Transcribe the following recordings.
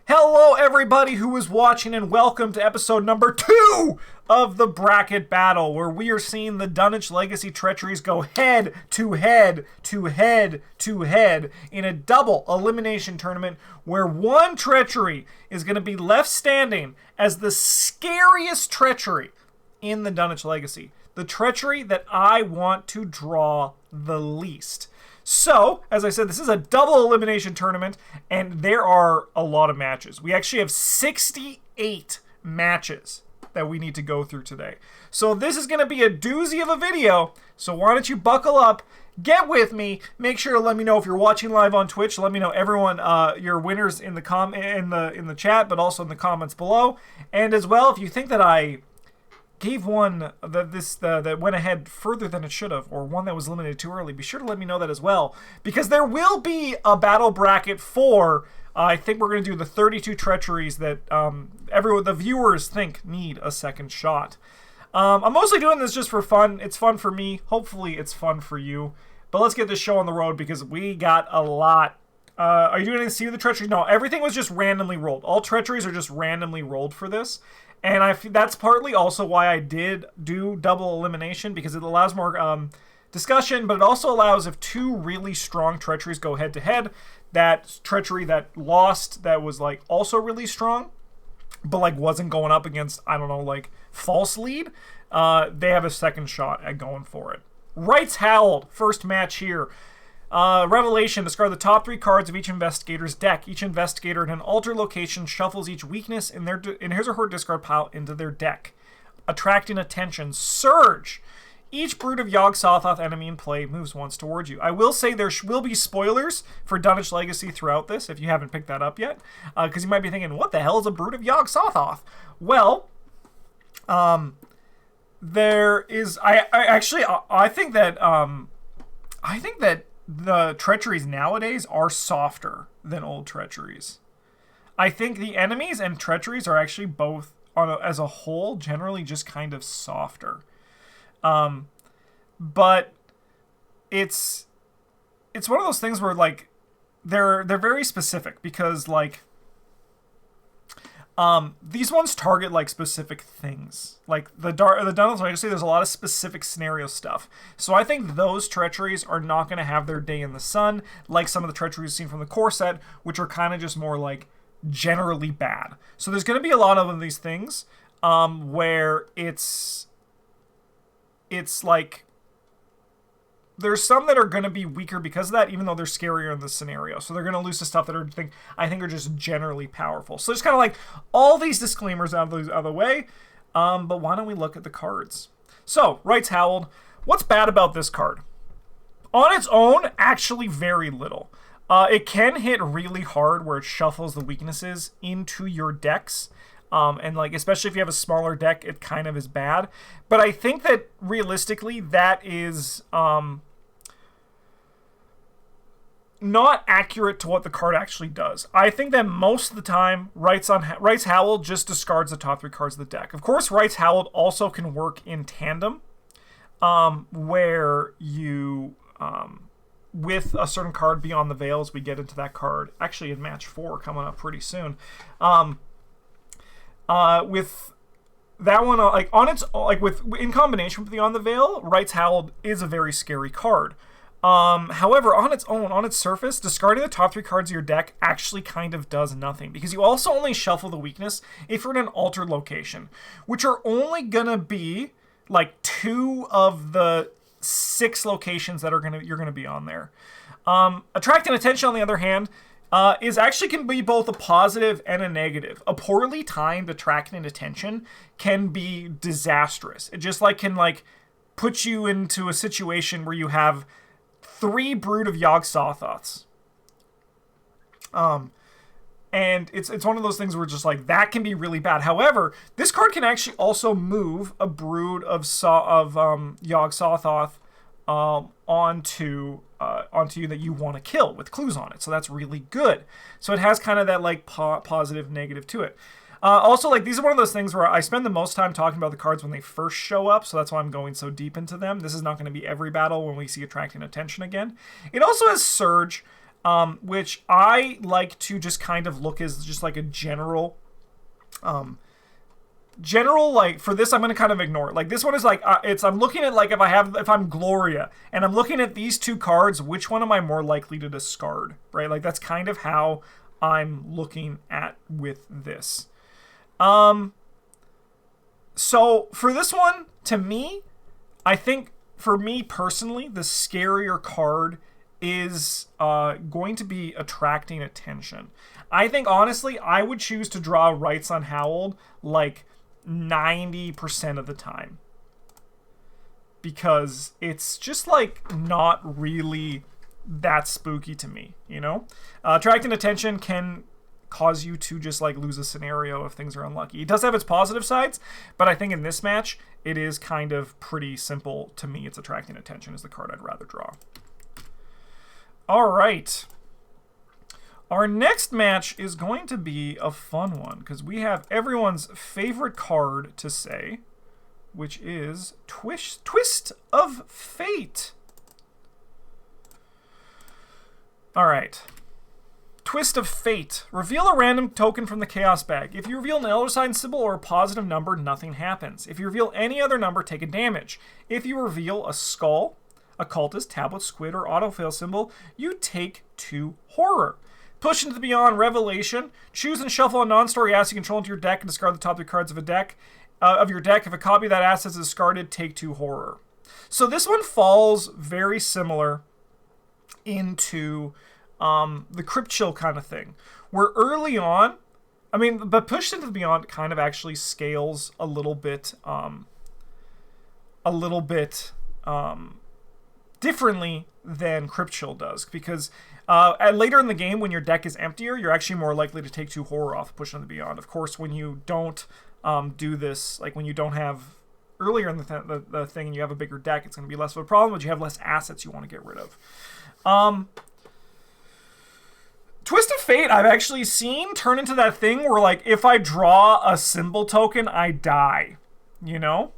Hello, everybody who is watching, and welcome to episode number 2 of the Bracket Battle, where we are seeing the Dunwich Legacy Treacheries go head to head to head to head in a double elimination tournament where one treachery is going to be left standing as the scariest treachery in the Dunwich Legacy. The treachery that I want to draw the least. So, as I said, this is a double elimination tournament, and there are a lot of matches. We actually have 68 matches that we need to go through today. So this is going to be a doozy of a video, so why don't you buckle up, get with me, make sure to let me know if you're watching live on Twitch, let me know everyone, your winners in the chat, but also in the comments below, and as well, if you think that I gave one that went ahead further than it should have, or one that was eliminated too early, be sure to let me know that as well, because there will be a battle bracket for, I think we're going to do the 32 treacheries that the viewers think need a second shot. I'm mostly doing this just for fun. It's fun for me. Hopefully it's fun for you. But let's get this show on the road because we got a lot. Are you going to see the treacheries? No, everything was just randomly rolled. All treacheries are just randomly rolled for this. And that's partly also why I did do double elimination, because it allows more discussion, but it also allows, if two really strong treacheries go head to head, that treachery that lost that was like also really strong, but like wasn't going up against, I don't know, like false lead, they have a second shot at going for it. Rights Howled, first match here. Revelation, discard the top 3 cards of each investigator's deck. Each investigator in an altered location shuffles each weakness in his or her discard pile into their deck. Attracting attention. Surge. Each Brood of Yogg-Sothoth enemy in play moves once towards you. I will say there will be spoilers for Dunwich Legacy throughout this, if you haven't picked that up yet. Because you might be thinking, what the hell is a Brood of Yogg-Sothoth? Well, there is... I think that the treacheries nowadays are softer than old treacheries. I think the enemies and treacheries are actually both, as a whole, generally just kind of softer. But it's one of those things where like they're very specific, because like these ones target like specific things. Like the Dunwich Legacy, there's a lot of specific scenario stuff. So I think those treacheries are not going to have their day in the sun, like some of the treacheries we've seen from the core set, which are kind of just more like generally bad. So there's going to be a lot of these things where it's like there's some that are going to be weaker because of that, even though they're scarier in the scenario. So they're going to lose to stuff that I think are just generally powerful. So just kind of like all these disclaimers out of the way. But why don't we look at the cards? So, Rights Howled. What's bad about this card? On its own, actually very little. It can hit really hard where it shuffles the weaknesses into your decks. And like, especially if you have a smaller deck, it kind of is bad. But I think that realistically, that is not accurate to what the card actually does. I think that most of the time, Rights Howled just discards the top 3 cards of the deck. Of course, Rights Howled also can work in tandem, where you, with a certain card Beyond the Veils, we get into that card actually in match 4 coming up pretty soon. With that one, like on its, like in combination with Beyond the Veil, Rights Howled is a very scary card. However, on its own, on its surface, discarding the top 3 cards of your deck actually kind of does nothing, because you also only shuffle the weakness if you're in an altered location, which are only gonna be like 2 of the 6 locations that you're gonna be on there. Attracting attention, on the other hand, can be both a positive and a negative. A poorly timed attracting attention can be disastrous. It just can put you into a situation where you have 3 Brood of Yogg-Sothoths. And it's one of those things where just that can be really bad. However, this card can actually also move a Brood of Yogg-Sothoth onto you that you want to kill with clues on it. So that's really good. So it has kind of that positive negative to it. Also, these are one of those things where I spend the most time talking about the cards when they first show up, so that's why I'm going so deep into them. This is not going to be every battle when we see attracting attention again. It also has Surge, which I like to just kind of look as just like a general, like for this I'm going to kind of ignore it. Like this one is like I'm looking at like if I'm Gloria and I'm looking at these two cards, which one am I more likely to discard, right? Like that's kind of how I'm looking at with this. So for this one, to me, I think for me personally, the scarier card is going to be attracting attention. I think honestly, I would choose to draw Rights Unhowled like 90% of the time, because it's just like not really that spooky to me, you know? Attracting attention can cause you to just like lose a scenario if things are unlucky. It does have its positive sides, but I think in this match it is kind of pretty simple to me. It's attracting attention is the card I'd rather draw. All right. Our next match is going to be a fun one because we have everyone's favorite card to say, which is Twist of Fate. All right. Twist of Fate. Reveal a random token from the Chaos Bag. If you reveal an Elder Sign symbol or a positive number, nothing happens. If you reveal any other number, take a damage. If you reveal a skull, a cultist, tablet, squid, or autofail symbol, you take 2 horror. Push into the Beyond Revelation. Choose and shuffle a non-story asset you control into your deck and discard the top 3 cards of a deck of your deck. If a copy of that asset is discarded, take 2 horror. So this one falls very similar into the Crypt Chill kind of thing, where early on, I mean, but Pushed into the Beyond kind of actually scales a little bit differently than Crypt Chill does, because later in the game, when your deck is emptier, you're actually more likely to take 2 horror off Push into the Beyond. Of course, when you don't do this, like when you don't have earlier in the thing and you have a bigger deck, it's going to be less of a problem, but you have less assets you want to get rid of. Twist of Fate, I've actually seen turn into that thing where, like, if I draw a symbol token, I die, you know?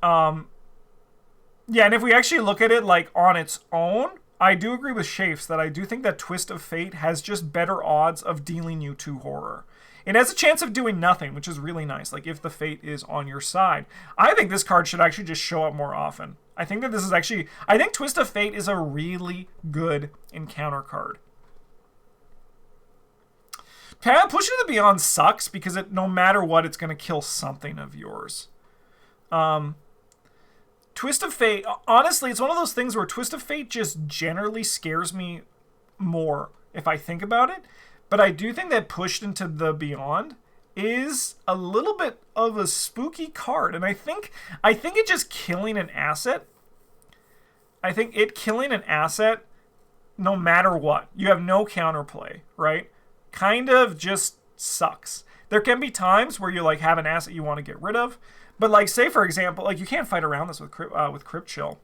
Yeah, and if we actually look at it, like, on its own, I do agree with Shafes that I do think that Twist of Fate has just better odds of dealing you 2 horror. It has a chance of doing nothing, which is really nice, like, if the fate is on your side. I think this card should actually just show up more often. I think that this is actually... I think Twist of Fate is a really good encounter card. Push into the Beyond sucks because no matter what, it's going to kill something of yours. Twist of Fate, honestly, it's one of those things where Twist of Fate just generally scares me more if I think about it. But I do think that Pushed into the Beyond is a little bit of a spooky card. And I think it just killing an asset, I think it killing an asset, no matter what, you have no counterplay, right? Kind of just sucks. There can be times where you like have an asset you want to get rid of, but like say for example, like you can't fight around this with Crypt Chill.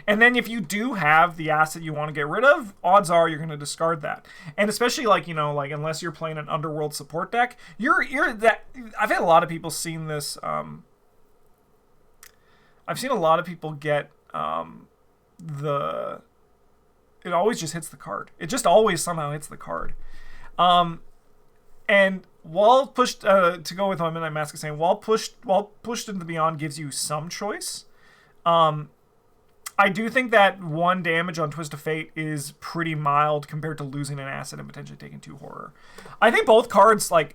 And then if you do have the asset you want to get rid of, odds are you're going to discard that. And especially like, you know, like unless you're playing an Underworld support deck, you're that. I've had a lot of people seeing this. I've seen a lot of people get it always just hits the card. It just always somehow hits the card. And while pushed to go with what Midnight Mask is saying, while pushed into the Beyond gives you some choice, I do think that 1 damage on Twist of Fate is pretty mild compared to losing an asset and potentially taking 2 horror. I think both cards I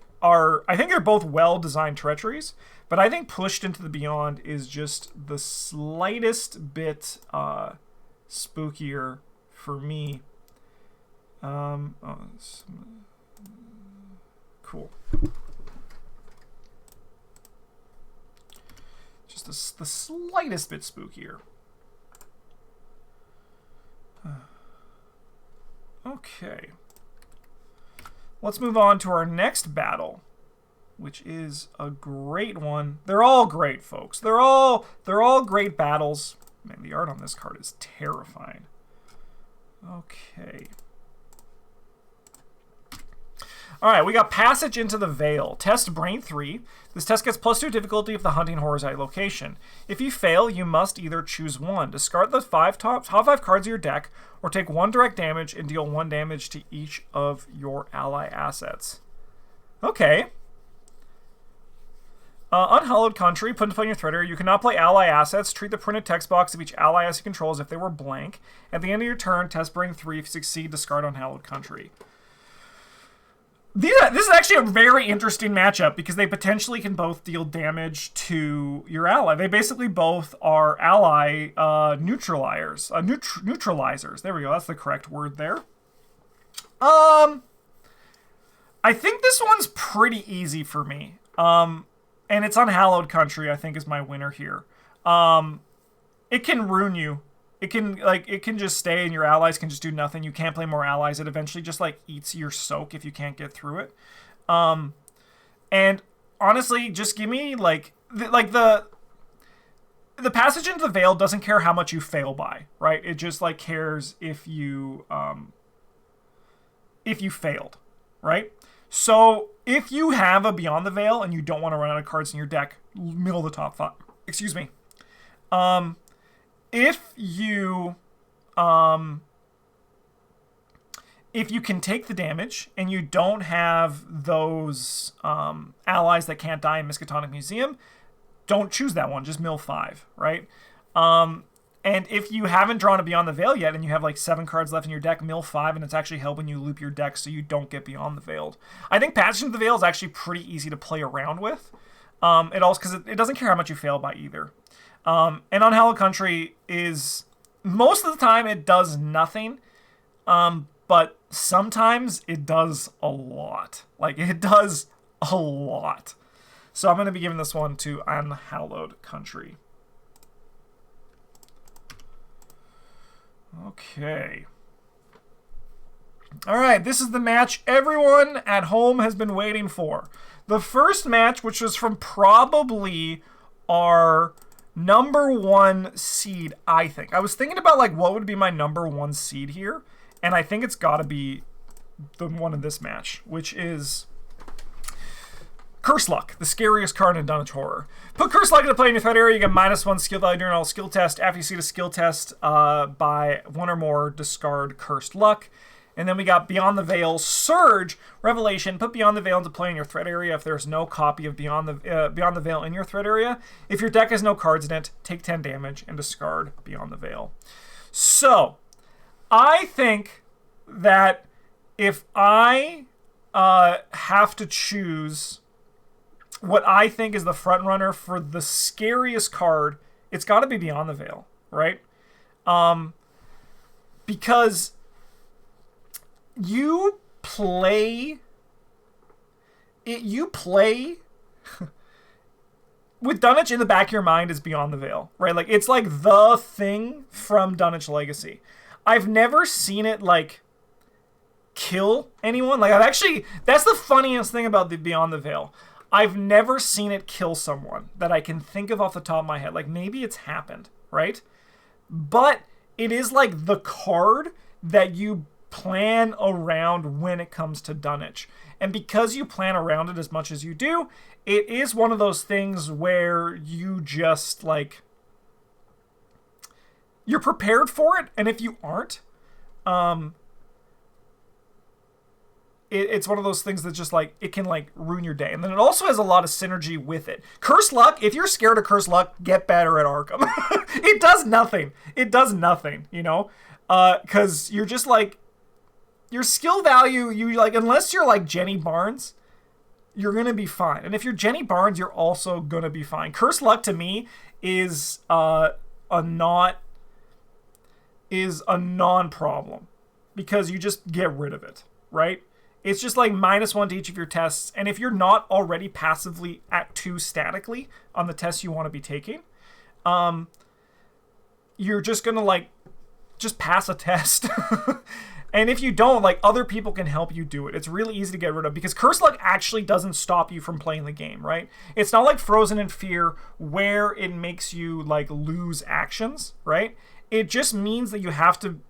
think they're both well-designed treacheries, but I think Pushed into the Beyond is just the slightest bit spookier for me. Cool. Just the slightest bit spookier. Okay. Let's move on to our next battle, which is a great one. They're all great, folks. They're all great battles. Man, the art on this card is terrifying. Okay. All right, we got Passage into the Veil. Test Brain 3. This test gets +2 difficulty if the hunting horror is at a location. If you fail, you must either choose one. Discard the top 5 cards of your deck, or take 1 direct damage and deal 1 damage to each of your ally assets. Okay. Unhallowed Country. Put into play in your threat area. You cannot play ally assets. Treat the printed text box of each ally as you control as if they were blank. At the end of your turn, test Brain 3. If you succeed, discard Unhallowed Country. This is actually a very interesting matchup because they potentially can both deal damage to your ally. They basically both are ally neutralizers. Neutralizers. There we go. That's the correct word there. I think this one's pretty easy for me. And it's Unhallowed Country, I think, is my winner here. It can ruin you. It can just stay and your allies can just do nothing. You can't play more allies. It eventually just eats your soak if you can't get through it. And honestly, just give me the Passage into the Veil doesn't care how much you fail by, right? It just cares if you failed, right? So if you have a Beyond the Veil and you don't want to run out of cards in your deck, middle of the top 5. Excuse me. If you can take the damage and you don't have those allies that can't die in Miskatonic Museum, don't choose that one. Just mill 5, right? And if you haven't drawn a Beyond the Veil yet and you have 7 cards left in your deck, mill 5, and it's actually helping you loop your deck so you don't get Beyond the Veiled. I think Passage into the Veil is actually pretty easy to play around with. It also because it doesn't care how much you fail by either. And Unhallowed Country is, most of the time, it does nothing. But sometimes it does a lot. It does a lot. So I'm going to be giving this one to Unhallowed Country. Okay. All right, this is the match everyone at home has been waiting for. The first match, which was from probably our number 1 seed, I think. I was thinking about what would be my number 1 seed here, and I think it's got to be the one in this match, which is Curse Luck, the scariest card in Dunwich Horror. Put Curse Luck into play in your threat area. You get -1 skill value during all skill test. After you see the skill test by 1 or more, discard Cursed Luck. And then we got Beyond the Veil, Surge, Revelation. Put Beyond the Veil into play in your threat area if there's no copy of Beyond the Veil in your threat area. If your deck has no cards in it, take 10 damage and discard Beyond the Veil. So, I think that if I have to choose what I think is the front runner for the scariest card, it's got to be Beyond the Veil, right? Because you play with Dunwich in the back of your mind is Beyond the Veil, right? It's the thing from Dunwich Legacy. I've never seen it kill anyone. That's the funniest thing about the Beyond the Veil. I've never seen it kill someone that I can think of off the top of my head. Maybe it's happened, right? But it is the card that you plan around when it comes to Dunwich. And because you plan around it as much as you do, it is one of those things where you just you're prepared for it. And if you aren't, it's one of those things that just it can ruin your day. And then it also has a lot of synergy with it. Curse Luck, if you're scared of Curse Luck, get better at Arkham. It does nothing. It does nothing, because you're just your skill value, unless you're Jenny Barnes, you're going to be fine. And if you're Jenny Barnes, you're also going to be fine. Curse Luck to me is a non-problem because you just get rid of it, right? It's just -1 to each of your tests. And if you're not already passively at 2 statically on the tests you want to be taking, you're just going to just pass a test. And if you don't, other people can help you do it. It's really easy to get rid of because Curse Luck actually doesn't stop you from playing the game, right? It's not like Frozen in Fear where it makes you lose actions, right? It just means that you have to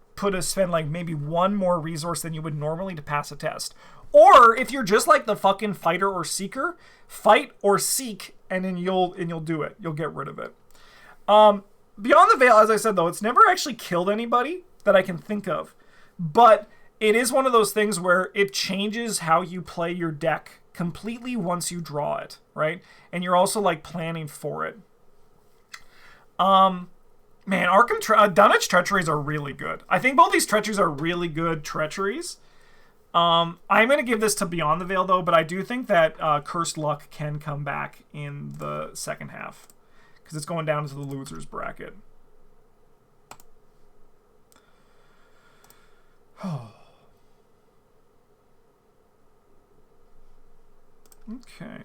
spend maybe 1 more resource than you would normally to pass a test. Or if you're just like the fucking fighter or seeker, fight or seek, and then you'll do it. You'll get rid of it. Beyond the Veil, as I said though, it's never actually killed anybody that I can think of, but it is one of those things where it changes how you play your deck completely once you draw it, right? And you're also like planning for it. Man, Dunwich Treacheries are really good. I think both these Treacheries are really good Treacheries. I'm going to give this to Beyond the Veil, though, but I do think that Cursed Luck can come back in the second half, because it's going down to the losers bracket. Okay.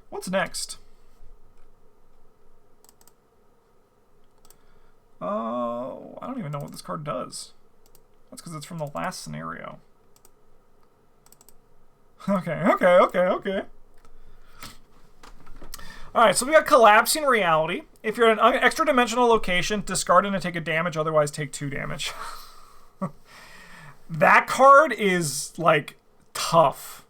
What's next? Oh, I don't even know what this card does. That's because it's from the last scenario. Okay. Alright, so we got Collapsing Reality. If you're in an extra dimensional location, discard it and take a damage, otherwise take 2 damage. That card is, like, tough.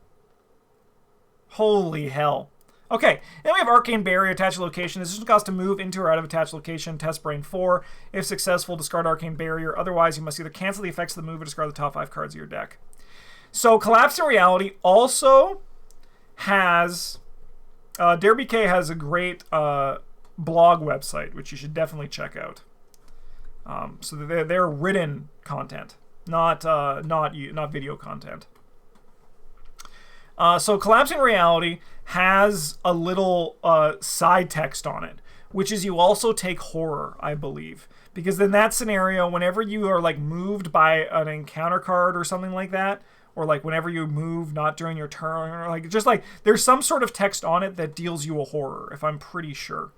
Holy hell. Okay, then we have Arcane Barrier, attached location. This is cost to move into or out of attached location. Test Brain 4. If successful, discard Arcane Barrier. Otherwise, you must either cancel the effects of the move or discard the top 5 cards of your deck. So, Collapsing Reality also has... Dare BK has a great blog website, which you should definitely check out. So they're written content, not video content. So Collapsing Reality has a little side text on it, which is you also take horror, I believe. Because in that scenario, whenever you are like moved by an encounter card or something like that, or like whenever you move not during your turn, or like just like there's some sort of text on it that deals you a horror, if I'm pretty sure.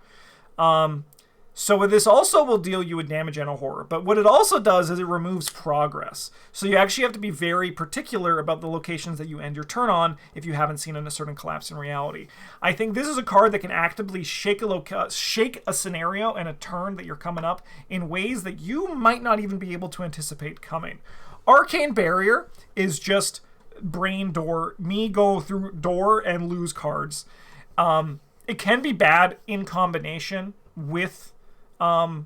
So this also will deal you a damage and a horror. But what it also does is it removes progress. So you actually have to be very particular about the locations that you end your turn on if you haven't seen a certain Collapse in Reality. I think this is a card that can actively shake a scenario and a turn that you're coming up in ways that you might not even be able to anticipate coming. Arcane Barrier is just brain door, me go through door and lose cards. It can be bad in combination with Beyond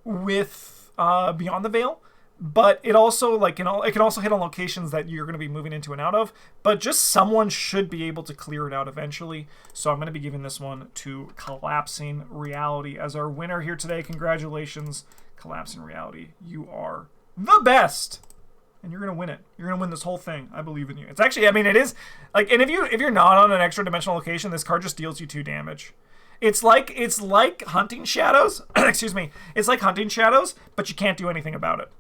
the Veil, but it also it can also hit on locations that you're going to be moving into and out of, but just someone should be able to clear it out eventually. So I'm going to be giving this one to Collapsing Reality as our winner here today. Congratulations, Collapsing Reality. You are the best. And you're going to win it. You're going to win this whole thing. I believe in you. It's actually, I mean, it is like, and if you're not on an extra dimensional location, this card just deals you 2 damage. It's like Hunting Shadows. Excuse me. It's like Hunting Shadows, but you can't do anything about it.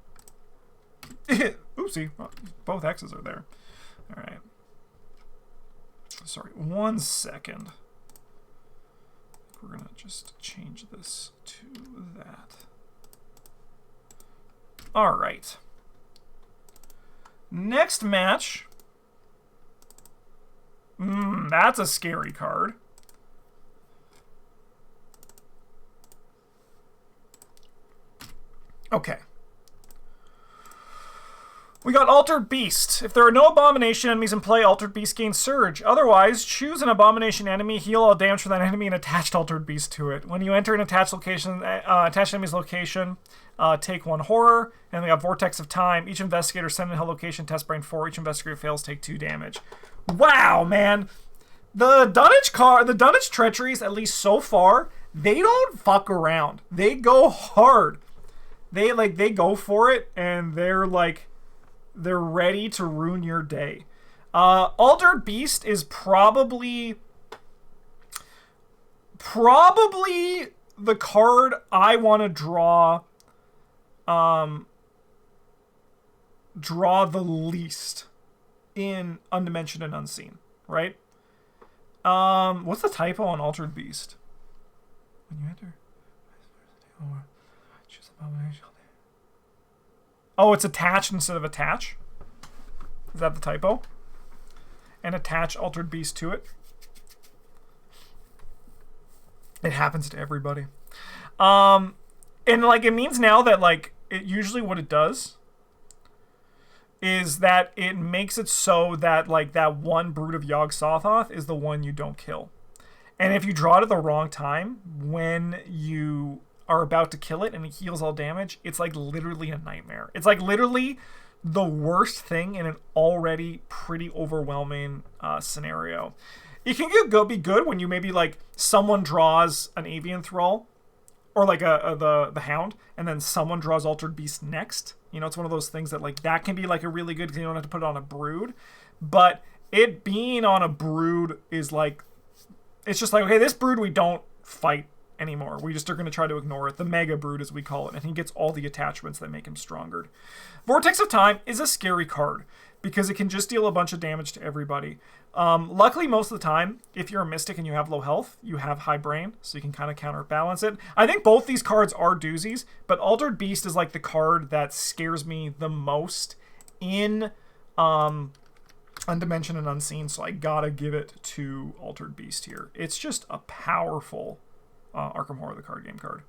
Oopsie. Both X's are there. All right. Sorry. 1 second. We're going to just change this to that. All right. Next match. That's a scary card. Okay. We got Altered Beast. If there are no Abomination enemies in play, Altered Beast gains Surge. Otherwise, choose an Abomination enemy, heal all damage for that enemy, and attach Altered Beast to it. When you enter an attached enemy's location, take 1 horror. And we got Vortex of Time. Each investigator sent in a location, test brain 4. Each investigator fails, take 2 damage. Wow, man. The Dunwich Treacheries, at least so far, they don't fuck around. They go hard. They go for it, and they're ready to ruin your day. Altered Beast is probably the card I want to draw the least in Undimensioned and Unseen, right? What's the typo on Altered Beast? When you enter, choose Abomination. Oh, it's attached instead of attach? Is that the typo? And attach Altered Beast to it? It happens to everybody. And it means now that it usually what it does is that it makes it so that like that one Brood of Yog-Sothoth is the one you don't kill. And if you draw it at the wrong time, when you are about to kill it and it heals all damage, it's like literally a nightmare. It's like literally the worst thing in an already pretty overwhelming scenario. It can be good when you maybe like someone draws an Avian Thrall or like the Hound, and then someone draws Altered Beast next. You know, it's one of those things that like that can be like a really good because you don't have to put it on a Brood. But it being on a Brood is like, it's just like, okay, this Brood we don't fight anymore. We just are going to try to ignore it. The Mega Brood, as we call it. And he gets all the attachments that make him stronger. Vortex of Time is a scary card because it can just deal a bunch of damage to everybody. Luckily, most of the time, if you're a Mystic and you have low health, you have high brain, so you can kind of counterbalance it. I think both these cards are doozies, but Altered Beast is like the card that scares me the most in Undimensioned and Unseen, so I gotta give it to Altered Beast here. It's just a powerful Arkham Horror the card game card.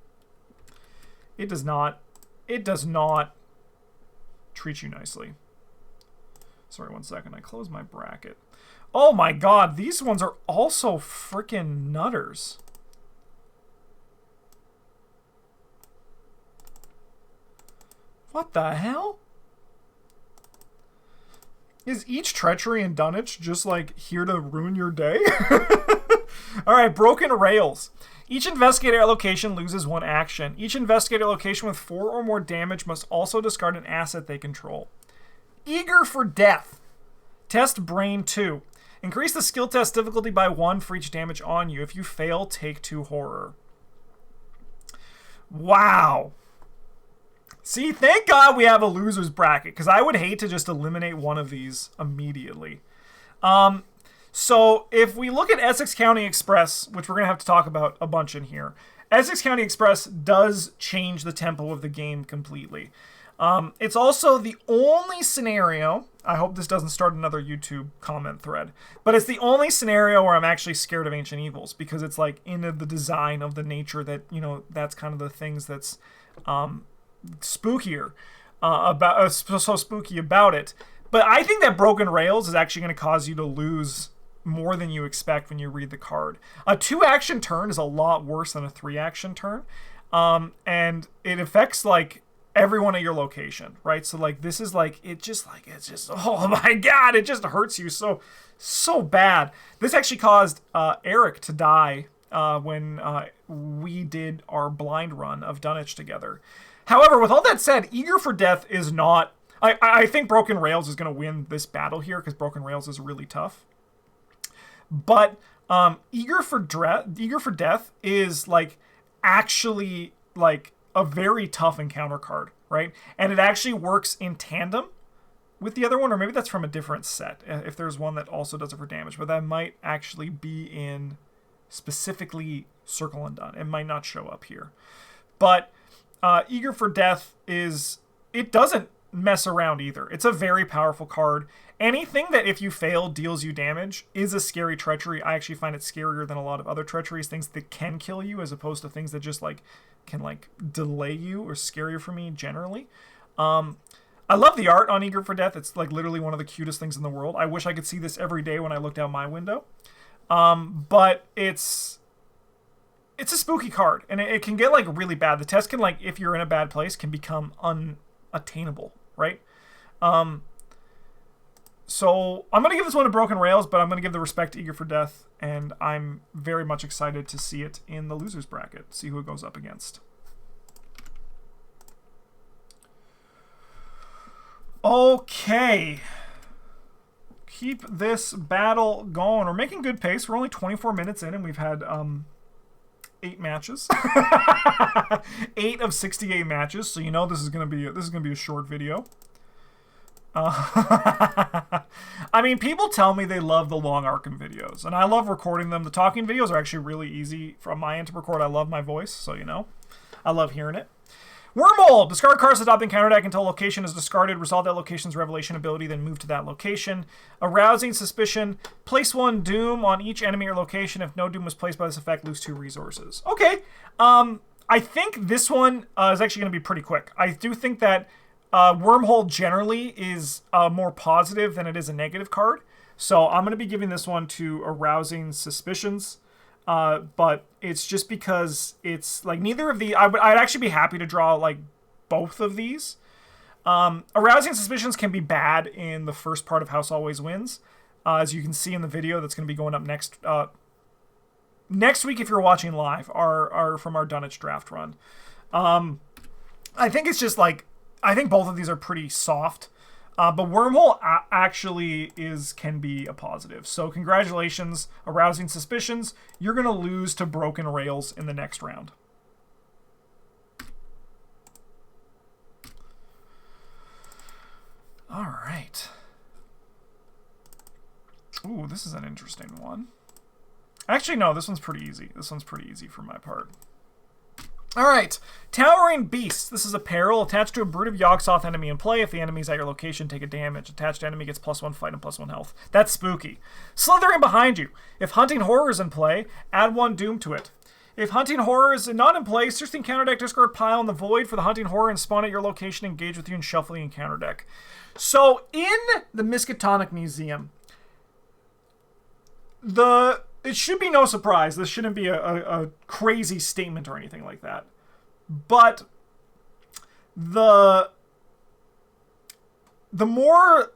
It does not treat you nicely. Sorry, 1 second. I closed my bracket. Oh my god, these ones are also freaking nutters. What the hell? Is each Treachery in Dunwich just like here to ruin your day? Alright, Broken Rails. Each investigator at location loses 1 action. Each investigator location with 4 or more damage must also discard an asset they control. Eager for Death. Test Brain 2. Increase the skill test difficulty by 1 for each damage on you. If you fail, take 2 horror. Wow. See, thank God we have a loser's bracket, because I would hate to just eliminate one of these immediately. So if we look at Essex County Express, which we're going to have to talk about a bunch in here, Essex County Express does change the tempo of the game completely. It's also the only scenario, I hope this doesn't start another YouTube comment thread, but it's the only scenario where I'm actually scared of Ancient Evils, because it's like in the design of the nature that, you know, that's kind of the things that's spookier so spooky about it. But I think that Broken Rails is actually going to cause you to lose more than you expect when you read the card. A 2-action turn is a lot worse than a 3-action turn, and it affects like everyone at your location, right? So like this is like it's just oh my god, it just hurts you so bad. This actually caused Eric to die when we did our blind run of Dunwich together. However, with all that said, Eager for Death is not... I think Broken Rails is going to win this battle here, because Broken Rails is really tough. But Eager for Death is like actually like a very tough encounter card, right? And it actually works in tandem with the other one, or maybe that's from a different set, if there's one that also does it for damage. But that might actually be in specifically Circle Undone. It might not show up here. But Eager for Death it doesn't mess around either. It's a very powerful card. Anything that if you fail deals you damage is a scary treachery. I actually find it scarier than a lot of other treacheries, things that can kill you as opposed to things that just like can like delay you or scare you for me generally. I love the art on Eager for Death. It's like literally one of the cutest things in the world. I wish I could see this every day when I looked out my window. But it's a spooky card, and it can get like really bad. The test can, like, if you're in a bad place, can become unattainable, right? So I'm going to give this one to Broken Rails, but I'm going to give the respect to Eager for Death, and I'm very much excited to see it in the loser's bracket, see who it goes up against. Okay. Keep this battle going. We're making good pace. We're only 24 minutes in, and we've had 8 matches. 8 of 68 matches, so you know this is gonna be a short video. I mean, people tell me they love the long Arkham videos, and I love recording them. The talking videos are actually really easy from my end to record. I love my voice, so you know, I love hearing it. Wormhole! Discard cards adopting counterattack until a location is discarded. Resolve that location's revelation ability, then move to that location. Arousing suspicion. Place 1 doom on each enemy or location. If no doom was placed by this effect, lose 2 resources. Okay. I think this one is actually going to be pretty quick. I do think that Wormhole generally is more positive than it is a negative card. So I'm going to be giving this one to Arousing Suspicions. But it's just because it's like neither of the... I'd actually be happy to draw like both of these. Arousing Suspicions can be bad in the first part of House Always Wins. As you can see in the video that's going to be going up next week if you're watching live, are from our Dunwich draft run. I think it's just like... I think both of these are pretty soft. But Wormhole actually can be a positive. So congratulations, Arousing Suspicions. You're going to lose to Broken Rails in the next round. All right. Ooh, this is an interesting one. Actually, no, this one's pretty easy. This one's pretty easy for my part. All right, Towering Beast. This is a peril attached to a Brood of Yogg-Sothoth enemy in play. If the enemy's at your location, take a damage. Attached enemy gets +1 fight and +1 health. That's spooky. Slithering behind you. If Hunting Horror is in play, add 1 Doom to it. If Hunting Horror is not in play, search the encounter deck, discard pile in the void for the Hunting Horror and spawn at your location, engage with you, and shuffle the encounter deck. So in the Miskatonic Museum, it should be no surprise. This shouldn't be a crazy statement or anything like that. But the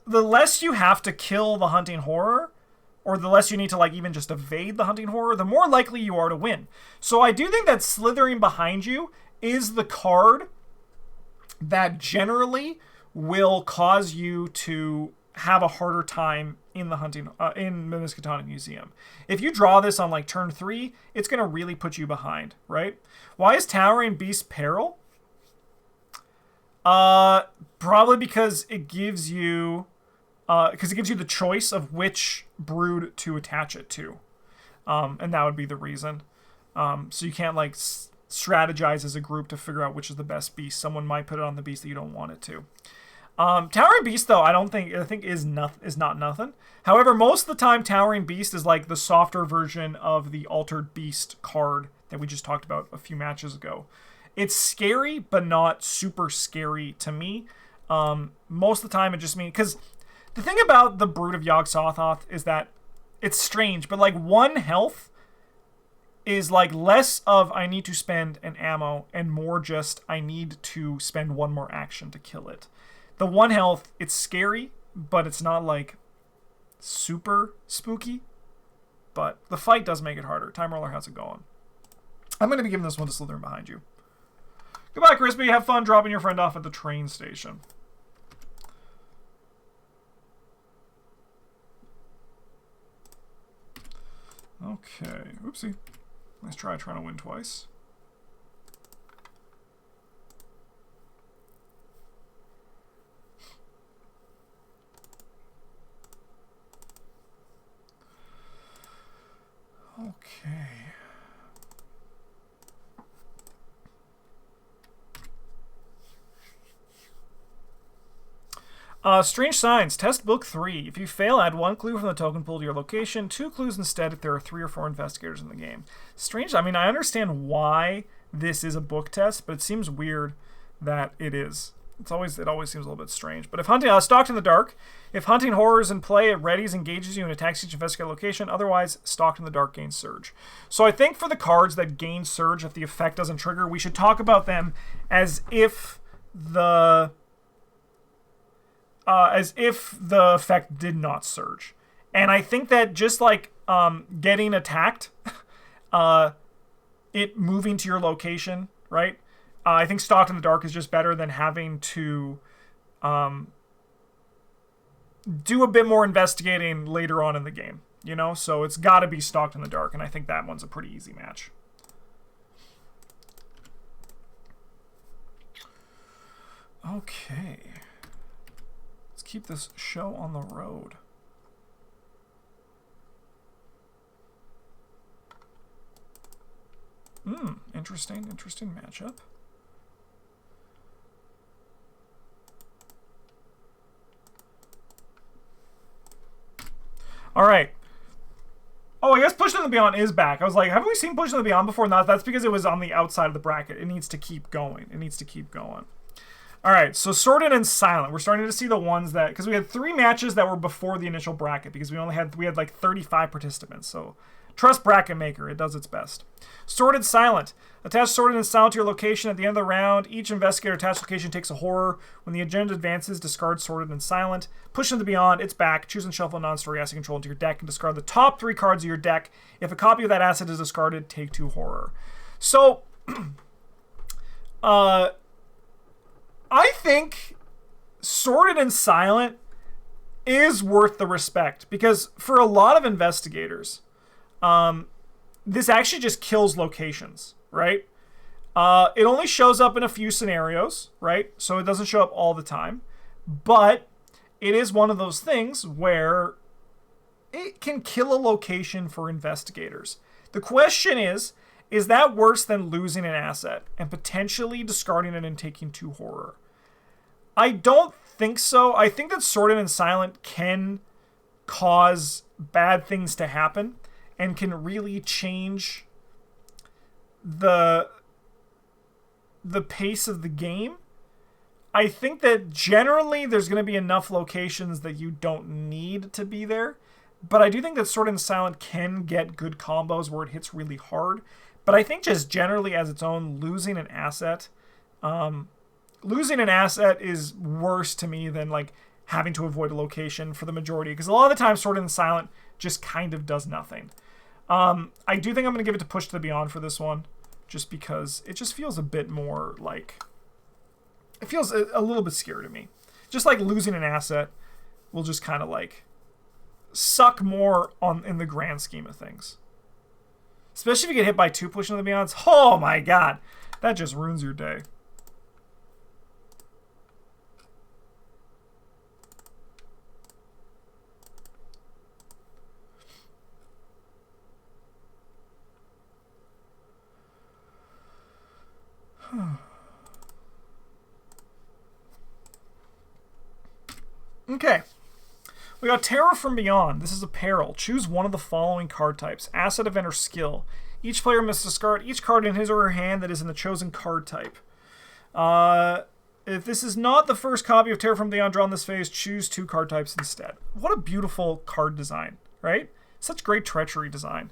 less you have to kill the Hunting Horror, or the less you need to like even just evade the Hunting Horror, the more likely you are to win. So I do think that Slithering Behind You is the card that generally will cause you to have a harder time in the Miskatonic Museum. If you draw this on like turn 3, it's going to really put you behind, right? Why is Towering Beast peril? Probably because it gives you the choice of which brood to attach it to, and that would be the reason. So you can't like strategize as a group to figure out which is the best beast. Someone might put it on the beast that you don't want it to. Towering Beast, though, I think is not nothing. However, most of the time, Towering Beast is like the softer version of the Altered Beast card that we just talked about a few matches ago. It's scary, but not super scary to me. Most of the time, it just means... Because the thing about the Brood of Yogg-Sothoth is that it's strange, but like 1 health is like less of I need to spend an ammo and more just I need to spend 1 more action to kill it. The 1 health, it's scary, but it's not like super spooky. But the fight does make it harder. Time Roller, how's it going? I'm going to be giving this one to Slithering Behind You. Goodbye, Crispy. Have fun dropping your friend off at the train station. Okay. Oopsie. Nice try trying to win twice. Okay. Strange Signs. Test book 3. If you fail, add 1 clue from the token pool to your location. 2 clues instead if there are 3 or 4 investigators in the game. Strange. I mean, I understand why this is a book test, but it seems weird that it is. It always seems a little bit strange. But if hunting, Stalked in the Dark. If Hunting Horror is in play, it readies, engages you, and attacks each investigator location. Otherwise, Stalked in the Dark gains Surge. So I think for the cards that gain Surge, if the effect doesn't trigger, we should talk about them as if the effect did not surge. And I think that just like getting attacked, it moving to your location, right? I think Stalked in the Dark is just better than having to do a bit more investigating later on in the game, you know? So it's got to be Stalked in the Dark, and I think that one's a pretty easy match. Okay. Let's keep this show on the road. Interesting matchup. All right. Oh, I guess Push to the Beyond is back. I was like, haven't we seen Push to the Beyond before? No, that's because it was on the outside of the bracket. It needs to keep going. All right, so Sorted and Silent. We're starting to see the ones that, because we had 3 matches that were before the initial bracket, because we had like 35 participants. So trust Bracket Maker, it does its best. Sorted Silent. Attach Sorted and Silent to your location at the end of the round. Each investigator attached location takes a horror. When the agenda advances, discard Sorted and Silent. Push into Beyond, it's back. Choose and shuffle a non-story asset control into your deck and discard the top 3 cards of your deck. If a copy of that asset is discarded, take 2 horror. So, I think Sorted and Silent is worth the respect, because for a lot of investigators, this actually just kills locations, right? It only shows up in a few scenarios, right? So it doesn't show up all the time, but it is one of those things where it can kill a location for investigators. The question is that worse than losing an asset and potentially discarding it and taking 2 horror? I don't think so. I think that Sorted and Silent can cause bad things to happen and can really change the pace of the game. I think that generally there's going to be enough locations that you don't need to be there. But I do think that Sorted and Silent can get good combos where it hits really hard. But I think just generally as its own, losing an asset is worse to me than like having to avoid a location for the majority. Because a lot of the time, Sorted and Silent just kind of does nothing. I do think I'm going to give it to Push to the Beyond for this one. Just because it just feels a bit more like... It feels a little bit scary to me. Just like losing an asset will just kind of like suck more in the grand scheme of things. Especially if you get hit by 2 Pushing to the Beyonds. Oh my god. That just ruins your day. Okay. We got Terror from Beyond. This is a peril. Choose one of the following card types. Asset, event, or skill. Each player must discard each card in his or her hand that is in the chosen card type. If this is not the first copy of Terror from Beyond drawn this phase, choose 2 card types instead. What a beautiful card design, right? Such great treachery design.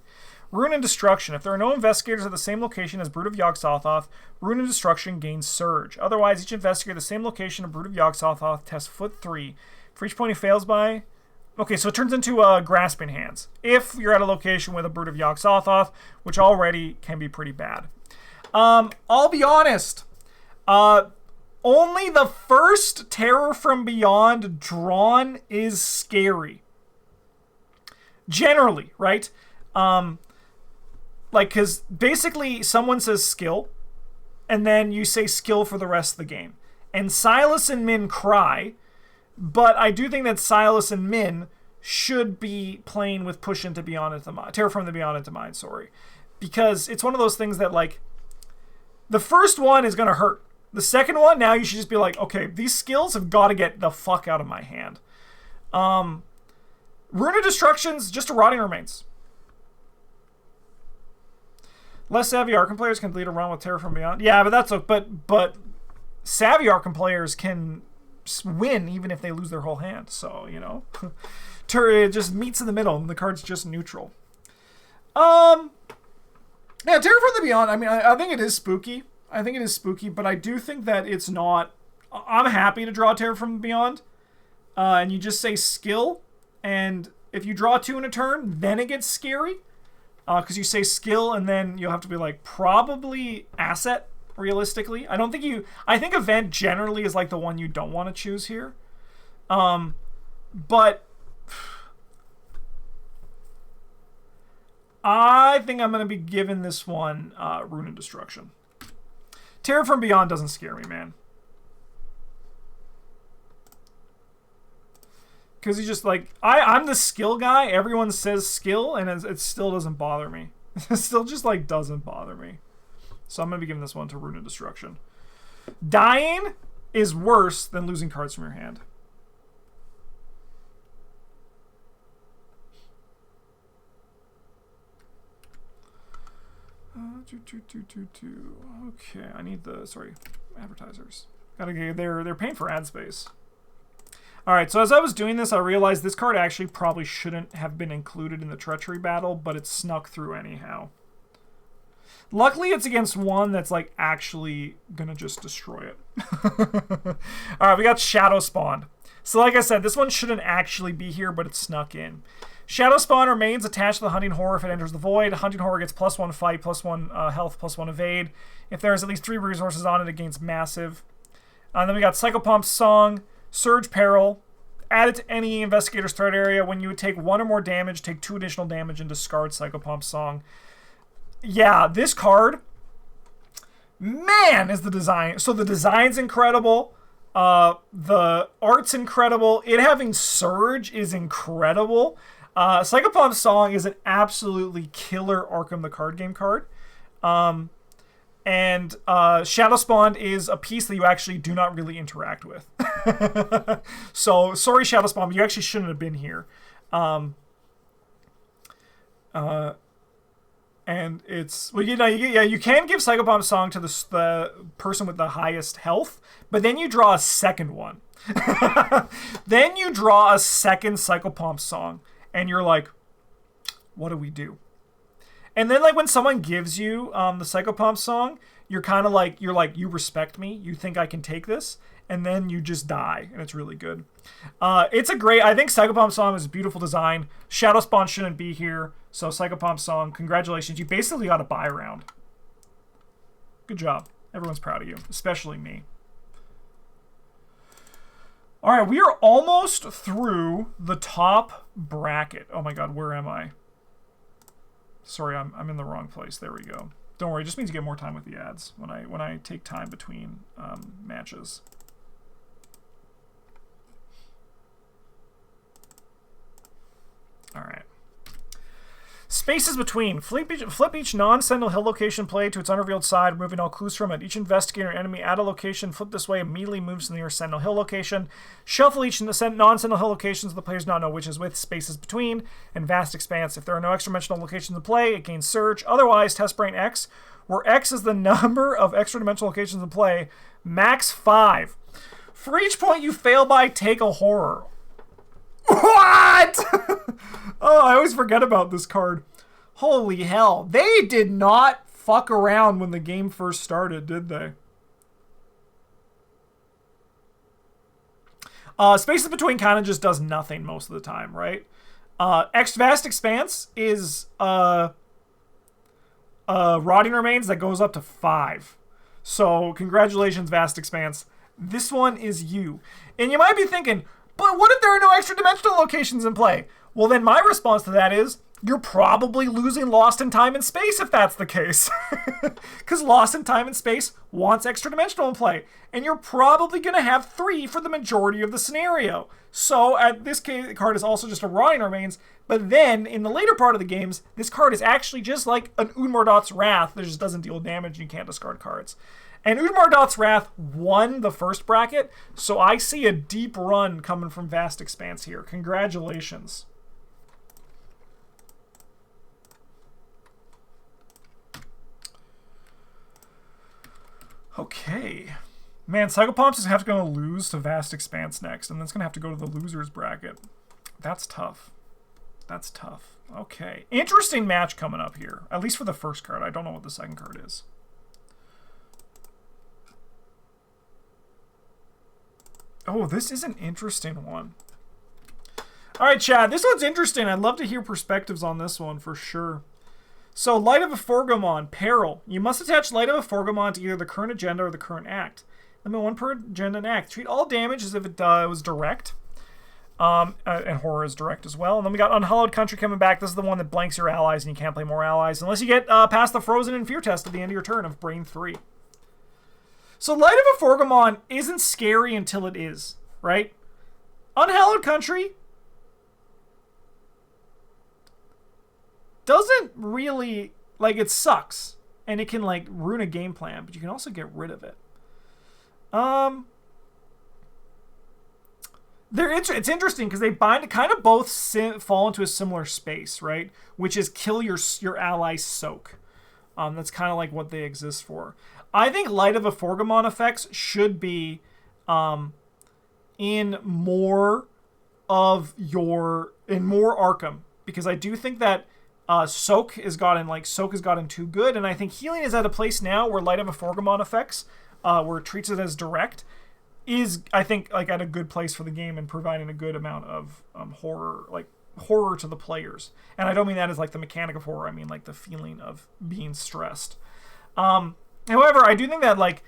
Ruin and Destruction. If there are no investigators at the same location as Brood of Yog-Sothoth, Ruin and Destruction gains Surge. Otherwise, each investigator at the same location of Brood of Yog-Sothoth tests foot 3. For each point he fails by... Okay, so it turns into Grasping Hands. If you're at a location with a Brood of Yog-Sothoth, which already can be pretty bad. I'll be honest. Only the first Terror from Beyond drawn is scary. Generally, right? Like, because basically someone says skill, and then you say skill for the rest of the game. And Silas and Min cry, but I do think that Silas and Min should be playing with Push into Beyond into Mind. Terror from the Beyond into Mind, sorry. Because it's one of those things that, like, the first one is going to hurt. The second one, now you should just be like, okay, these skills have got to get the fuck out of my hand. Ruin of Destruction's just a Rotting Remains. Less savvy Arkham players can lead a run with Terror from Beyond. Yeah, but that's but savvy Arkham players can win even if they lose their whole hand. So, you know, it just meets in the middle and the card's just neutral. Yeah, Terror from the Beyond, I mean, I think it is spooky. I think it is spooky, but I do think that it's not... I'm happy to draw Terror from the Beyond. And you just say skill, and if you draw 2 in a turn, then it gets scary. Because you say skill, and then you'll have to be like, probably asset, realistically. I think event generally is like the one you don't want to choose here. But I think I'm going to be giving this one Ruin and Destruction. Terror from Beyond doesn't scare me, man. Because he's just like, I'm the skill guy. Everyone says skill, and it still doesn't bother me. It still just, like, doesn't bother me. So I'm going to be giving this one to Ruin and Destruction. Dying is worse than losing cards from your hand. Okay, I need the, sorry, advertisers. They're paying for ad space. All right, so as I was doing this, I realized this card actually probably shouldn't have been included in the Treachery Battle, but it snuck through anyhow. Luckily, it's against one that's like actually gonna just destroy it. All right, we got Shadow Spawn. So like I said, this one shouldn't actually be here, but it snuck in. Shadow Spawn remains attached to the Hunting Horror if it enters the void. Hunting Horror gets +1 fight, +1 health, +1 evade. If there's at least 3 resources on it, it gains massive. And then we got Psychopump's Song, Surge Peril. Add it to any Investigator's threat area. When you would take 1 or more damage, take 2 additional damage and discard Psychopump's Song. Yeah, this card, man, is the design. So the design's incredible. The art's incredible. It having Surge is incredible. Psychopump's Song is an absolutely killer Arkham the card game card. And Shadow Spawn is a piece that you actually do not really interact with. So, sorry Shadow Spawn, but you actually shouldn't have been here. And it's, well, you can give Psychopump's Song to the person with the highest health, but then you draw a second one. Then you draw a second Psychopump's Song, and you're like, what do we do? And then, like, when someone gives you the Psychopump's Song, you're kind of like, you respect me, you think I can take this, and then you just die, and it's really good. It's a great, I think Psychopump's Song is a beautiful design. Shadow Spawn shouldn't be here, so Psychopump's Song, congratulations. You basically got a buy round. Good job. Everyone's proud of you, especially me. All right, we are almost through the top bracket. Oh my God, where am I? Sorry, I'm in the wrong place. There we go. Don't worry, it just means you get more time with the ads when I take time between matches. All right. Spaces between. Flip each non-Sentinel Hill location play to its unrevealed side, removing all clues from it. Each investigator enemy at a location flip this way immediately moves to the nearest Sentinel Hill location. Shuffle each non-Sentinel Hill locations so the players not know which is with spaces between. And Vast Expanse. If there are no extra-dimensional locations in play, it gains Surge. Otherwise, Test Brain X, where X is the number of extra-dimensional locations in play, max 5. For each point you fail by, take a horror. What? Oh, I always forget about this card. Holy hell. They did not fuck around when the game first started, did they? Spaces Between kind of just does nothing most of the time, right? Vast Expanse is Rotting Remains that goes up to 5. So, congratulations, Vast Expanse. This one is you. And you might be thinking, but what if there are no extra dimensional locations in play? Well, then my response to that is, you're probably losing Lost in Time and Space if that's the case. Because Lost in Time and Space wants extra dimensional in play. And you're probably going to have 3 for the majority of the scenario. So, this card is also just a Rotting Remains. But then, in the later part of the games, this card is actually just like an Udmardot's Wrath that just doesn't deal damage and you can't discard cards. And Udmardot's Wrath won the first bracket, so I see a deep run coming from Vast Expanse here. Congratulations. Okay. Man, Psychopomps is going to lose to Vast Expanse next, and then it's going to have to go to the loser's bracket. That's tough. That's tough. Okay. Interesting match coming up here, at least for the first card. I don't know what the second card is. Oh, this is an interesting one. All right, Chad, this one's interesting. I'd love to hear perspectives on this one for sure. So, Light of a Forgamon, Peril. You must attach Light of a Forgamon to either the current agenda or the current act. Limit 1 per agenda and act. Treat all damage as if it was direct. And horror is direct as well. And then we got Unhallowed Country coming back. This is the one that blanks your allies and you can't play more allies unless you get past the Frozen and Fear test at the end of your turn of Brain 3. So Light of a Forgamon isn't scary until it is, right? Unhallowed Country doesn't really, like, it sucks. And it can, like, ruin a game plan, but you can also get rid of it. It's interesting because they kind of both fall into a similar space, right? Which is kill your ally soak. That's kind of like what they exist for. I think Light of a Forgamon effects should be in more Arkham, because I do think that Soak has gotten too good, and I think Healing is at a place now where Light of a Forgamon effects, where it treats it as direct, is, I think, like at a good place for the game and providing a good amount of horror to the players. And I don't mean that as like the mechanic of horror, I mean like the feeling of being stressed. However, I do think that like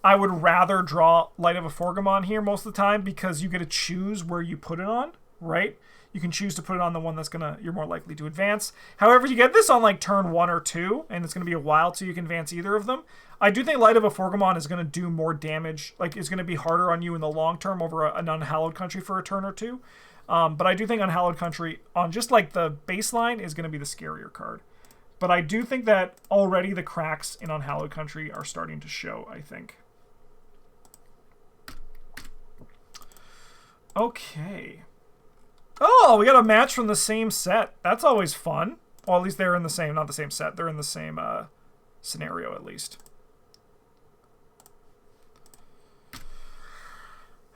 I would rather draw Light of a Forgamon here most of the time, because you get to choose where you put it on, right? You can choose to put it on the one that's you're more likely to advance. However, you get this on like turn 1 or 2, and it's gonna be a while till you can advance either of them. I do think Light of a Forgamon is gonna do more damage, like it's gonna be harder on you in the long term over an Unhallowed Country for a turn or 2. But I do think Unhallowed Country on just like the baseline is gonna be the scarier card. But I do think that already the cracks in Unhallowed Country are starting to show, I think. Okay. Oh, we got a match from the same set. That's always fun. Well, at least they're in the same, not the same set. They're in the same scenario, at least.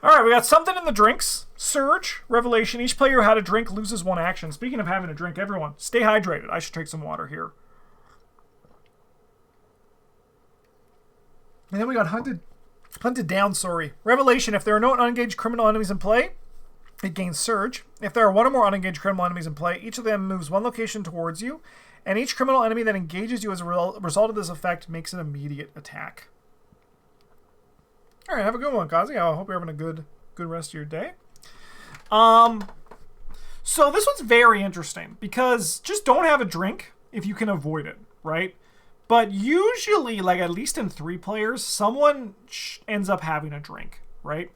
All right, we got something in the drinks. Surge, Revelation. Each player who had a drink loses 1 action. Speaking of having a drink, everyone, stay hydrated. I should take some water here. And then we got Hunted Down, sorry. Revelation, if there are no unengaged criminal enemies in play, it gains Surge. If there are 1 or more unengaged criminal enemies in play, each of them moves 1 location towards you, and each criminal enemy that engages you as a result of this effect makes an immediate attack. All right, have a good one, Kazi. I hope you're having a good rest of your day. So this one's very interesting, because just don't have a drink if you can avoid it, right? But usually, like at least in 3 players, someone ends up having a drink, right?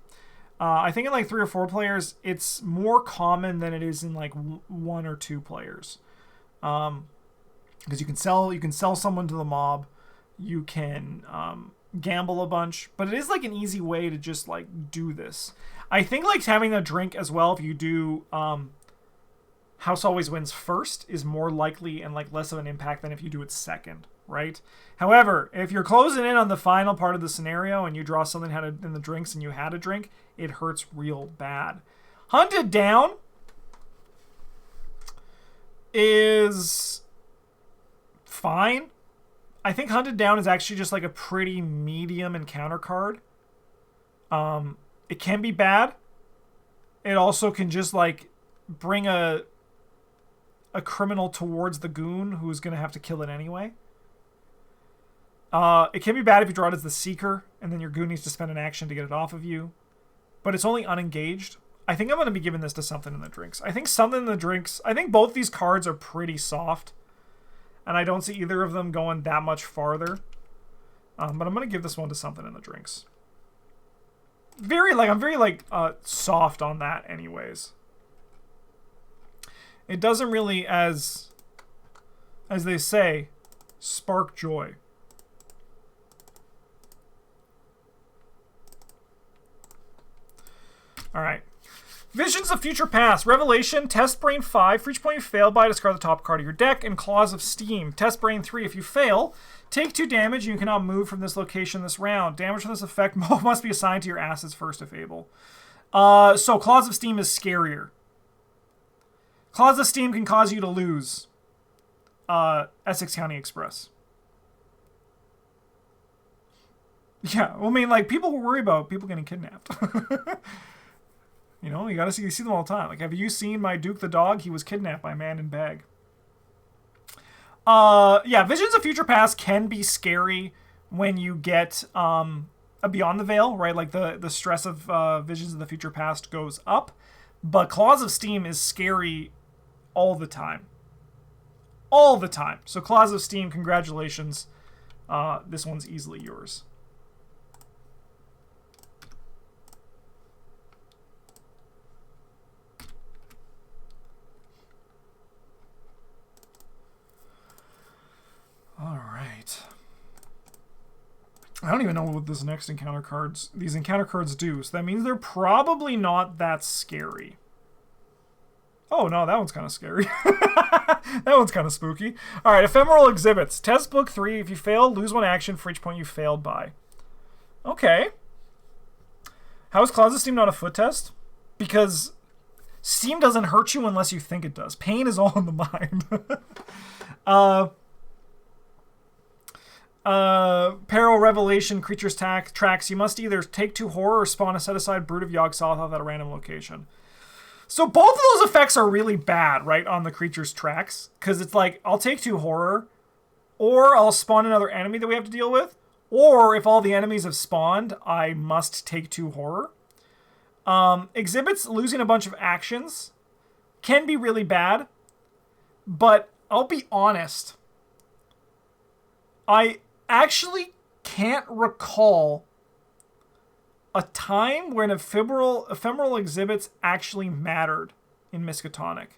I think in like 3 or 4 players, it's more common than it is in like 1 or 2 players. Because you can sell someone to the mob, you can gamble a bunch, but it is like an easy way to just like do this. I think like having a drink as well, if you do House Always Wins first, is more likely and like less of an impact than if you do it second, right? However, if you're closing in on the final part of the scenario and you draw something in the drinks and you had a drink, it hurts real bad. Hunted Down is fine. I think Hunted Down is actually just like a pretty medium encounter card. It can be bad. It also can just like bring a criminal towards the goon who's going to have to kill it anyway. It can be bad if you draw it as the Seeker, and then your goon needs to spend an action to get it off of you. But it's only unengaged. I think I'm going to be giving this to Something in the Drinks. I think Something in the Drinks... I think both these cards are pretty soft. And I don't see either of them going that much farther. But I'm going to give this one to Something in the Drinks. I'm very soft on that anyways. It doesn't really, as they say, spark joy. Alright. Visions of Future Past. Revelation. Test Brain 5. For each point you fail by, discard the top card of your deck. And Claws of Steam. Test Brain 3. If you fail, take 2 damage and you cannot move from this location this round. Damage from this effect must be assigned to your assets first if able. So Claws of Steam is scarier. Claws of Steam can cause you to lose Essex County Express. Yeah, well, I mean, like, people worry about people getting kidnapped. You know, you see them all the time. Like, have you seen my Duke the dog? He was kidnapped by a man in bag. Yeah, Visions of Future Past can be scary when you get a Beyond the Veil, right? Like, the stress of Visions of the Future Past goes up. But Claws of Steam is scary all the time. All the time. So Claws of Steam, congratulations. This one's easily yours. All right. I don't even know what these encounter cards do. So that means they're probably not that scary. Oh, no, that one's kind of scary. That one's kind of spooky. All right, ephemeral exhibits. Test book 3. If you fail, lose 1 action for each point you failed by. Okay. How is Closet Steam not a foot test? Because Steam doesn't hurt you unless you think it does. Pain is all in the mind. Peril, Revelation, Creatures Tracks. You must either take 2 horror or spawn a set-aside Brood of Yog-Sothoth at a random location. So both of those effects are really bad, right, on the Creatures Tracks. Because it's like, I'll take 2 horror, or I'll spawn another enemy that we have to deal with, or if all the enemies have spawned, I must take 2 horror. Exhibits losing a bunch of actions can be really bad, but I'll be honest. I actually can't recall a time when ephemeral exhibits actually mattered in Miskatonic.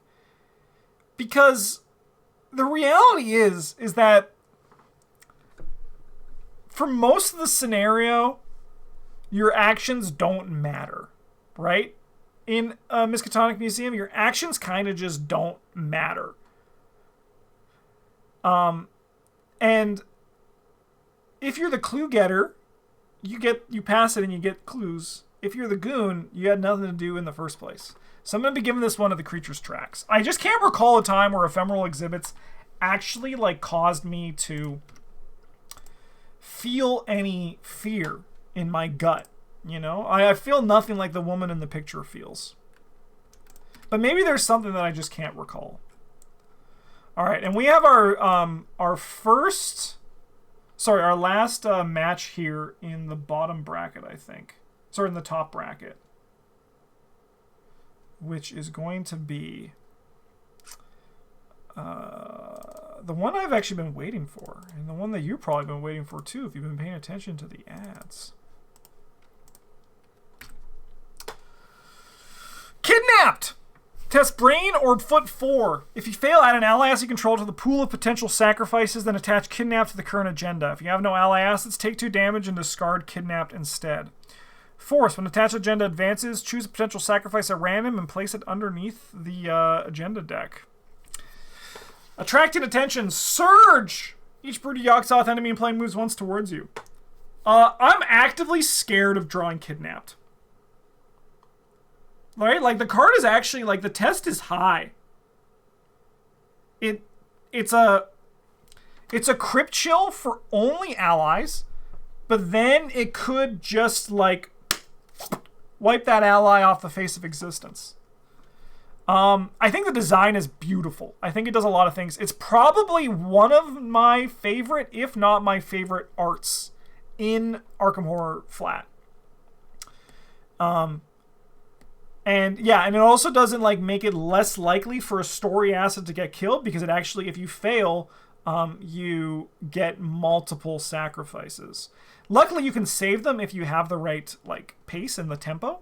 Because the reality is that for most of the scenario, your actions don't matter, right? In a Miskatonic Museum, your actions kind of just don't matter. And if you're the clue getter, you pass it and you get clues. If you're the goon, you had nothing to do in the first place. So I'm going to be giving this one to the Creatures Tracks. I just can't recall a time where ephemeral exhibits actually like caused me to feel any fear in my gut. You know, I feel nothing like the woman in the picture feels. But maybe there's something that I just can't recall. All right, and we have our last match here in the bottom bracket, I think. Sorry, in the top bracket. Which is going to be the one I've actually been waiting for. And the one that you've probably been waiting for, too, if you've been paying attention to the ads. Kidnapped! Test brain or foot 4. If you fail, add an ally asset you control to the pool of potential sacrifices, then attach kidnapped to the current agenda. If you have no ally assets, take 2 damage and discard kidnapped instead. Force. When attached agenda advances, choose a potential sacrifice at random and place it underneath the agenda deck. Attracting attention. Surge! Each Brood of Yog-Sothoth enemy in play moves once towards you. I'm actively scared of drawing kidnapped. Right? Like, the card is actually, like, the test is high. It's a crypt chill for only allies, but then it could just, like, wipe that ally off the face of existence. I think the design is beautiful. I think it does a lot of things. It's probably one of my favorite, if not my favorite, arts in Arkham Horror Flat. And yeah, and it also doesn't like make it less likely for a story asset to get killed, because it actually, if you fail, you get multiple sacrifices. Luckily, you can save them if you have the right like pace and the tempo.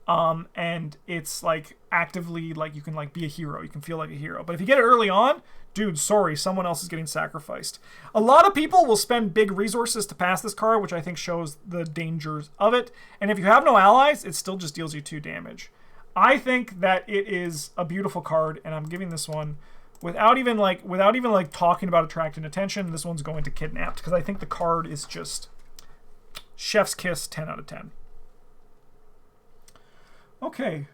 And it's like actively like you can like be a hero. You can feel like a hero. But if you get it early on, dude, sorry, someone else is getting sacrificed. A lot of people will spend big resources to pass this card, which I think shows the dangers of it. And if you have no allies, it still just deals you 2 damage. I think that it is a beautiful card, and I'm giving this one without even talking about attracting attention. This one's going to Kidnapped because I think the card is just chef's kiss, 10 out of 10. Okay.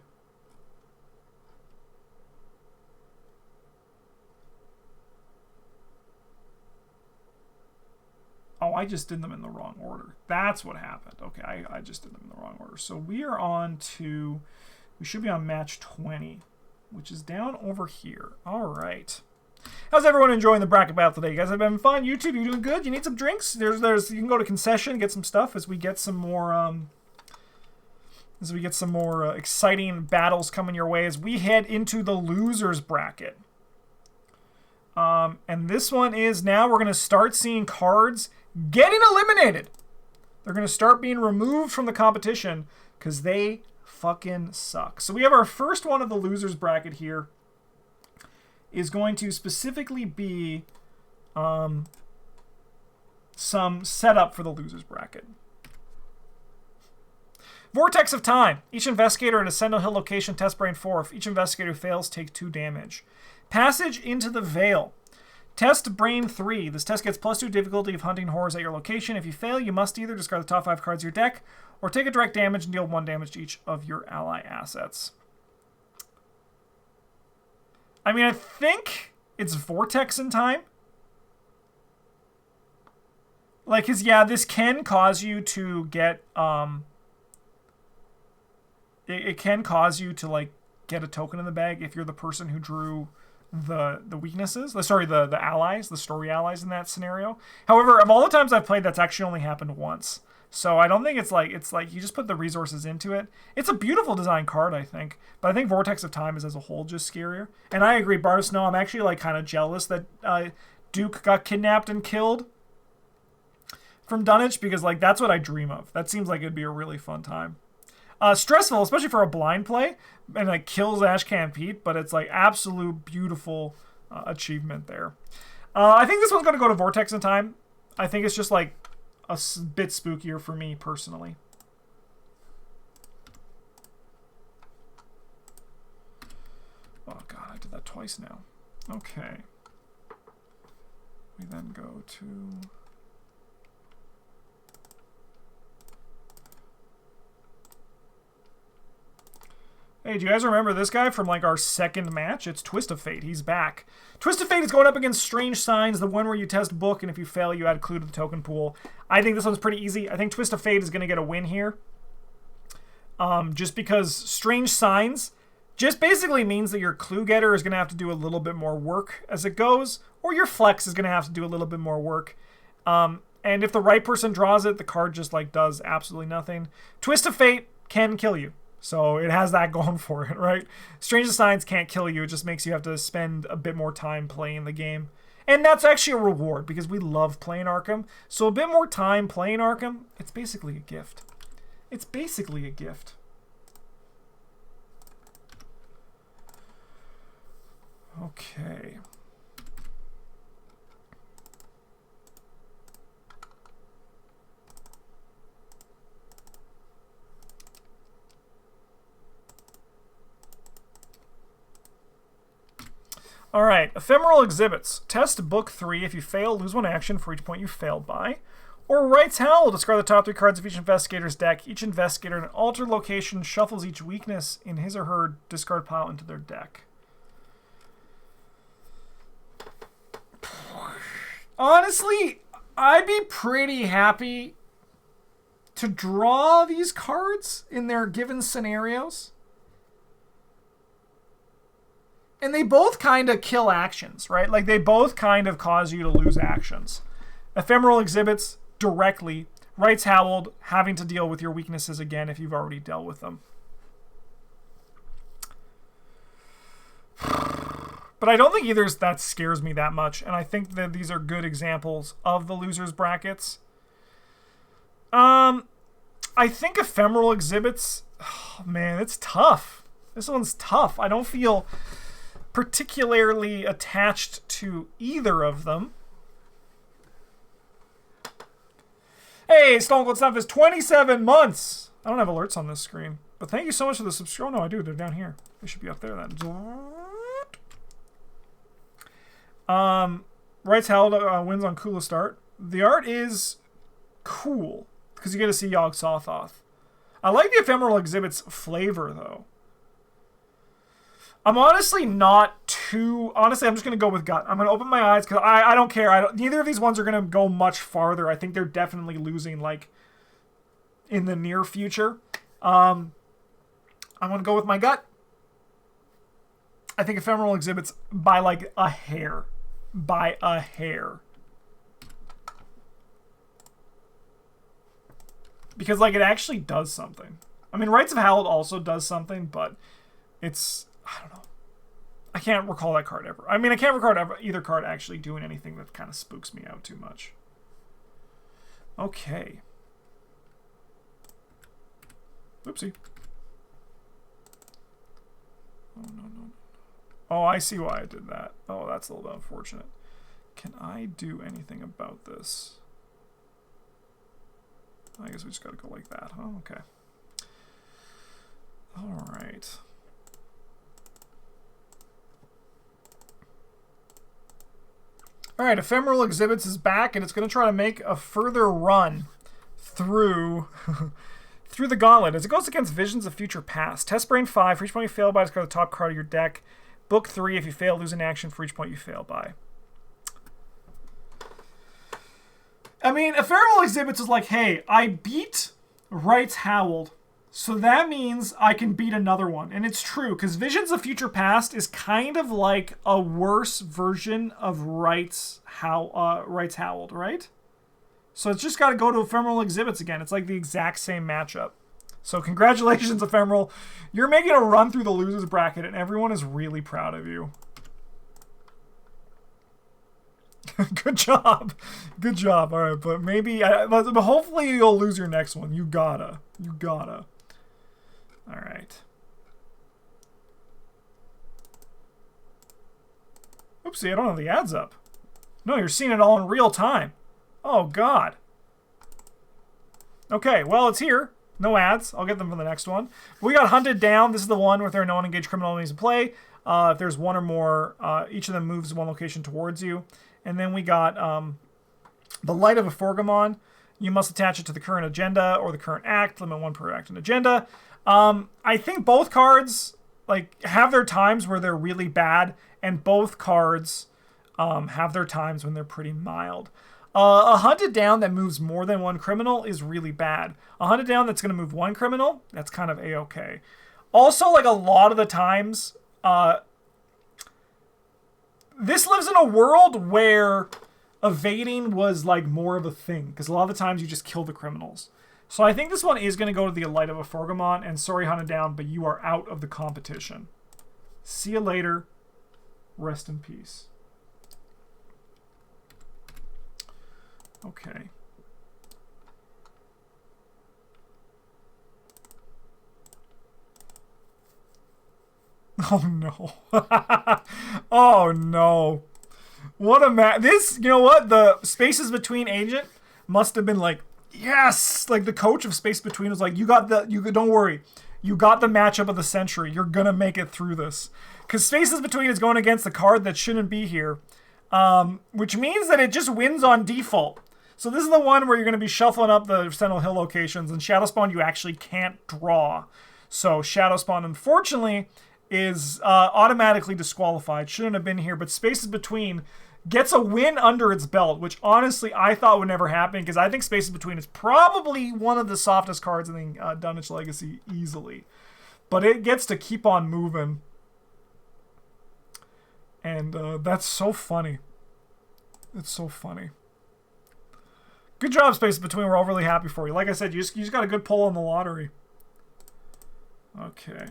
Oh, I just did them in the wrong order. That's what happened. Okay, I just did them in the wrong order. So we are on to... We should be on match 20, which is down over here. All right. How's everyone enjoying the bracket battle today? You guys have been fun? YouTube, you doing good? You need some drinks? You can go to concession, get some stuff as we get some more... exciting battles coming your way as we head into the losers bracket. And this one is now we're going to start seeing cards getting eliminated. They're going to start being removed from the competition because they fucking suck. So we have our first one of the losers bracket here is going to specifically be some setup for the losers bracket. Vortex of Time. Each investigator at a Sentinel Hill location test Brain 4. If each investigator fails, take 2 damage. Passage into the Veil. Test Brain 3. This test gets +2 difficulty of hunting horrors at your location. If you fail, you must either discard the top 5 cards of your deck or take a direct damage and deal 1 damage to each of your ally assets. I mean, I think it's Vortex in Time. Like, cause yeah, this can cause you to get it can cause you to like get a token in the bag if you're the person who drew the weaknesses. The allies, the story allies in that scenario. However, of all the times I've played, that's actually only happened once. So I don't think it's like you just put the resources into it. It's a beautiful design card, I think. But I think Vortex of Time is as a whole just scarier. And I agree, Bart of Snow, I'm actually like kind of jealous that Duke got kidnapped and killed from Dunwich, because like that's what I dream of. That seems like it'd be a really fun time. Stressful, especially for a blind play, and like kills Ashcan Pete, but it's like absolute beautiful achievement there. I think this one's going to go to Vortex in Time. I think it's just like a bit spookier for me personally. Oh god, I did that twice now. Okay. We then go to... Hey, do you guys remember this guy from like our second match? It's Twist of Fate. He's back. Twist of Fate is going up against Strange Signs, the one where you test book, and if you fail, you add a clue to the token pool. I think this one's pretty easy. I think Twist of Fate is going to get a win here. Just because Strange Signs just basically means that your clue getter is going to have to do a little bit more work as it goes, or your flex is going to have to do a little bit more work. And if the right person draws it, the card just like does absolutely nothing. Twist of Fate can kill you. So it has that going for it, right? Strange Signs can't kill you. It just makes you have to spend a bit more time playing the game. And that's actually a reward because we love playing Arkham. So a bit more time playing Arkham, it's basically a gift. It's basically a gift. Okay. All right, Ephemeral Exhibits. Test Book 3. If you fail, lose 1 action for each point you failed by. Or Wright's Howl. Discard the top 3 cards of each investigator's deck. Each investigator in an altered location shuffles each weakness in his or her discard pile into their deck. Honestly, I'd be pretty happy to draw these cards in their given scenarios. And they both kind of kill actions, right? Like, they both kind of cause you to lose actions. Ephemeral Exhibits, directly. Wright's Howled, having to deal with your weaknesses again if you've already dealt with them. But I don't think either that scares me that much. And I think that these are good examples of the losers brackets. I think Ephemeral Exhibits... Oh, man, it's tough. This one's tough. I don't feel particularly attached to either of them. Hey, Stone Cold Stuff is 27 months. I don't have alerts on this screen. But thank you so much for the subscribe. Oh, no, I do. They're down here. They should be up there then. Wright's Howl wins on coolest art. The art is cool because you get to see Yogg Sothoth. I like the Ephemeral Exhibits flavor, though. I'm honestly not too... Honestly, I'm just going to go with gut. I'm going to open my eyes because I don't care. Neither of these ones are going to go much farther. I think they're definitely losing, like, in the near future. I'm going to go with my gut. I think Ephemeral Exhibits by, like, a hair. By a hair. Because, like, it actually does something. I mean, Rights of Hallowed also does something, but it's... I don't know. I can't recall that card ever. I mean, I can't recall either card actually doing anything that kind of spooks me out too much. Okay. Oopsie. Oh, no. Oh, I see why I did that. Oh, that's a little bit unfortunate. Can I do anything about this? I guess we just gotta go like that, huh? Okay. All right. All right, Ephemeral Exhibits is back, and it's going to try to make a further run through through the gauntlet. As it goes against Visions of Future Past. Test Brain 5. For each point you fail by, discard the top card of your deck. Book 3. If you fail, lose an action for each point you fail by. I mean, Ephemeral Exhibits is like, hey, I beat Rights Howled, so that means I can beat another one. And it's true, because Visions of Future Past is kind of like a worse version of Rights Howled, right? So it's just got to go to Ephemeral Exhibits again. It's like the exact same matchup. So congratulations, Ephemeral. You're making a run through the losers bracket, and everyone is really proud of you. Good job. Good job. All right, but maybe... but hopefully you'll lose your next one. You gotta. You gotta. All right. Oopsie, I don't have the ads up. No, you're seeing it all in real time. Oh, God. Okay, well, it's here. No ads. I'll get them for the next one. We got Hunted Down. This is the one with there are no unengaged criminal enemies in play. If there's one or more, each of them moves one location towards you. And then we got the Light of a Forgamon. You must attach it to the current agenda or the current act. Limit one per act and agenda. I think both cards like have their times where they're really bad, and both cards have their times when they're pretty mild. A Hunted Down that moves more than one criminal is really bad. A Hunted Down that's going to move one criminal, that's kind of A-okay. Also, like a lot of the times, this lives in a world where evading was like more of a thing, because a lot of the times you just kill the criminals. So I think this one is going to go to the Light of a Forgamon, and sorry, Hunted Down, but you are out of the competition. See you later. Rest in peace. Okay. Oh no. Oh no. What a this, you know what? The Spaces Between agent must have been like, yes! Like the coach of Space Between was like, don't worry. You got the matchup of the century. You're gonna make it through this. Because Spaces Between is going against the card that shouldn't be here. Which means that it just wins on default. So this is the one where you're going to be shuffling up the Sentinel Hill locations, and Shadow Spawn you actually can't draw. So Shadow Spawn, unfortunately, is automatically disqualified. Shouldn't have been here, but Spaces Between gets a win under its belt, which honestly I thought would never happen, because I think Spaces Between is probably one of the softest cards in the Dunwich Legacy, easily. But it gets to keep on moving. And that's so funny. It's so funny. Good job, Spaces Between. We're all really happy for you. Like I said, you just got a good pull on the lottery. Okay.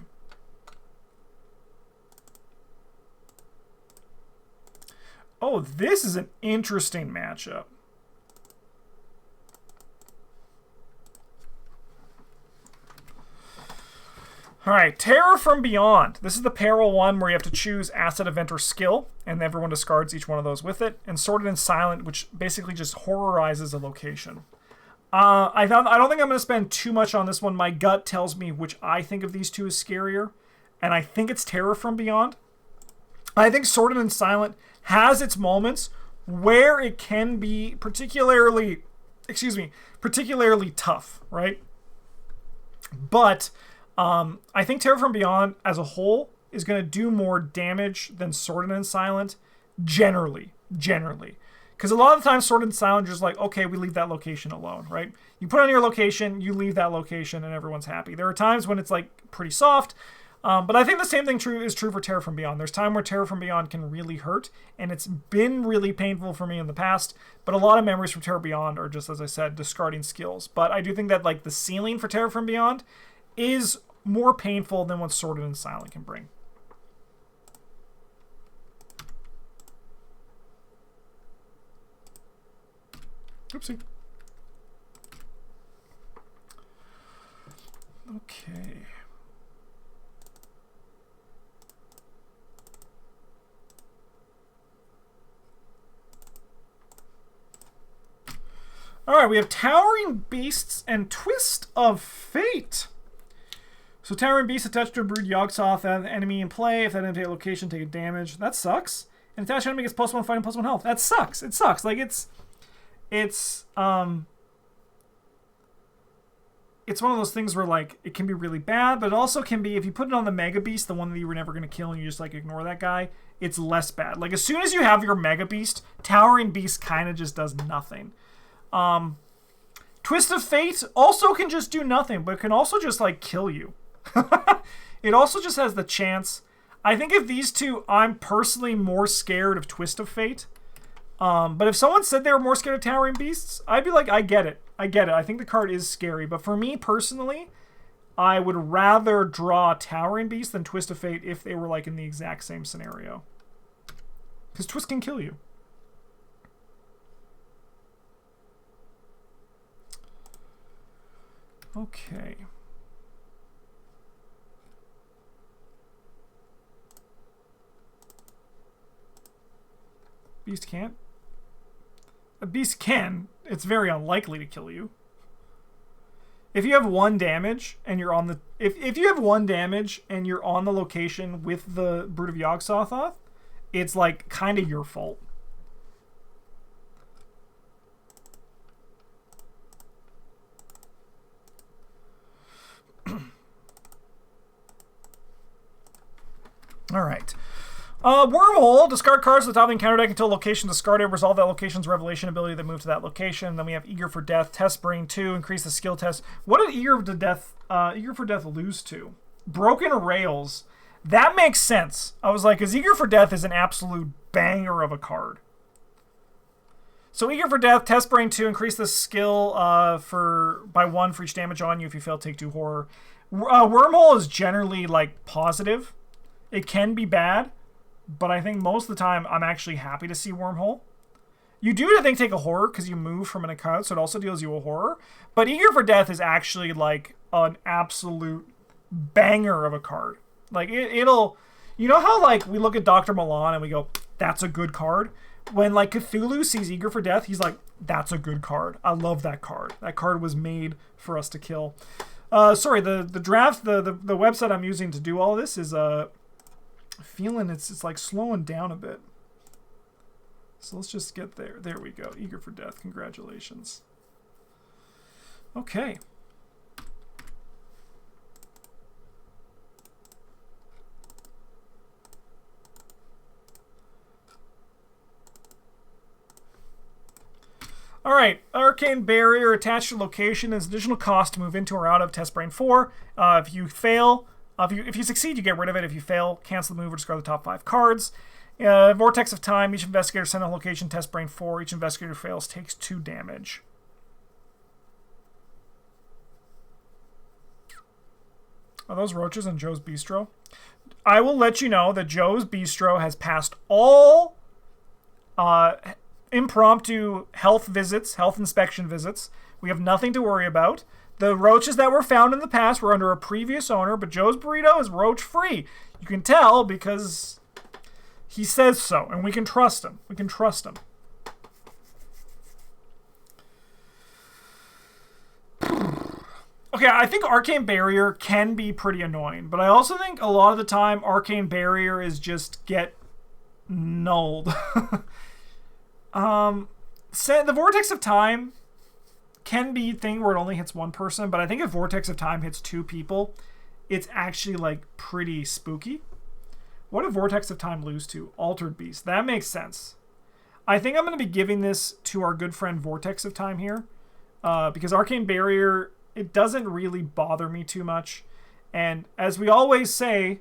Oh, this is an interesting matchup. All right, Terror from Beyond. This is the peril one where you have to choose asset, event, or skill, and everyone discards each one of those with it. And Sorted and Silent, which basically just horrorizes a location. I don't think I'm going to spend too much on this one. My gut tells me which I think of these two is scarier, and I think it's Terror from Beyond. I think Sorted and Silent has its moments where it can be particularly tough, right? But I think Terror from Beyond as a whole is going to do more damage than Sorted and Silent, generally. Because a lot of the times Sorted and Silent are just like, okay, we leave that location alone, right? You put on your location, you leave that location, and everyone's happy. There are times when it's like pretty soft, but I think the same thing is true for Terror from Beyond. There's time where Terror from Beyond can really hurt, and it's been really painful for me in the past, but a lot of memories from Terror Beyond are just, as I said, discarding skills. But I do think that like the ceiling for Terror from Beyond is more painful than what Sorted and Silent can bring. Oopsie. Okay. All right, we have Towering Beasts and Twist of Fate. So Towering Beast attached to a Brood Yogg-Sothoth enemy in play. If that enemy location take a damage, that sucks. And attached enemy gets +1 fight and +1 health. That sucks. It sucks. Like it's one of those things where like it can be really bad, but it also can be if you put it on the Mega Beast, the one that you were never going to kill, and you just like ignore that guy, it's less bad. Like as soon as you have your Mega Beast, Towering Beast kind of just does nothing. Twist of Fate also can just do nothing, but it can also just like kill you. It also just has the chance. I think if these two, I'm personally more scared of Twist of Fate. But if someone said they were more scared of Towering Beasts, I'd be like, I get it. I get it. I think the card is scary. But for me personally, I would rather draw Towering Beast than Twist of Fate if they were like in the exact same scenario. Because Twist can kill you. Okay. Beast can't? A beast can. It's very unlikely to kill you. If you have 1 damage and you're on the... If you have 1 damage and you're on the location with the Brood of Yogg-Sothoth, it's like kind of your fault. All right. Wormhole, discard cards to the top of the encounter deck until location discarded. Resolve that location's revelation ability that moved to that location. Then we have Eager for Death, Test Brain 2, increase the skill test. What did Eager for Death lose to? Broken Rails. That makes sense. I was like, because Eager for Death is an absolute banger of a card. So Eager for Death, Test Brain 2, increase the skill by 1 for each damage on you if you fail take 2 horror. Wormhole is generally like positive. It can be bad. But I think most of the time, I'm actually happy to see Wormhole. You do, I think, take a horror because you move from an account, so it also deals you a horror. But Eager for Death is actually, like, an absolute banger of a card. Like, it'll... You know how, like, we look at Dr. Milan and we go, that's a good card? When, like, Cthulhu sees Eager for Death, he's like, that's a good card. I love that card. That card was made for us to kill. Sorry, the draft, the website I'm using to do all this is... feeling it's like slowing down a bit. So let's just get there. There we go. Eager for Death. Congratulations. Okay. All right, Arcane Barrier attached to location is additional cost to move into or out of Test Brain 4. If you fail... If you succeed, you get rid of it. If you fail, cancel the move or discard the top 5 cards. Vortex of Time. Each investigator sent a location, Test Brain 4. Each investigator who fails takes 2 damage. Are those roaches in Joe's Bistro? I will let you know that Joe's Bistro has passed all impromptu health inspection visits. We have nothing to worry about. The roaches that were found in the past were under a previous owner, but Joe's Burrito is roach-free. You can tell because he says so, and we can trust him. We can trust him. Okay, I think Arcane Barrier can be pretty annoying, but I also think a lot of the time Arcane Barrier is just get nulled. The Vortex of Time can be a thing where it only hits 1 person, but I think if Vortex of Time hits 2 people, it's actually like pretty spooky. What did Vortex of Time lose to? Altered Beast. That makes sense. I think I'm going to be giving this to our good friend Vortex of Time here, because Arcane Barrier, it doesn't really bother me too much. And as we always say,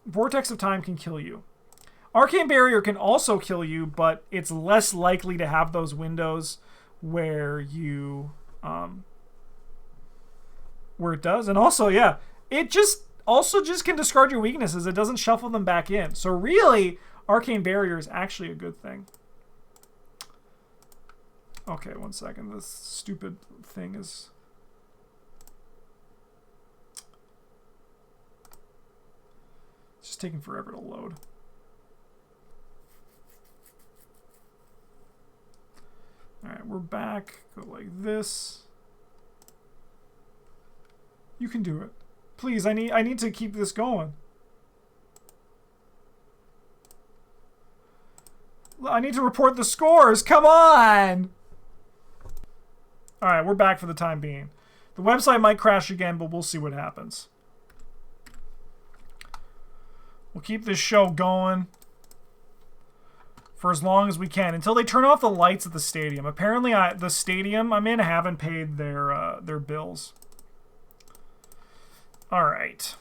Vortex of Time can kill you. Arcane Barrier can also kill you, but it's less likely to have those windows where you where it does. And also, yeah, it just can discard your weaknesses. It doesn't shuffle them back in. So really, Arcane Barrier is actually a good thing. Okay, 1 second. This stupid thing is... It's just taking forever to load. Alright, we're back. Go like this. You can do it. Please, I need to keep this going. I need to report the scores. Come on! Alright, we're back for the time being. The website might crash again, but we'll see what happens. We'll keep this show going for as long as we can until they turn off the lights at the stadium. Apparently, the stadium I'm in haven't paid their bills. All right.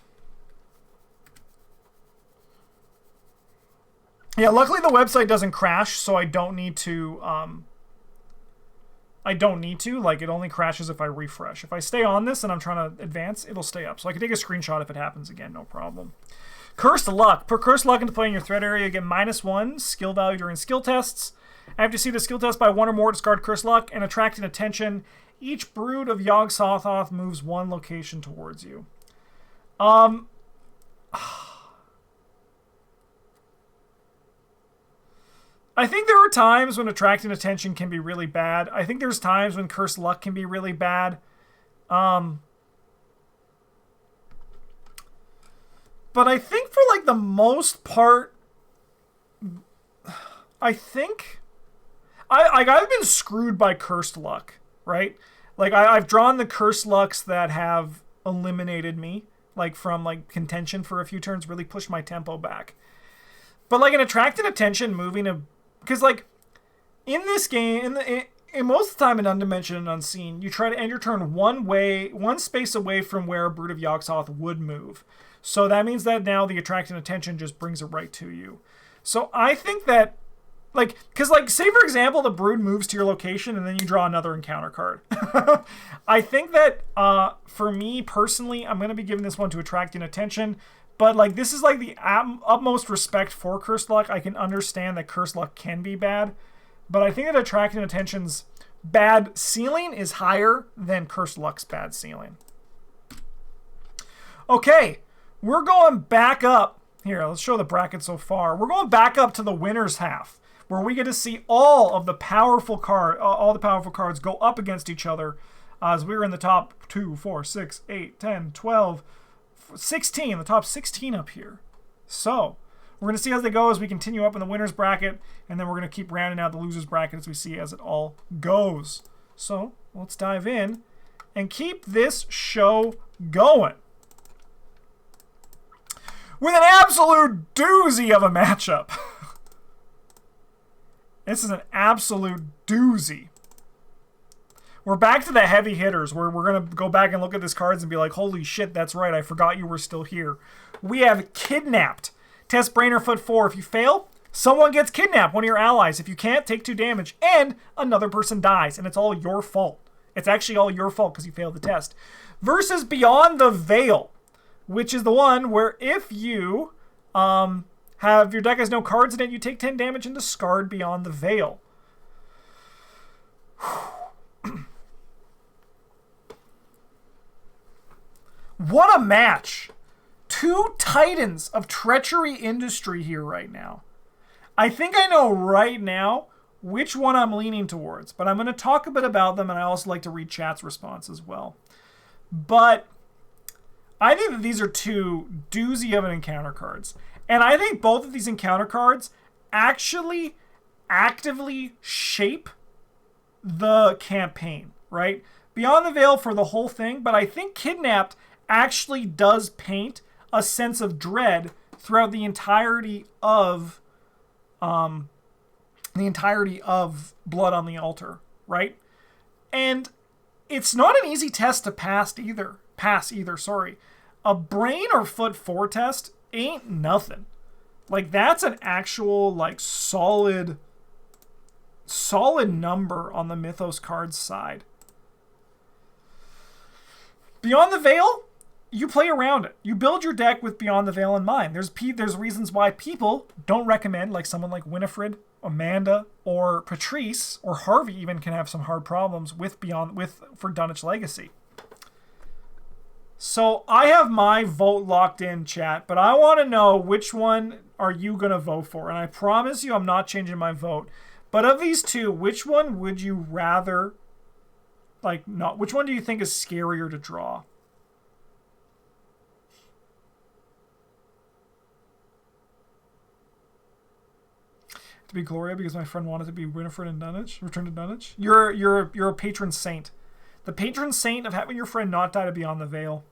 Yeah, luckily the website doesn't crash, so I don't need to. Like, it only crashes if I refresh. If I stay on this and I'm trying to advance, it'll stay up. So I can take a screenshot if it happens again, no problem. Cursed Luck. Put Cursed Luck into play in your threat area. Get -1 skill value during skill tests. After you see the skill test by 1 or more, discard Cursed Luck and attracting attention. Each brood of Yog-Sothoth moves 1 location towards you. I think there are times when attracting attention can be really bad. I think there's times when Cursed Luck can be really bad. But I think for, like, the most part, I think I've been screwed by Cursed Luck, right? Like, I've drawn the Cursed Lucks that have eliminated me, like, from, like, contention for a few turns, really pushed my tempo back. But, like, an attracting attention moving a... Because, like, in this game, in most of the time in Undimensioned and Unseen, you try to end your turn one space away from where a Brood of Yog-Sothoth would move. So that means that now the attracting attention just brings it right to you. So I think that, like, because, like, say, for example, the Brood moves to your location and then you draw another encounter card. I think that, for me, personally, I'm going to be giving this one to attracting attention. But, like, this is, like, the utmost respect for Cursed Luck. I can understand that Cursed Luck can be bad. But I think that attracting attention's bad ceiling is higher than Cursed Luck's bad ceiling. Okay. We're going back up. Here, let's show the bracket so far. We're going back up to the winner's half, where we get to see all the powerful cards go up against each other, as we're in the top 2, 4, 6, 8, 10, 12, 16, the top 16 up here. So, we're going to see as they go as we continue up in the winner's bracket, and then we're going to keep rounding out the loser's bracket as we see as it all goes. So, let's dive in and keep this show going. With an absolute doozy of a matchup. This is an absolute doozy. We're back to the heavy hitters, where we're going to go back and look at these cards and be like, holy shit, that's right, I forgot you were still here. We have Kidnapped. Test Brain or Foot 4. If you fail, someone gets kidnapped, one of your allies. If you can't, take 2 damage, and another person dies, and it's all your fault. It's actually all your fault because you failed the test. Versus Beyond the Veil, which is the one where if you have your deck has no cards in it, you take 10 damage and discard Beyond the Veil. What a match! 2 titans of treachery industry here right now. I think I know right now which one I'm leaning towards, but I'm going to talk a bit about them, and I also like to read chat's response as well. But I think that these are 2 doozy of an encounter cards. And I think both of these encounter cards actually actively shape the campaign, right? Beyond the Veil for the whole thing, but I think Kidnapped actually does paint a sense of dread throughout the entirety of Blood on the Altar, right? And it's not an easy test to pass either. A Brain or Foot 4 test ain't nothing. Like, that's an actual, like, solid number on the Mythos cards side. Beyond the Veil, you play around it. You build your deck with Beyond the Veil in mind. There's reasons why people don't recommend, like someone like Winifred, Amanda, or Patrice, or Harvey even can have some hard problems for Dunwich Legacy. So I have my vote locked in, chat, but I want to know which one are you going to vote for? And I promise you I'm not changing my vote. But of these 2, which one would you rather, which one do you think is scarier to draw? To be Gloria because my friend wanted to be Winifred in Dunwich. Return to Dunwich. You're a patron saint. The patron saint of having your friend not die to Beyond the Veil.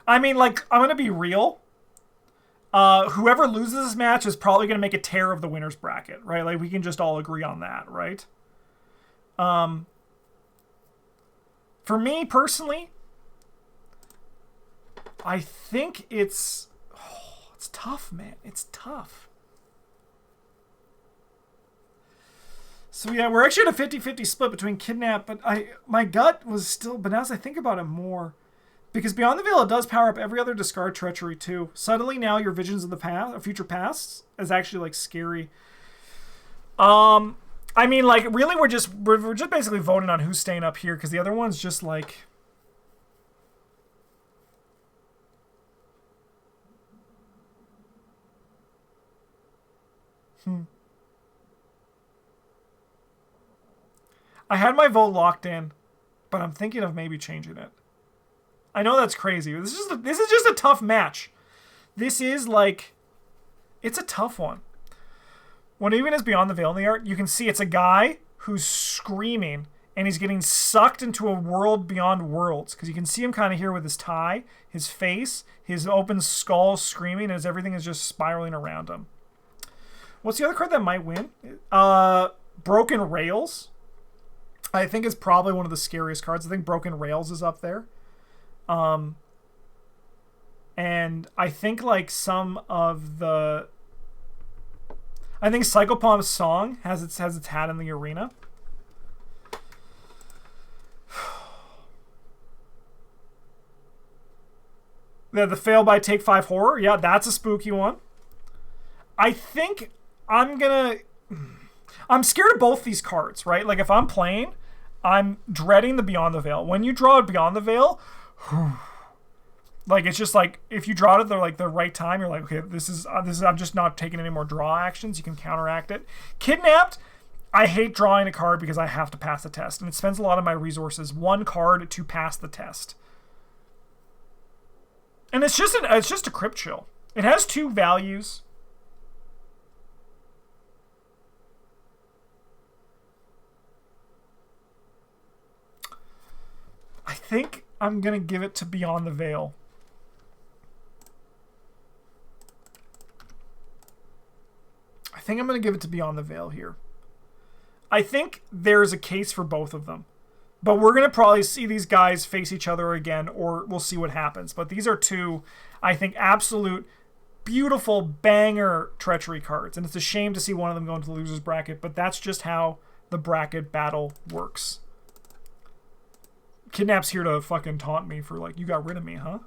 I mean, like, I'm going to be real. Whoever loses this match is probably going to make a tear of the winner's bracket, right? Like, we can just all agree on that, right? For me, personally, I think it's tough, man. It's tough. So yeah, we're actually at a 50-50 split between Kidnap, but my gut was still, but now as I think about it more, because Beyond the Veil, it does power up every other discard Treachery too. Suddenly now your Visions of the Past, or Future Pasts, is actually like scary. I mean, like, really we're just basically voting on who's staying up here, because the other one's just like... I had my vote locked in, but I'm thinking of maybe changing it. I know that's crazy. This is just a tough match. This is like, it's a tough one. When even as Beyond the Veil in the art, you can see it's a guy who's screaming and he's getting sucked into a world beyond worlds, because you can see him kind of here with his tie, his face, his open skull screaming as everything is just spiraling around him. What's the other card that might win? Broken Rails. I think is probably one of the scariest cards. I think Broken Rails is up there. And I think like some of the... I think Psychopomp's Song has its hat in the arena. The Fail by Take 5 Horror. Yeah, that's a spooky one. I think I'm scared of both these cards, right? Like, if I'm playing, I'm dreading the Beyond the Veil. When you draw Beyond the Veil, like, it's just like, if you draw it at the right time, you're like, okay, this is I'm just not taking any more draw actions. You can counteract it. Kidnapped, I hate drawing a card because I have to pass the test, and it spends a lot of my resources, one card to pass the test. And it's just a Crypt Chill. It has 2 values. I think I'm going to give it to Beyond the Veil. I think I'm going to give it to Beyond the Veil here. I think there's a case for both of them. But we're going to probably see these guys face each other again, or we'll see what happens. But these are 2, I think, absolute beautiful banger Treachery cards. And it's a shame to see one of them go into the loser's bracket, but that's just how the bracket battle works. Kidnap's here to fucking taunt me for, like, you got rid of me, huh?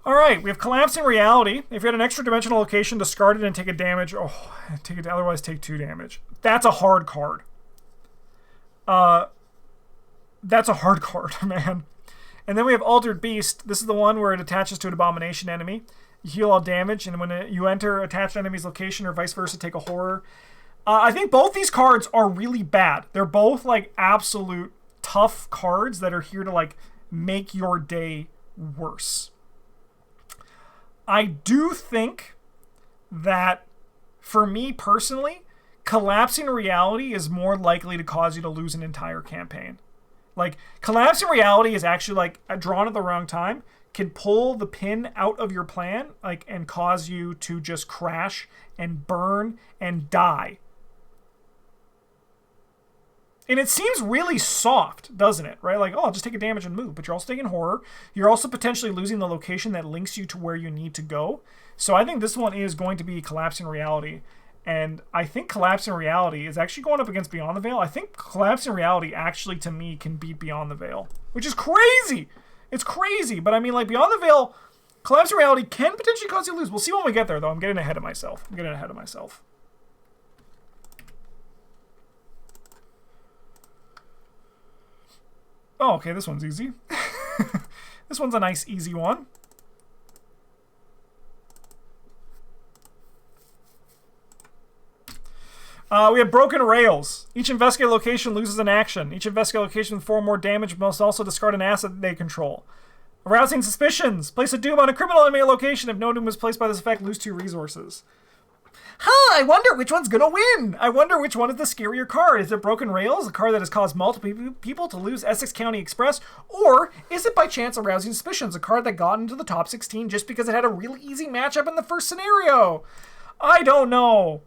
Alright, we have Collapsing Reality. If you had an extra dimensional location, discard it and take a damage. Oh, otherwise take 2 damage. That's a hard card. That's a hard card, man. And then we have Altered Beast. This is the one where it attaches to an abomination enemy. You heal all damage, and when you enter attached enemy's location or vice versa, take a horror. I think both these cards are really bad. They're both like absolute tough cards that are here to like make your day worse. I do think that, for me personally, Collapsing Reality is more likely to cause you to lose an entire campaign. Like, Collapsing Reality is actually, like, drawn at the wrong time, can pull the pin out of your plan, like, and cause you to just crash and burn and die. And it seems really soft, doesn't it? Right? Like, oh, I'll just take a damage and move. But you're also taking horror. You're also potentially losing the location that links you to where you need to go. So I think this one is going to be Collapsing Reality. And I think Collapsing Reality is actually going up against Beyond the Veil. I think Collapsing Reality actually, to me, can beat Beyond the Veil. Which is crazy! It's crazy. But I mean, like, Beyond the Veil, Collapsing Reality can potentially cause you to lose. We'll see when we get there, though. I'm getting ahead of myself. Oh, okay, this one's easy. This one's a nice, easy one. We have broken rails. Each investigated location loses an action. Each investigated location with 4 or more damage must also discard an asset that they control. Arousing suspicions. Place a doom on a criminal enemy location. If no doom is placed by this effect, lose 2 resources. I wonder which one's gonna win. I wonder which one is the scarier card. Is it Broken Rails, a card that has caused multiple people to lose Essex County Express? Or is it by chance Arousing Suspicions, a card that got into the top 16 just because it had a really easy matchup in the first scenario? I don't know.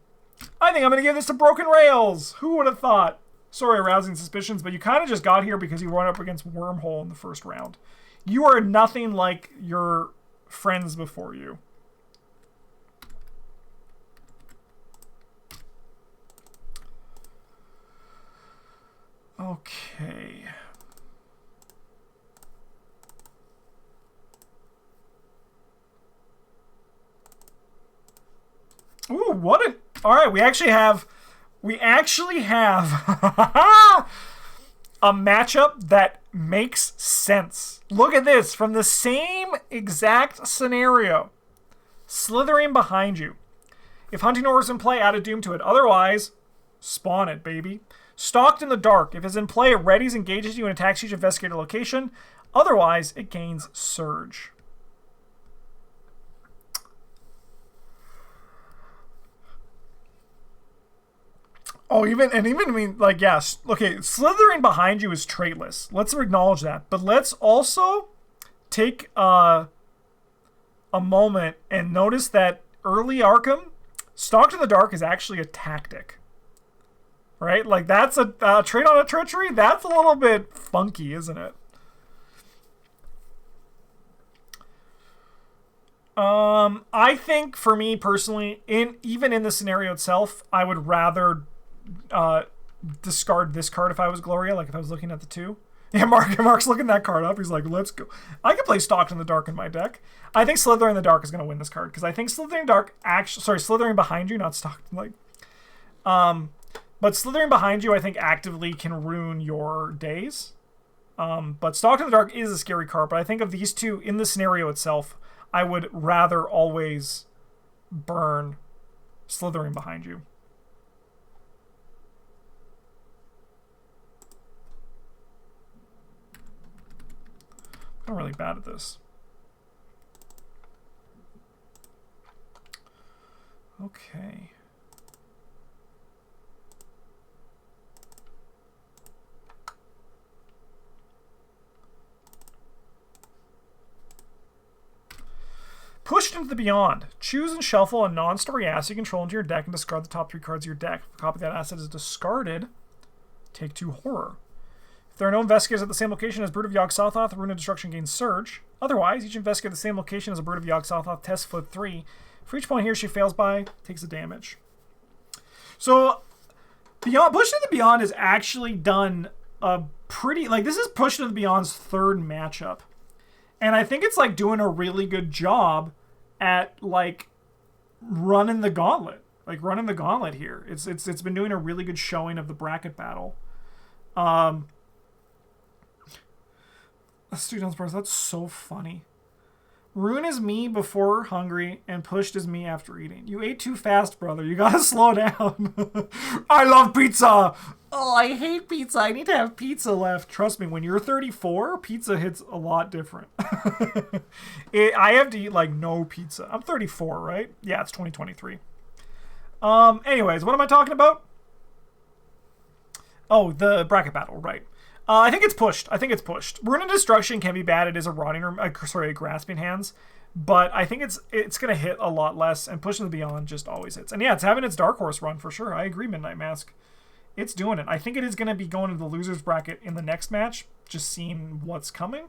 I think I'm gonna give this to Broken Rails. Who would have thought? Sorry, Arousing Suspicions, but you kind of just got here because you went up against Wormhole in the first round. You are nothing like your friends before you. Okay. Ooh, what a... All right, we actually have a matchup that makes sense. Look at this. From the same exact scenario. Slithering behind you. If Hunting Horror is in play, add a doom to it. Otherwise, spawn it, baby. Stalked in the Dark. If it's in play, it readies, engages you, and attacks each investigator location. Otherwise, it gains Surge. Oh, yes. Okay, Slithering behind you is traitless. Let's acknowledge that. But let's also take a moment and notice that early Arkham, Stalked in the Dark is actually a tactic. Right? Like, that's a trait on a Treachery. That's a little bit funky, isn't it? I think, for me, personally, even in the scenario itself, I would rather discard this card if I was Gloria, like if I was looking at the 2. Yeah, Mark's looking that card up. He's like, let's go. I could play Stalked in the Dark in my deck. I think Slithering in the Dark is going to win this card, because I think Slithering behind you, not Stalked. But Slithering behind you, I think, actively can ruin your days. But Stalked in the Dark is a scary card, but I think of these two, in the scenario itself, I would rather always burn Slithering behind you. I'm really bad at this. Okay. Pushed into the Beyond. Choose and shuffle a non-story asset you control into your deck and discard the top 3 cards of your deck. If a copy of that asset is discarded, take 2 horror. If there are no investigators at the same location as Brood of Yog-Sothoth, Rune of Destruction gains Surge. Otherwise, each investigator at the same location as a Brood of Yog-Sothoth tests flip 3. For each point he or she fails by, takes the damage. So, Pushed into the Beyond is actually done a pretty... Like, this is Pushed into the Beyond's 3rd matchup. And I think it's, like, doing a really good job at, like, running the gauntlet. Like, running the gauntlet here. It's been doing a really good showing of the bracket battle. That's so funny. Rune is me before hungry, and Pushed is me after eating. You ate too fast, brother. You gotta slow down. I love pizza! Oh, I hate pizza. I need to have pizza left. Trust me, when you're 34, pizza hits a lot different. I have to eat, like, no pizza. I'm 34, right? Yeah, it's 2023. Anyways, what am I talking about? Oh, the bracket battle, right. I think it's pushed. Rune of Destruction can be bad. It is a Grasping Hands. But I think it's going to hit a lot less, and Pushing the Beyond just always hits. And yeah, it's having its Dark Horse run for sure. I agree, Midnight Mask. It's doing it. I think it is going to be going into the loser's bracket in the next match, just seeing what's coming.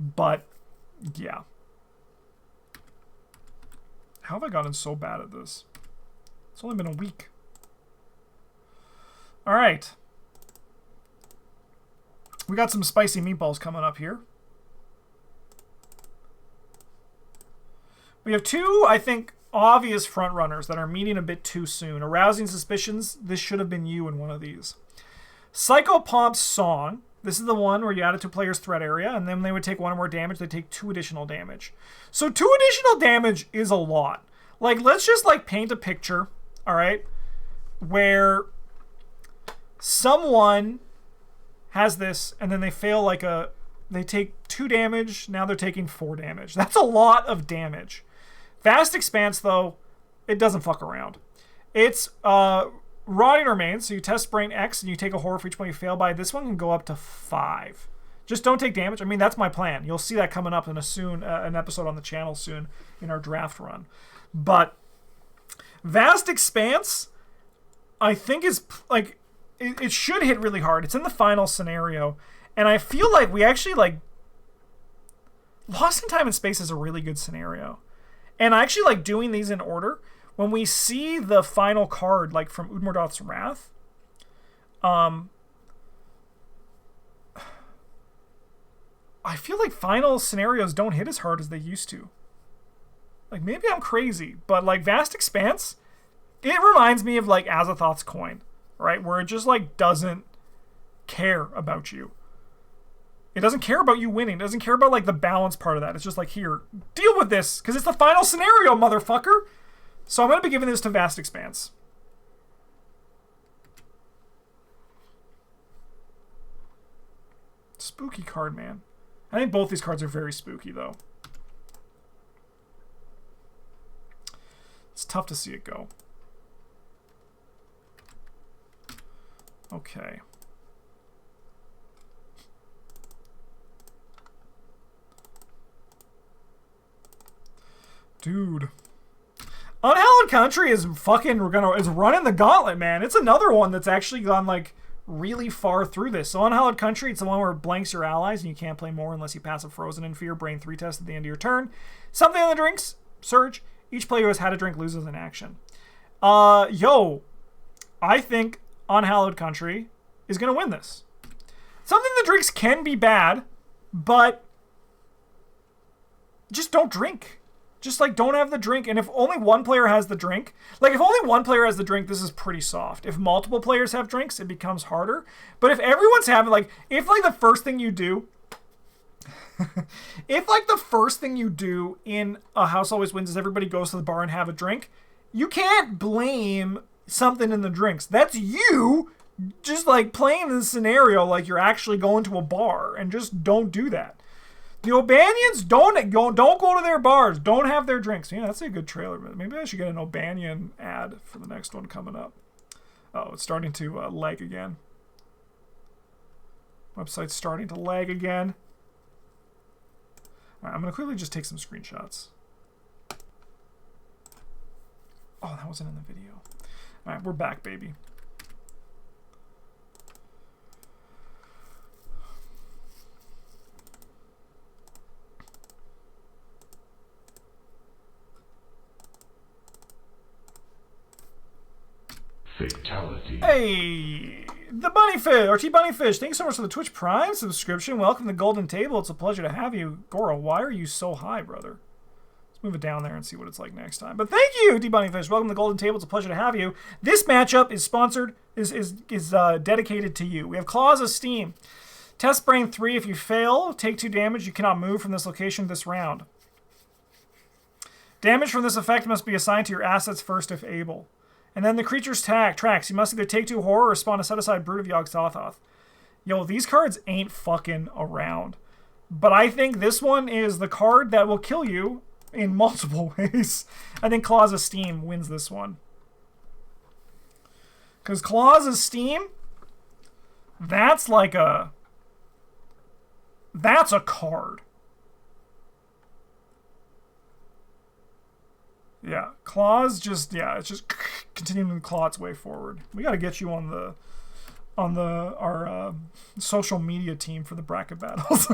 But, yeah. How have I gotten so bad at this? It's only been a week. All right. We got some spicy meatballs coming up here. We have 2, I think, obvious frontrunners that are meeting a bit too soon. Arousing Suspicions, this should have been you in one of these. Psychopomp's Song, this is the one where you add it to a player's threat area, and then they would take 1 or more damage, they take 2 additional damage. So 2 additional damage is a lot. Like, let's just, like, paint a picture, all right? where someone has this and then they fail like they take 2 damage, now they're taking 4 damage. That's a lot of damage. Vast Expanse, though, it doesn't fuck around. It's Rotting Remains, so you test Brain X and you take a horror for each one you fail by. This one can go up to 5. Just don't take damage. I mean, that's my plan. You'll see that coming up in an episode on the channel soon in our draft run. But Vast Expanse, I think is like it should hit really hard. It's in the final scenario, and I feel like we actually like Lost in Time and Space is a really good scenario, and I actually like doing these in order. When we see the final card, like from Udmordoth's Wrath, I feel like final scenarios don't hit as hard as they used to. Like, maybe I'm crazy, but like Vast Expanse, it reminds me of like Azathoth's Coin, right? Where it just like doesn't care about you. It doesn't care about you winning. It doesn't care about like the balance part of that. It's just like, here, deal with this, because it's the final scenario, motherfucker. So I'm going to be giving this to Vast Expanse. Spooky card, man. I think both these cards are very spooky, though. It's tough to see it go. Okay. Dude. Unhallowed Country is running the gauntlet, man. It's another one that's actually gone like really far through this. So Unhallowed Country, it's the one where it blanks your allies and you can't play more unless you pass a Frozen in Fear Brain 3 test at the end of your turn. Something on the drinks, Surge. Each player who has had a drink loses an action. I think Unhallowed Country is going to win this. Something the drinks can be bad, but just don't drink. Just like don't have the drink. And if only one player has the drink, like if only one player has the drink, this is pretty soft. If multiple players have drinks, it becomes harder. But if everyone's having like, if like the first thing you do, if like the first thing you do in A House Always Wins is everybody goes to the bar and have a drink, you can't blame something in the drinks. That's you just like playing the scenario like you're actually going to a bar, and just don't do that. The O'Banions don't go to their bars. Don't have their drinks. Yeah, that's a good trailer. Maybe I should get an O'Banion ad for the next one coming up. Oh, it's starting to lag again. Website's starting to lag again. All right, I'm going to quickly just take some screenshots. Oh, that wasn't in the video. All right, we're back, baby. Fatality. Hey, the Bunnyfish, RT Bunnyfish, thanks so much for the Twitch Prime subscription. Welcome to the Golden Table. It's a pleasure to have you. Goro, why are you so high, brother? Let's move it down there and see what it's like next time. But thank you, D Bunnyfish. Welcome to the Golden Table. It's a pleasure to have you. This matchup is sponsored, is dedicated to you. We have Claws of Steam. Test Brain 3. If you fail, take 2 damage. You cannot move from this location this round. Damage from this effect must be assigned to your assets first if able. And then the creature's tracks. You must either take 2 horror or spawn a set-aside Brood of Yog-Sothoth. Yo, these cards ain't fucking around. But I think this one is the card that will kill you in multiple ways. I think Claws of Steam wins this one. Because Claws of Steam, that's like a... That's a card. Yeah, Claws just, yeah, it's just continuing to claw its way forward. We got to get you on our social media team for the bracket battles.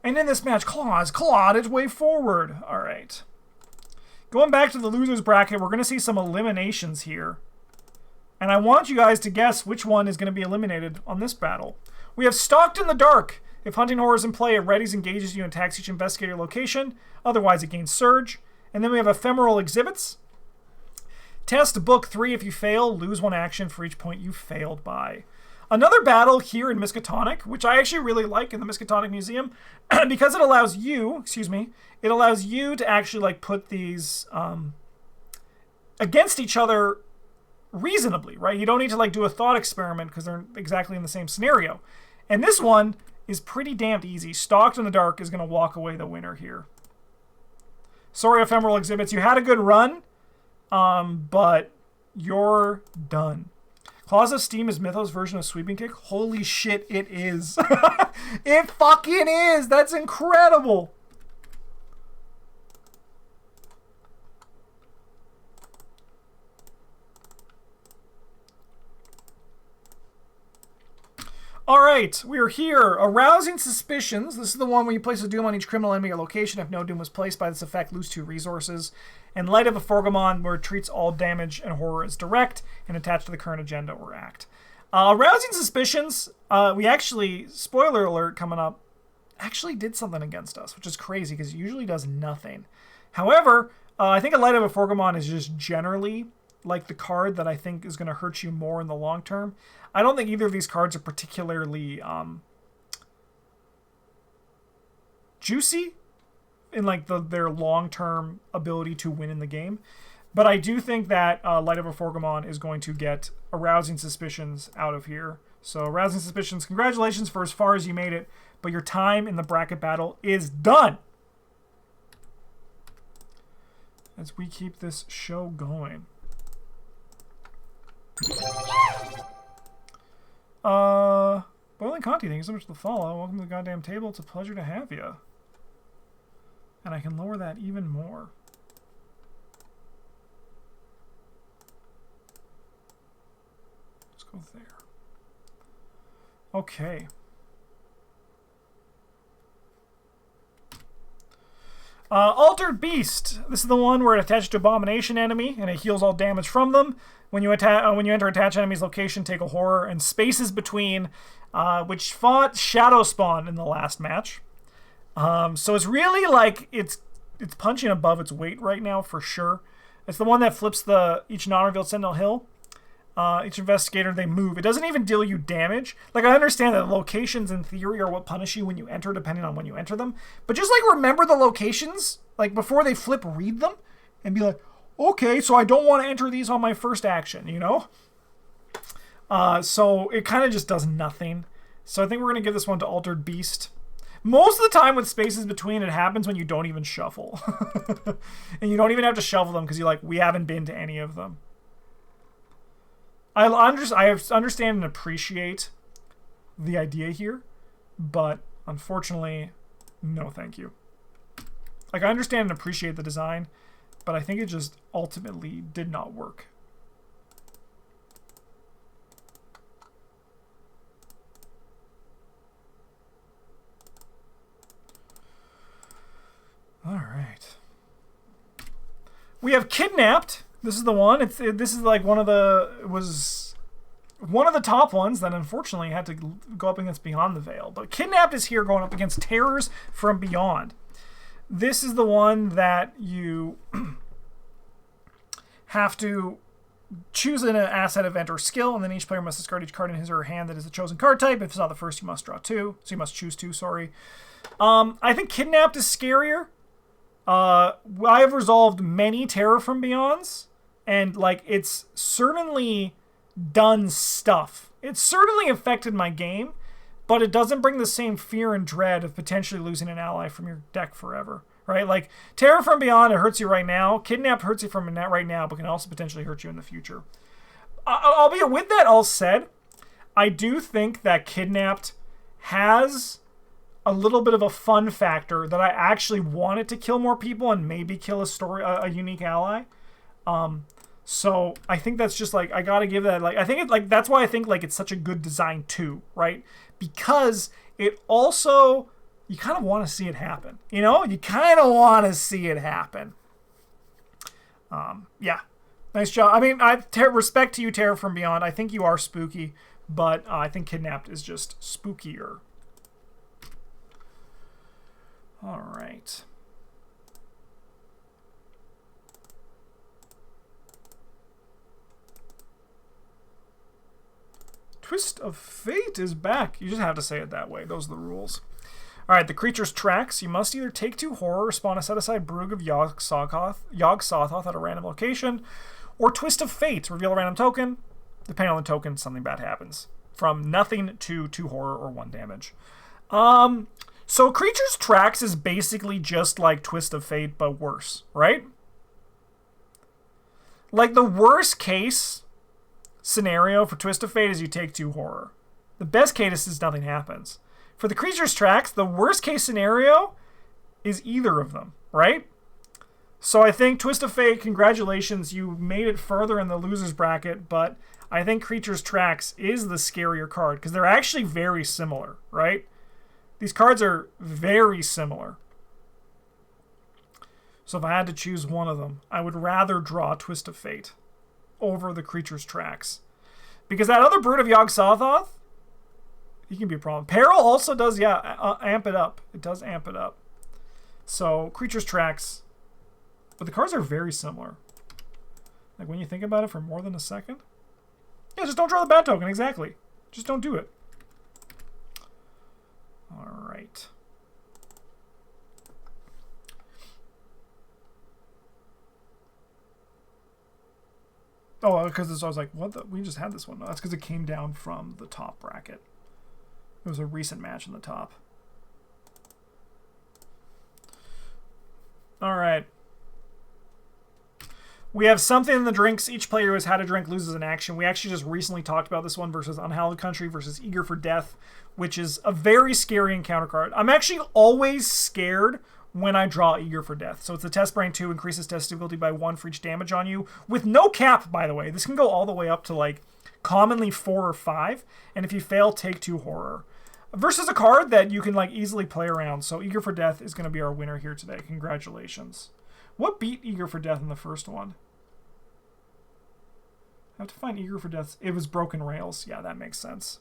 And in this match, Claws clawed its way forward. All right. Going back to the losers bracket, we're going to see some eliminations here. And I want you guys to guess which one is going to be eliminated on this battle. We have Stalked in the Dark. If Hunting Horror is in play, it readies, engages you, and attacks each investigator location. Otherwise, it gains Surge. And then we have Ephemeral Exhibits. Test Book 3. If you fail, lose 1 action for each point you failed by. Another battle here in Miskatonic, which I actually really like in the Miskatonic Museum, because it allows you, it allows you to actually like put these against each other reasonably, right? You don't need to like do a thought experiment because they're exactly in the same scenario. And this one is pretty damned easy. Stalked in the Dark is going to walk away the winner here. Sorry, Ephemeral Exhibits. You had a good run, but you're done. Claws of Steam is Mythos' version of Sweeping Kick? Holy shit, it is. It fucking is. That's incredible. All right, we are here. Arousing Suspicions. This is the one where you place a doom on each criminal enemy or location. If no doom was placed by this effect, lose 2 resources. And Light of a Forgamon, where it treats all damage and horror as direct and attached to the current agenda or act. Arousing Suspicions, we actually, spoiler alert coming up, actually did something against us, which is crazy because it usually does nothing. However, I think a Light of a Forgamon is just generally like the card that I think is going to hurt you more in the long term. I don't think either of these cards are particularly juicy in like their long-term ability to win in the game. But I do think that Light of a Forgamon is going to get Arousing Suspicions out of here. So Arousing Suspicions, congratulations for as far as you made it, but your time in the bracket battle is done. As we keep this show going. Boiling Conti, thank you so much for the follow. Welcome to the goddamn table. It's a pleasure to have you. And I can lower that even more. Let's go there. Okay. Altered Beast. This is the one where it attaches to Abomination enemy and it heals all damage from them. When you enter attached enemy's location, take a horror and spaces between, which fought Shadow Spawn in the last match. So it's really like it's punching above its weight right now for sure. It's the one that flips each non-revealed Sentinel Hill. Each investigator, they move. It doesn't even deal you damage. Like, I understand that locations in theory are what punish you when you enter, depending on when you enter them. But just, like, remember the locations. Like, before they flip, read them. And be like, okay, so I don't want to enter these on my first action, you know? So it kind of just does nothing. So I think we're going to give this one to Altered Beast. Most of the time with spaces between, it happens when you don't even shuffle. And you don't even have to shuffle them because you're like, we haven't been to any of them. I understand and appreciate the idea here, but unfortunately, no thank you. Like, I understand and appreciate the design, but I think it just ultimately did not work. All right. We have Kidnapped. This is the one. This is like one of the top ones that unfortunately had to go up against Beyond the Veil. But Kidnapped is here going up against Terrors from Beyond. This is the one that you have to choose an asset, event, or skill, and then each player must discard each card in his or her hand that is the chosen card type. If it's not the first, you must draw 2. So you must choose 2, sorry. I think Kidnapped is scarier. I have resolved many Terror from Beyonds. And, like, it's certainly done stuff. It's certainly affected my game, but it doesn't bring the same fear and dread of potentially losing an ally from your deck forever, right? Like, Terror from Beyond, it hurts you right now. Kidnapped hurts you from net right now, but can also potentially hurt you in the future. Albeit with that all said, I do think that Kidnapped has a little bit of a fun factor that I actually want it to kill more people and maybe kill a unique ally. So I think that's just like, I gotta give that, like, I think it, like, that's why I think like it's such a good design too, right? Because it also, you kind of want to see it happen, you know? You kind of want to see it happen. Yeah, nice job. I mean, respect to you, Terror from Beyond. I think you are spooky, but I think Kidnapped is just spookier. All right. Twist of Fate is back. You just have to say it that way. Those are the rules. All right, the creature's tracks. You must either take 2 horror or spawn a set-aside Broog of Yog-Sothoth at a random location, Or Twist of Fate. Reveal a random token. Depending on the token, something bad happens. From nothing to 2 horror or 1 damage. So Creature's Tracks is basically just like Twist of Fate, but worse, right? Like, the worst case scenario for Twist of Fate is you take 2 horror. The best case is nothing happens. For the Creature's Tracks, the worst case scenario is either of them, right? So I think Twist of Fate, congratulations, you made it further in the loser's bracket, but I think Creature's Tracks is the scarier card, because they're actually very similar, right? These cards are very similar. So if I had to choose one of them, I would rather draw Twist of Fate over the Creature's Tracks. Because that other Brood of Yog-Sothoth, he can be a problem. Peril also does, amp it up. It does amp it up. So, Creature's Tracks. But the cards are very similar. Like, when you think about it for more than a second. Yeah, just don't draw the bad token, exactly. Just don't do it. Alright. Oh, because I was like, what the? We just had this one. No, that's because it came down from the top bracket. It was a recent match in the top. Alright. We have something in the drinks. Each player who has had a drink loses an action. We actually just recently talked about this one versus Unhallowed Country versus Eager for Death, which is a very scary encounter card. I'm actually always scared when I draw Eager for Death. So it's the Test Brain 2, increases test difficulty by 1 for each damage on you, with no cap, by the way. This can go all the way up to, like, commonly 4 or 5, and if you fail, take 2 horror. Versus a card that you can, like, easily play around. So Eager for Death is going to be our winner here today. Congratulations. What beat Eager for Death in the first one? I have to find Eager for Death. It was Broken Rails. Yeah, that makes sense.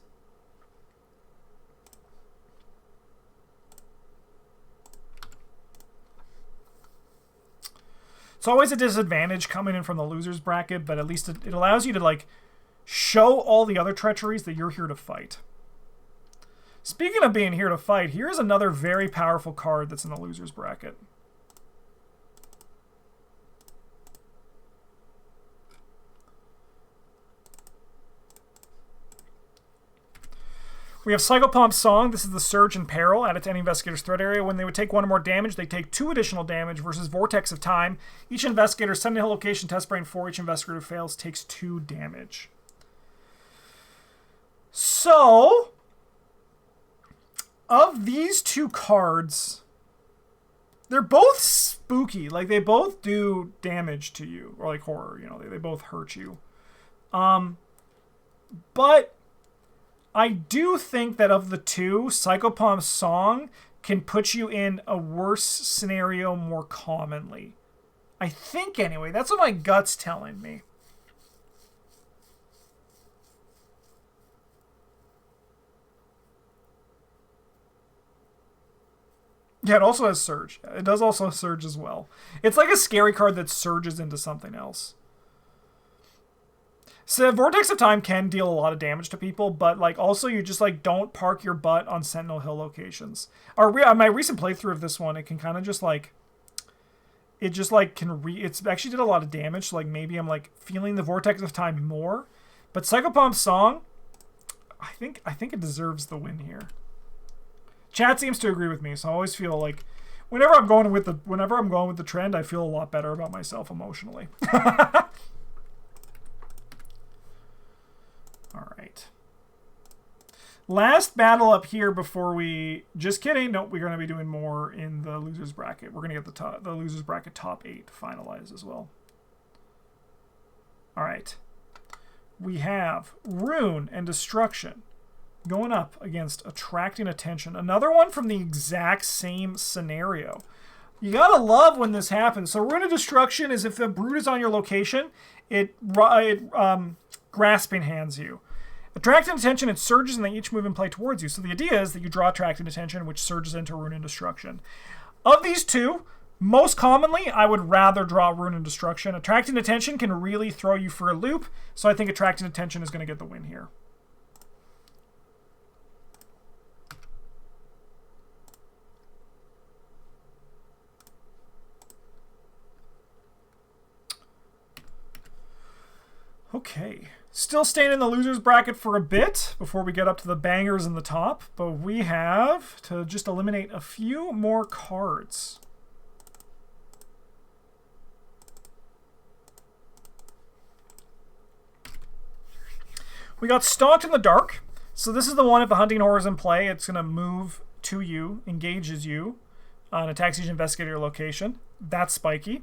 It's always a disadvantage coming in from the loser's bracket, but at least it allows you to, like, show all the other treacheries that you're here to fight. Speaking of being here to fight, here's another very powerful card that's in the loser's bracket. We have Psychopomp's Song. This is the Surge in Peril. Add it to any investigator's threat area. When they would take 1 or more damage, they take 2 additional damage versus Vortex of Time. Each investigator send a location, Test Brain 4. Each investigator who fails takes 2 damage. So, of these 2 cards, they're both spooky. Like, they both do damage to you. Or, like, horror, you know. They both hurt you. But I do think that of the 2, Psychopomp's Song can put you in a worse scenario more commonly. I think, anyway. That's what my gut's telling me. Yeah, it also has Surge. It does also have Surge as well. It's like a scary card that surges into something else. So Vortex of Time can deal a lot of damage to people, but, like, also you just, like, don't park your butt on Sentinel Hill locations. My recent playthrough of this one, it can kind of just, like, it just, like, it's actually did a lot of damage, so, like, maybe I'm, like, feeling the Vortex of Time more. But Psychopomp's Song, I think it deserves the win here. Chat seems to agree with me, so I always feel like whenever I'm going with the trend, I feel a lot better about myself emotionally. All right. Last battle up here before we... Just kidding. Nope, we're going to be doing more in the loser's bracket. We're going to get the loser's bracket top 8 finalized as well. All right. We have Ruin and Destruction going up against Attracting Attention. Another one from the exact same scenario. You gotta love when this happens. So Ruin and Destruction is if a Brood is on your location, it Grasping Hands you. Attracting Attention, it surges and they each move and play towards you. So the idea is that you draw Attracting Attention, which surges into Ruin and Destruction. Of these 2, most commonly, I would rather draw Ruin and Destruction. Attracting Attention can really throw you for a loop, so I think Attracting Attention is going to get the win here. Okay. Still staying in the losers bracket for a bit before we get up to the bangers in the top, but we have to just eliminate a few more cards. We got Stalked in the Dark. So this is the one, if the hunting horror is in play, it's going to move to you, engages you, and attacks each investigator location. That's spicy.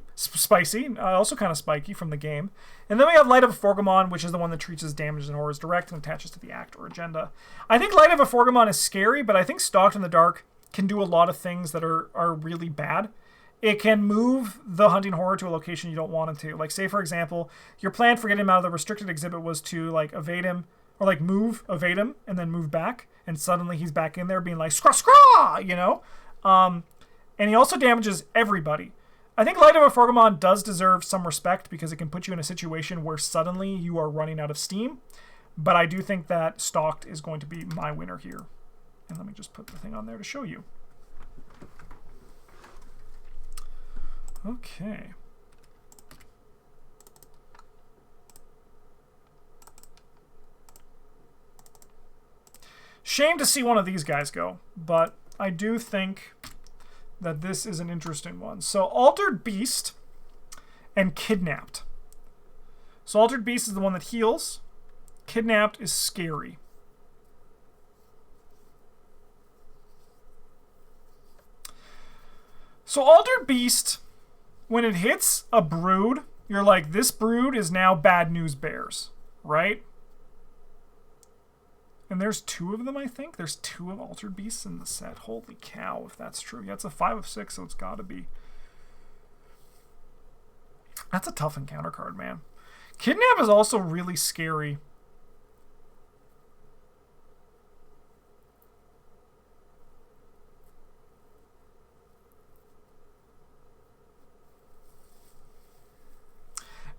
Also kind of spiky from the game. And then we have Light of a Forgamon, which is the one that treats as damages and horrors direct and attaches to the act or agenda. I think Light of a Forgamon is scary, but I think Stalked in the Dark can do a lot of things that are really bad. It can move the hunting horror to a location you don't want him to. Like, say, for example, your plan for getting him out of the restricted exhibit was to, like, evade him, or, like, evade him, and then move back, and suddenly he's back in there being like, scraw, you know? And he also damages everybody. I think Light of a Forgamon does deserve some respect because it can put you in a situation where suddenly you are running out of steam, but I do think that Stalked is going to be my winner here. And let me just put the thing on there to show you. Okay. Shame to see one of these guys go, but I do think that this is an interesting one. So Altered Beast and Kidnapped. So Altered Beast is the one that heals. Kidnapped is scary. So Altered Beast, when it hits a brood, you're like, this brood is now bad news bears, right? And there's 2 of them, I think. There's 2 of Altered Beasts in the set. Holy cow, if that's true. Yeah, it's a 5 of 6, so it's got to be. That's a tough encounter card, man. Kidnap is also really scary.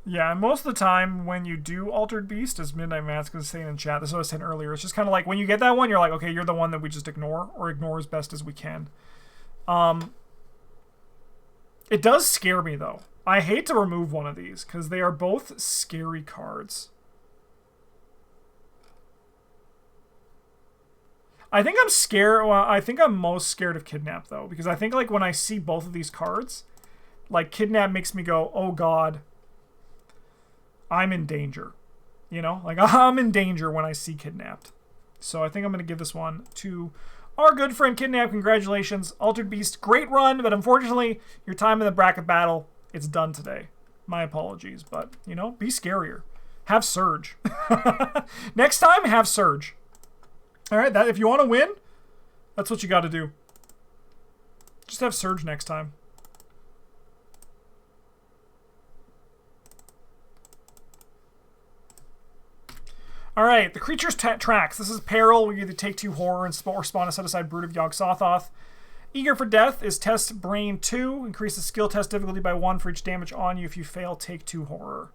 Yeah, and most of the time when you do Altered Beast, as Midnight Mask is saying in chat, this is what I was saying earlier, it's just kind of like when you get that one, you're like, okay, you're the one that we just ignore, or ignore as best as we can. It does scare me, though. I hate to remove one of these, because they are both scary cards. I think I'm scared, well, I think I'm most scared of Kidnap, though, because I think, like, when I see both of these cards, like, Kidnap makes me go, oh god, I'm in danger. You know? Like, I'm in danger when I see Kidnapped. So I think I'm going to give this one to our good friend Kidnap. Congratulations. Altered Beast, great run, but unfortunately, your time in the bracket battle, it's done today. My apologies, but, you know, be scarier. Have Surge. Next time, have Surge. Alright, that if you want to win, that's what you got to do. Just have Surge next time. Alright, the Creature's Tracks. This is Peril, where you either take 2 horror and or spawn a set-aside Brood of Yog-Sothoth. Eager for Death is Test Brain 2. Increases skill test difficulty by 1 for each damage on you. If you fail, take 2 horror.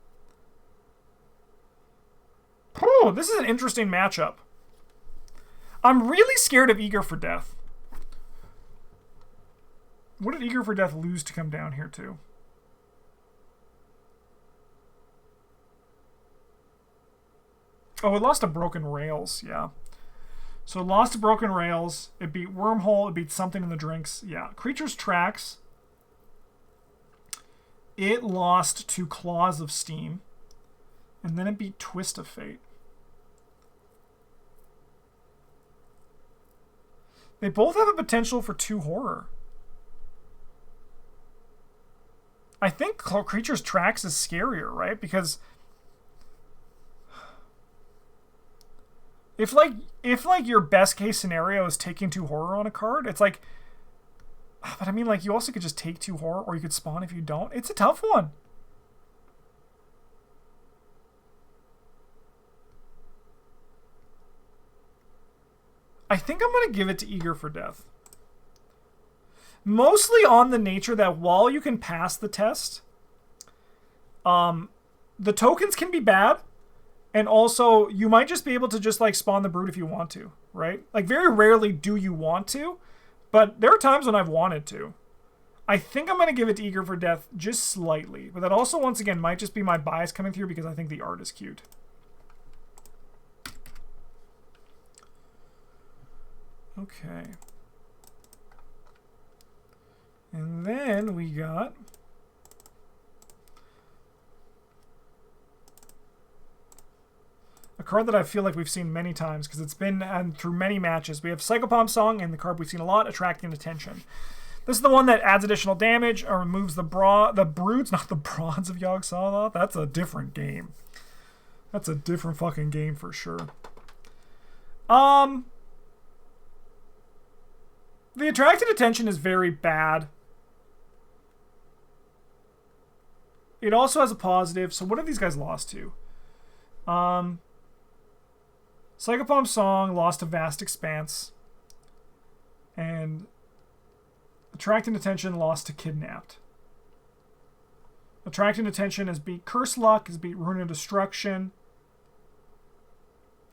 Oh, this is an interesting matchup. I'm really scared of Eager for Death. What did Eager for Death lose to come down here to? Oh, it lost to Broken Rails, yeah. So it lost to Broken Rails. It beat Wormhole. It beat something in the drinks. Yeah. Creature's Tracks. It lost to Claws of Steam. And then it beat Twist of Fate. They both have a potential for 2 horror. I think Creature's Tracks is scarier, right? Because if your best case scenario is taking 2 horror on a card, it's like, but I mean, like, you also could just take 2 horror, or you could spawn if you don't. It's a tough one. I think I'm going to give it to Eager for Death. Mostly on the nature that while you can pass the test, the tokens can be bad. And also, you might just be able to just, like, spawn the Brood if you want to, right? Like, very rarely do you want to, but there are times when I've wanted to. I think I'm going to give it to Eager for Death just slightly. But that also, once again, might just be my bias coming through because I think the art is cute. Okay. And then we got... a card that I feel like we've seen many times because it's been through many matches. We have Psychopomp Song, and the card we've seen a lot, Attracting Attention. This is the one that adds additional damage or removes the broods, not the bronze of Yogg-Sothoth. That's a different game. That's a different fucking game for sure. The Attracted Attention is very bad. It also has a positive. So what have these guys lost to? Psychopomp Song lost to Vast Expanse. And Attracting Attention lost to Kidnapped. Attracting Attention has beat Curse Luck, has beat Ruin and Destruction.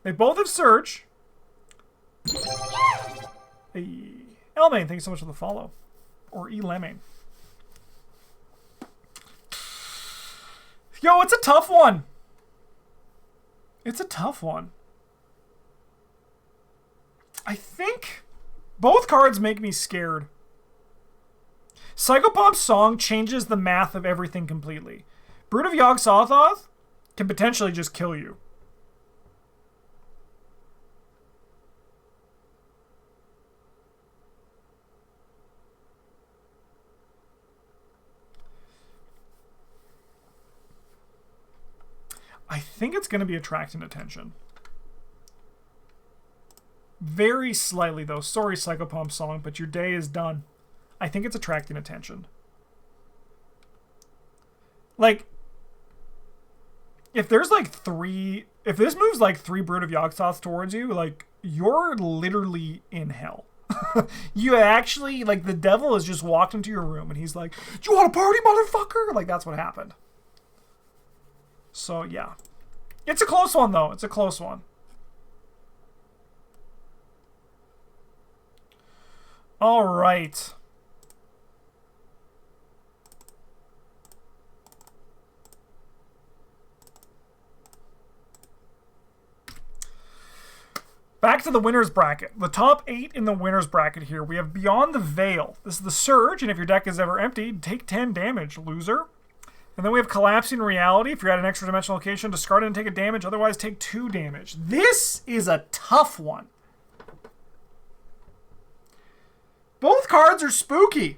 They both have Surge. Hey. Elmaine, thanks so much for the follow. Or Elemaine. Yo, it's a tough one. It's a tough one. I think both cards make me scared. Psychopomp's Song changes the math of everything completely. Brood of Yogg-Sothoth can potentially just kill you. I think it's going to be Attracting Attention. Very slightly, though. Sorry, Psychopomp Song, but your day is done. I think it's Attracting Attention. Like, if there's like three... if this moves like 3 Brood of Yogg-Sothoth towards you, like, you're literally in hell. You actually, like, the devil has just walked into your room and he's like, "Do you want a party, motherfucker?" Like, that's what happened. So, yeah. It's a close one, though. It's a close one. All right. Back to the winner's bracket. The top 8 in the winner's bracket here. We have Beyond the Veil. This is the Surge, and if your deck is ever empty, take 10 damage, loser. And then we have Collapsing Reality. If you're at an extra dimensional location, discard it and take a damage. Otherwise, take 2 damage. This is a tough one. Both cards are spooky.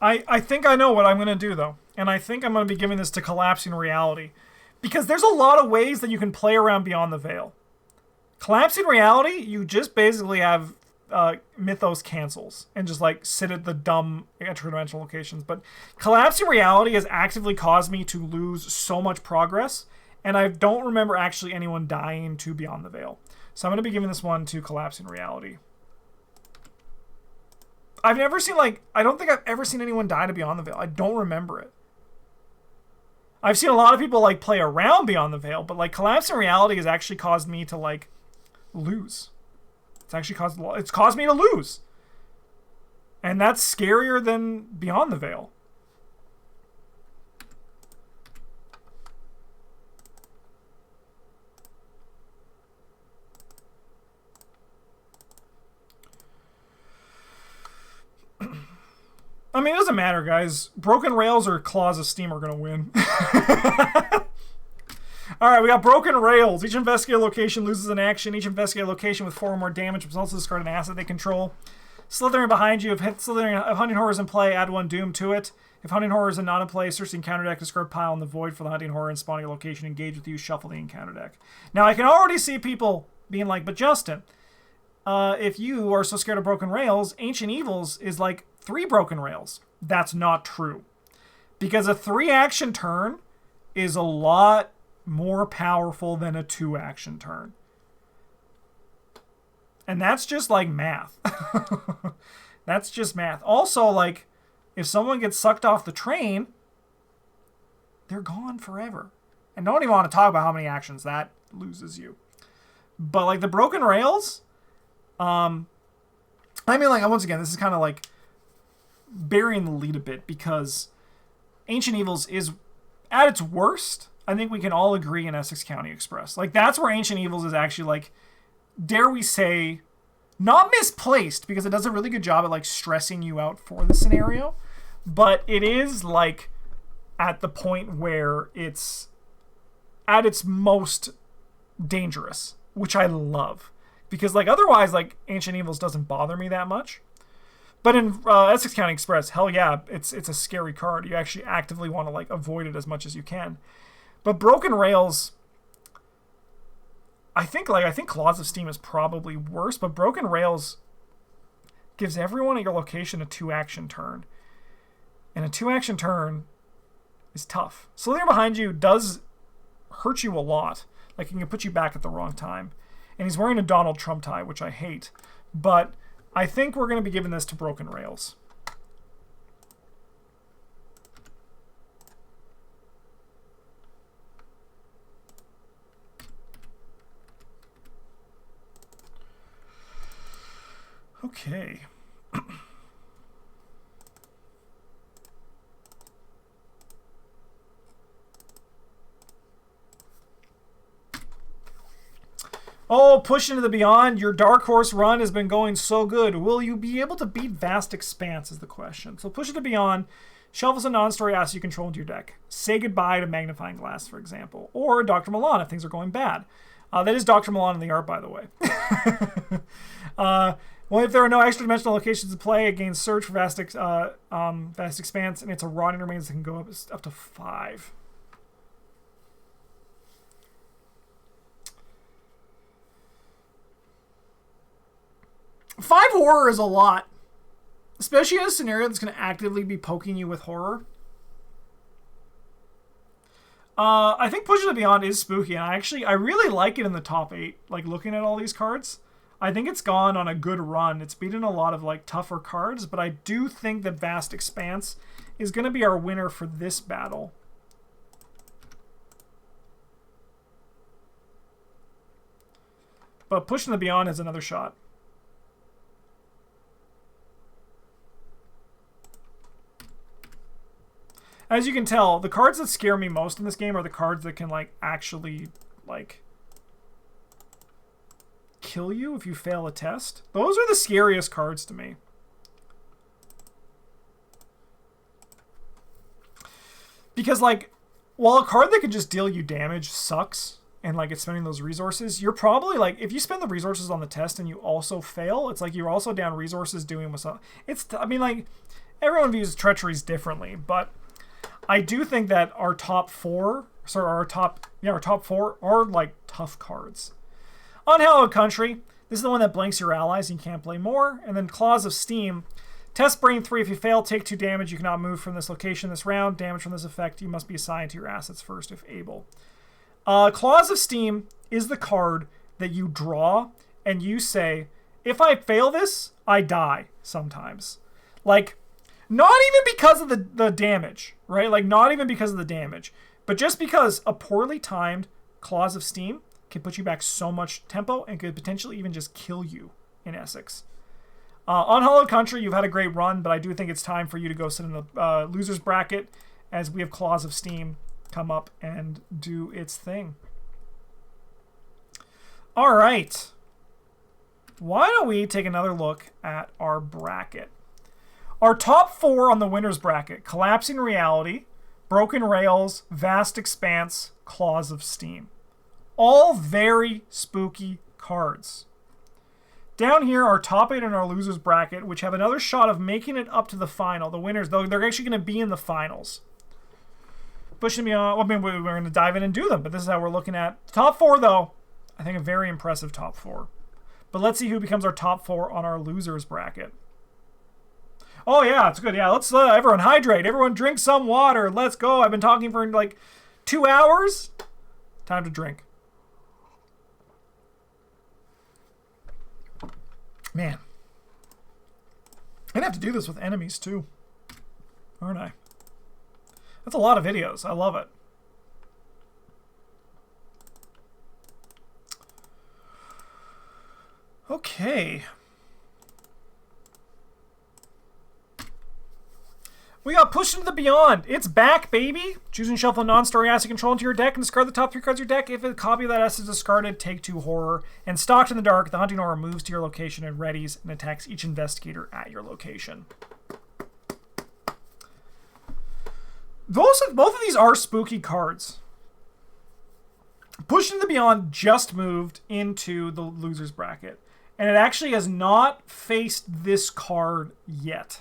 I think I know what I'm going to do, though. And I think I'm going to be giving this to Collapsing Reality. Because there's a lot of ways that you can play around Beyond the Veil. Collapsing Reality, you just basically have Mythos cancels and just like sit at the dumb interdimensional locations. But Collapsing Reality has actively caused me to lose so much progress, and I don't remember actually anyone dying to Beyond the Veil. So I'm going to be giving this one to Collapsing Reality. I've never seen, like, I don't think I've ever seen anyone die to Beyond the Veil. I don't remember it. I've seen a lot of people, like, play around Beyond the Veil, but, like, Collapsing Reality has actually caused me to, like, lose. It's caused me to lose. And that's scarier than Beyond the Veil. I mean, it doesn't matter, guys. Broken Rails or Claws of Steam are going to win. Alright, we got Broken Rails. Each investigated location loses an action. Each investigated location with 4 or more damage must also discard an asset they control. Slithering behind you. If Hunting Horror is in play, add 1 Doom to it. If Hunting Horror is not in play, search the encounter deck, discard pile in the void for the Hunting Horror and spawning a location. Engage with you, shuffle the encounter deck. Now, I can already see people being like, but Justin, if you are so scared of Broken Rails, Ancient Evils is like 3 Broken Rails. That's not true. Because a 3-action turn is a lot more powerful than a 2-action turn. And that's just like math. That's just math. Also, like, if someone gets sucked off the train, they're gone forever. And don't even want to talk about how many actions that loses you. But like the broken rails, I mean, like, once again, this is kind of like burying the lead a bit, because Ancient Evils is at its worst. I think we can all agree in Essex County Express. Like, that's where Ancient Evils is actually, like, dare we say, not misplaced, because it does a really good job at, like, stressing you out for the scenario. But it is, like, at the point where it's at its most dangerous, which I love. Because, like, otherwise, like, Ancient Evils doesn't bother me that much. But in Essex County Express, hell yeah, it's a scary card. You actually actively want to, like, avoid it as much as you can. But Broken Rails, I think Claws of Steam is probably worse, but Broken Rails gives everyone at your location a 2-action turn. And a 2-action turn is tough. Slithering behind you does hurt you a lot. Like, it can put you back at the wrong time. And he's wearing a Donald Trump tie, which I hate. But I think we're going to be giving this to Broken Rails. Okay. Oh, Push Into the Beyond, your Dark Horse run has been going so good. Will you be able to beat Vast Expanse is the question. So Push Into Beyond shovels a non-story asset you control into your deck. Say goodbye to Magnifying Glass, for example. Or Dr. Milan if things are going bad. That is Dr. Milan in the art, by the way. Well, if there are no extra dimensional locations to play, it gains Search for Vast Expanse, and it's a Rotting Remains that can go up to 5. Five horror is a lot, especially in a scenario that's going to actively be poking you with horror. I think Push It Beyond is spooky, and I really like it in the top 8. Like, looking at all these cards, I think it's gone on a good run. It's beaten a lot of like tougher cards, but I do think that Vast Expanse is going to be our winner for this battle. But Pushing the Beyond is another shot. As you can tell, the cards that scare me most in this game are the cards that can, like, actually, like, kill you if you fail a test. Those are the scariest cards to me. Because, like, while a card that can just deal you damage sucks, and, like, it's spending those resources, you're probably, like, if you spend the resources on the test and you also fail, it's like you're also down resources doing what's up. I mean, like, everyone views treacheries differently, but I do think that our top 4 are, like, tough cards. Unhallowed Country, this is the one that blanks your allies and you can't play more. And then Claws of Steam, test Brain 3. If you fail, take 2 damage. You cannot move from this location this round. Damage from this effect, you must be assigned to your assets first if able. Claws of Steam is the card that you draw and you say, if I fail this, I die sometimes. Like, not even because of the damage, right? Like, not even because of the damage. But just because a poorly timed Claws of Steam can put you back so much tempo and could potentially even just kill you in Essex. Unhallowed Country, you've had a great run, but I do think it's time for you to go sit in the loser's bracket as we have Claws of Steam come up and do its thing. All right. Why don't we take another look at our bracket? Our top 4 on the winner's bracket: Collapsing Reality, Broken Rails, Vast Expanse, Claws of Steam. All very spooky cards. Down here, our top 8 in our loser's bracket, which have another shot of making it up to the final. The winners, though, they're actually going to be in the finals. Pushing Beyond, well, I mean, we're going to dive in and do them, but this is how we're looking at. Top 4, though, I think a very impressive top 4. But let's see who becomes our top 4 on our loser's bracket. Oh, yeah, it's good. Yeah, let's everyone hydrate. Everyone drink some water. Let's go. I've been talking for like 2 hours. Time to drink. Man. I'm going to have to do this with enemies, too. Aren't I? That's a lot of videos. I love it. Okay. We got Push Into the Beyond. It's back, baby. Choose and shuffle a non-story asset control into your deck and discard the top 3 cards of your deck. If a copy of that asset is discarded, take 2 horror. And Stalked in the Dark, the hunting horror moves to your location and readies and attacks each investigator at your location. Both of these are spooky cards. Push Into the Beyond just moved into the loser's bracket. And it actually has not faced this card yet.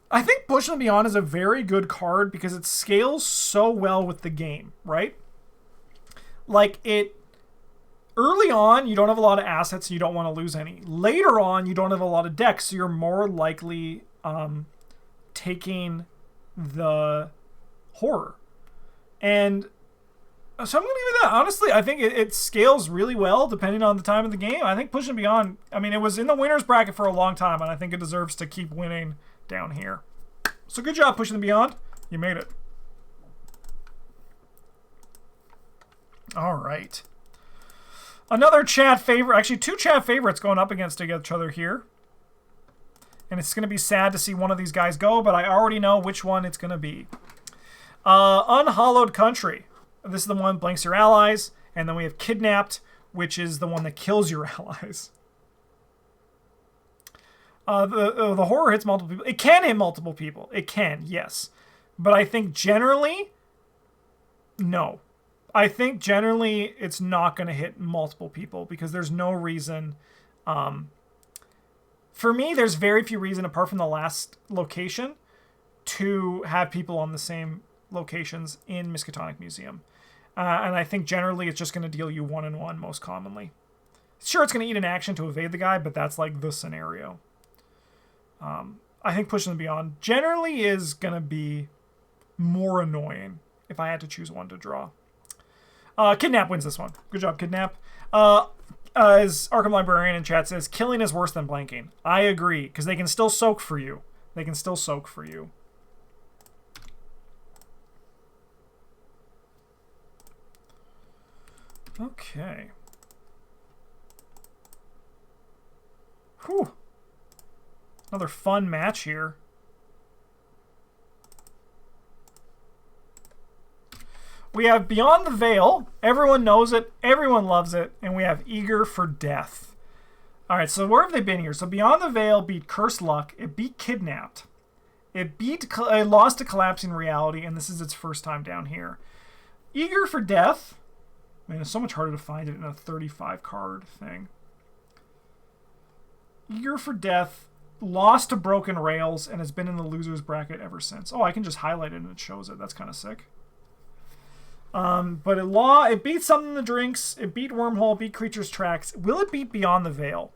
I think Push and Beyond is a very good card because it scales so well with the game, right? Like, early on, you don't have a lot of assets, so you don't want to lose any. Later on, you don't have a lot of decks, so you're more likely taking the horror. And so I'm going to give it that. Honestly, I think it scales really well depending on the time of the game. I think Push and Beyond, I mean, it was in the winner's bracket for a long time, and I think it deserves to keep winning down here. So good job, Pushing the Beyond. You made it. All right. Another chat favorite. Actually, 2 chat favorites going up against each other here. And it's going to be sad to see one of these guys go, but I already know which one it's going to be. Unhallowed Country. This is the one that blanks your allies. And then we have Kidnapped, which is the one that kills your allies. The horror hits multiple people. It can hit multiple people. It can, yes. But I think generally, no. I think generally it's not going to hit multiple people because there's no reason. For me, there's very few reason apart from the last location to have people on the same locations in Miskatonic Museum. And I think generally it's just going to deal you 1-1 most commonly. Sure, it's going to eat an action to evade the guy, but that's like the scenario. I think Pushing the Beyond generally is going to be more annoying if I had to choose one to draw. Kidnap wins this one. Good job, Kidnap. As Arkham Librarian in chat says, killing is worse than blanking. I agree, because they can still soak for you. They can still soak for you. Okay. Whew. Another fun match here. We have Beyond the Veil. Everyone knows it. Everyone loves it. And we have Eager for Death. All right, so where have they been here? So Beyond the Veil beat Cursed Luck. It beat Kidnapped. It lost to Collapsing Reality, and this is its first time down here. Eager for Death. Man, it's so much harder to find it in a 35-card thing. Eager for Death lost to Broken Rails and has been in the loser's bracket ever since. Oh, I can just highlight it and it shows it. That's kind of sick. But it beat Something in the Drinks. It beat Wormhole, beat Creature's Tracks. Will it beat Beyond the Veil?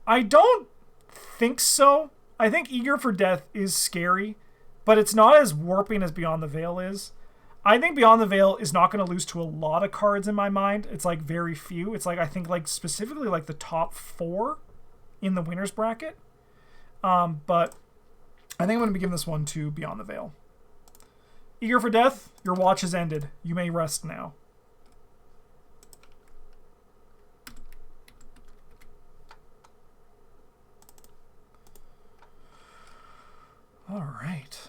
I don't think so. I think Eager for Death is scary, but it's not as warping as Beyond the Veil is. I think Beyond the Veil is not going to lose to a lot of cards in my mind. It's like very few. It's like, I think like specifically like the top 4 in the winner's bracket. But I think I'm going to be giving this one to Beyond the Veil. Eager for Death, your watch has ended. You may rest now. All right.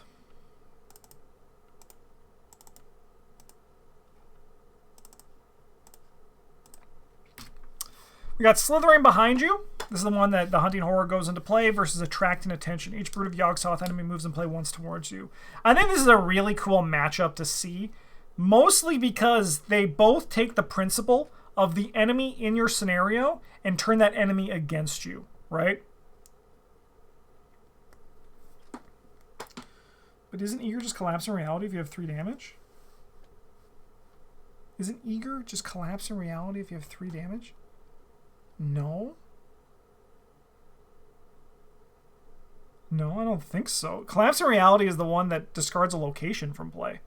We got Slithering Behind You. This is the one that the Hunting Horror goes into play versus Attracting Attention. Each brood of Yogg-Sothoth enemy moves in play once towards you. I think this is a really cool matchup to see, mostly because they both take the principle of the enemy in your scenario and turn that enemy against you, right? But isn't Eager just Collapse in Reality if you have 3 damage? Isn't Eager just Collapse in Reality if you have 3 damage? No? No, I don't think so. Collapse in Reality is the one that discards a location from play.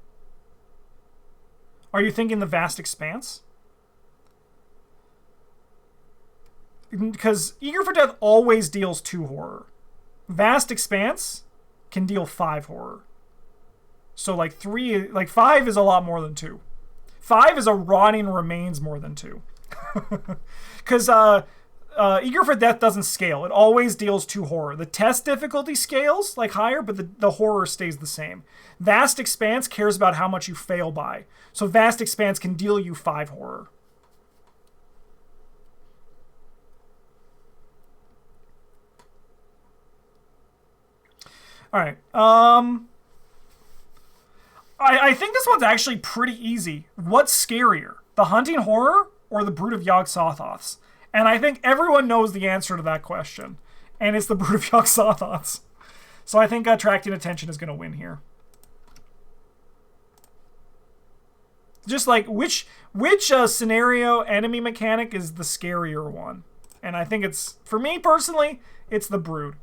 Are you thinking the Vast Expanse? Because Eager for Death always deals 2 horror. Vast Expanse can deal 5 horror. So like 3, like 5 is a lot more than 2. 5 is a rotting remains more than 2. Because Eager for Death doesn't scale. It always deals 2 horror. The test difficulty scales like higher, but the horror stays the same. Vast Expanse cares about how much you fail by. So Vast Expanse can deal you 5 horror. All right. I think this one's actually pretty easy. What's scarier, the Hunting Horror or the Brood of Yog-Sothoths? And I think everyone knows the answer to that question. And it's the Brood of Yog-Sothoths. So I think Attracting Attention is going to win here. Just like, which scenario enemy mechanic is the scarier one? And I think it's, for me personally, it's the Brood.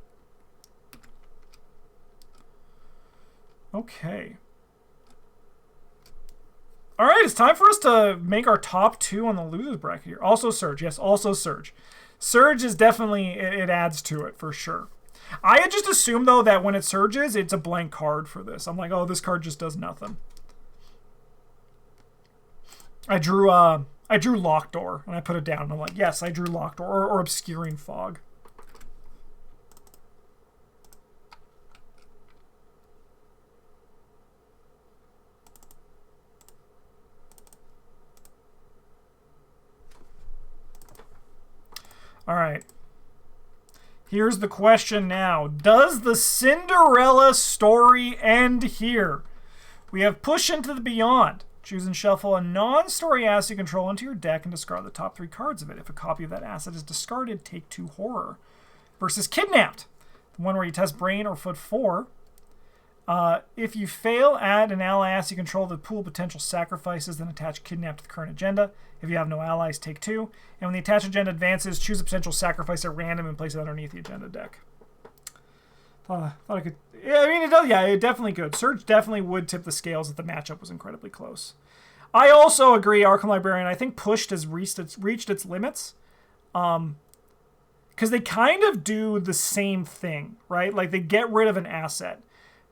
Okay. All right, it's time for us to make our top 2 on the losers bracket here. Also Surge, yes, also Surge. Surge is definitely, it adds to it for sure. I had just assumed though that when it surges, it's a blank card for this. I'm like, oh, this card just does nothing. I drew Locked Door and I put it down and I'm like, yes, I drew Locked Door or Obscuring Fog. All right. Here's the question now. Does the Cinderella story end here? We have Push into the Beyond. Choose and shuffle a non-story asset you control into your deck and discard the top 3 cards of it. If a copy of that asset is discarded, take 2 horror. Versus Kidnapped, the one where you test Brain or Foot 4. If you fail, add an ally asset you control to the pool of potential sacrifices, then attach Kidnapped to the current agenda. If you have no allies, take 2. And when the attached agenda advances, choose a potential sacrifice at random and place it underneath the agenda deck. Thought I could... Yeah, I mean, it does. Yeah, it definitely could. Surge definitely would tip the scales if the matchup was incredibly close. I also agree, Arkham Librarian. I think Pushed has reached its limits. Because they kind of do the same thing, right? Like, they get rid of an asset.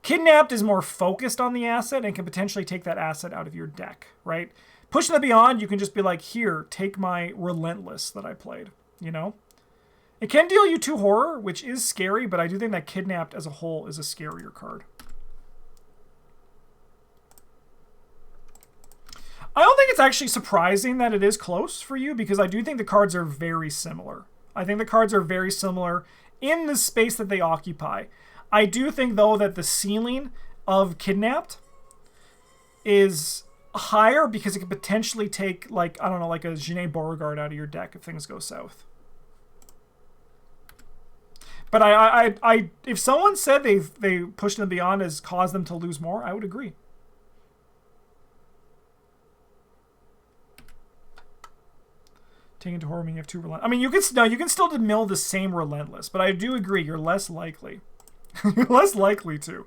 Kidnapped is more focused on the asset and can potentially take that asset out of your deck, right? Pushing the Beyond, you can just be like, here, take my Relentless that I played, you know? It can deal you 2 horror, which is scary, but I do think that Kidnapped as a whole is a scarier card. I don't think it's actually surprising that it is close for you, because I do think the cards are very similar. I think the cards are very similar in the space that they occupy. I do think, though, that the ceiling of Kidnapped is higher because it could potentially take, like, I don't know, like a Janae Beauregard out of your deck if things go south. But I if someone said they pushed them beyond has caused them to lose more, I would agree. Taking to horror, meaning you have 2 relentless. I mean, you can still mill the same Relentless, but I do agree you're less likely. You're less likely to.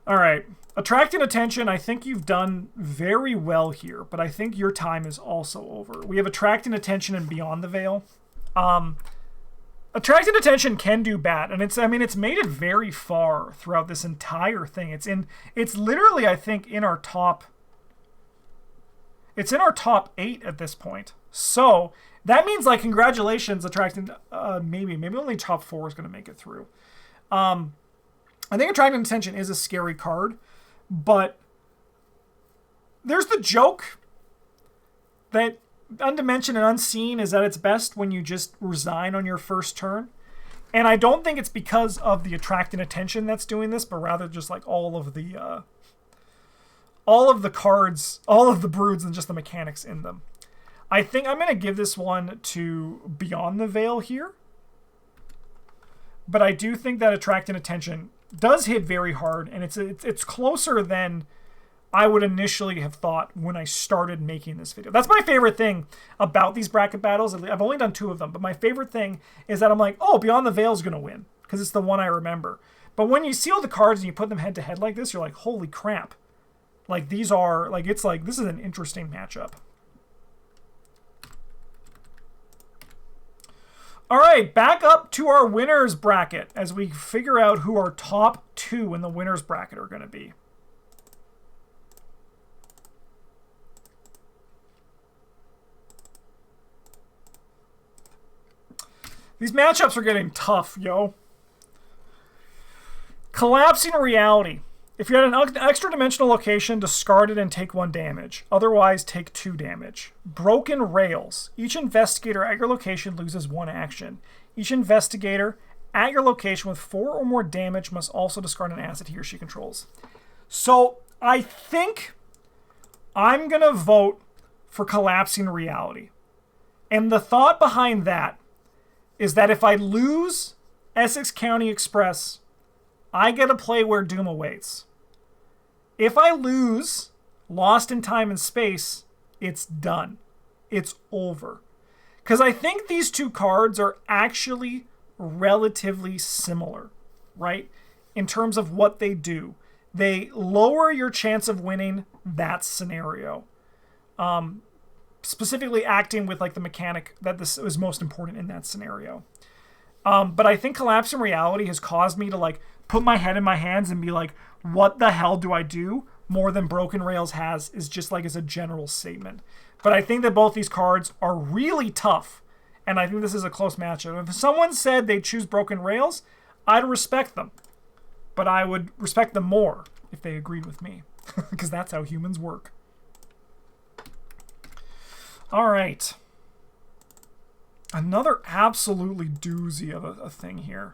All right. Attracting Attention, I think you've done very well here, but I think your time is also over. We have Attracting Attention and Beyond the Veil. Attracting Attention can do bad, and it's made it very far throughout this entire thing. It's literally, I think, in our top 8 at this point. So that means, like, congratulations, Attracting. Maybe only top 4 is going to make it through. I think Attracting Attention is a scary card, but there's the joke that Undimensioned and Unseen is at its best when you just resign on your first turn. And I don't think it's because of the Attracting Attention that's doing this, but rather just like all of the cards, all of the broods, and just the mechanics in them. I think I'm going to give this one to Beyond the Veil here. But I do think that Attracting Attention does hit very hard, and it's closer than I would initially have thought when I started making this video. That's my favorite thing about these bracket battles. I've only done 2 of them, but my favorite thing is that I'm like, oh, Beyond the Veil is going to win, because it's the one I remember. But when you see all the cards and you put them head to head like this, you're like, holy crap. Like, these are, like, it's like, this is an interesting matchup. All right, back up to our winners bracket as we figure out who our top 2 in the winners bracket are going to be. These matchups are getting tough, yo. Collapsing reality. If you're at an extra dimensional location, discard it and take 1 damage. Otherwise, take 2 damage. Broken rails. Each investigator at your location loses 1 action. Each investigator at your location with 4 or more damage must also discard an asset he or she controls. So, I think I'm going to vote for collapsing reality. And the thought behind that is that if I lose Essex County Express, I get to play Where Doom Awaits. If I lose Lost in Time and Space, it's done. It's over. Because I think these 2 cards are actually relatively similar, right? In terms of what they do. They lower your chance of winning that scenario. Specifically acting with like the mechanic that this is most important in that scenario. But I think Collapsing Reality has caused me to like put my head in my hands and be like, what the hell do I do? More than Broken Rails has is just like as a general statement. But I think that both these cards are really tough. And I think this is a close matchup. If someone said they'd choose Broken Rails, I'd respect them. But I would respect them more if they agreed with me. Because that's how humans work. All right. Another absolutely doozy of a thing here.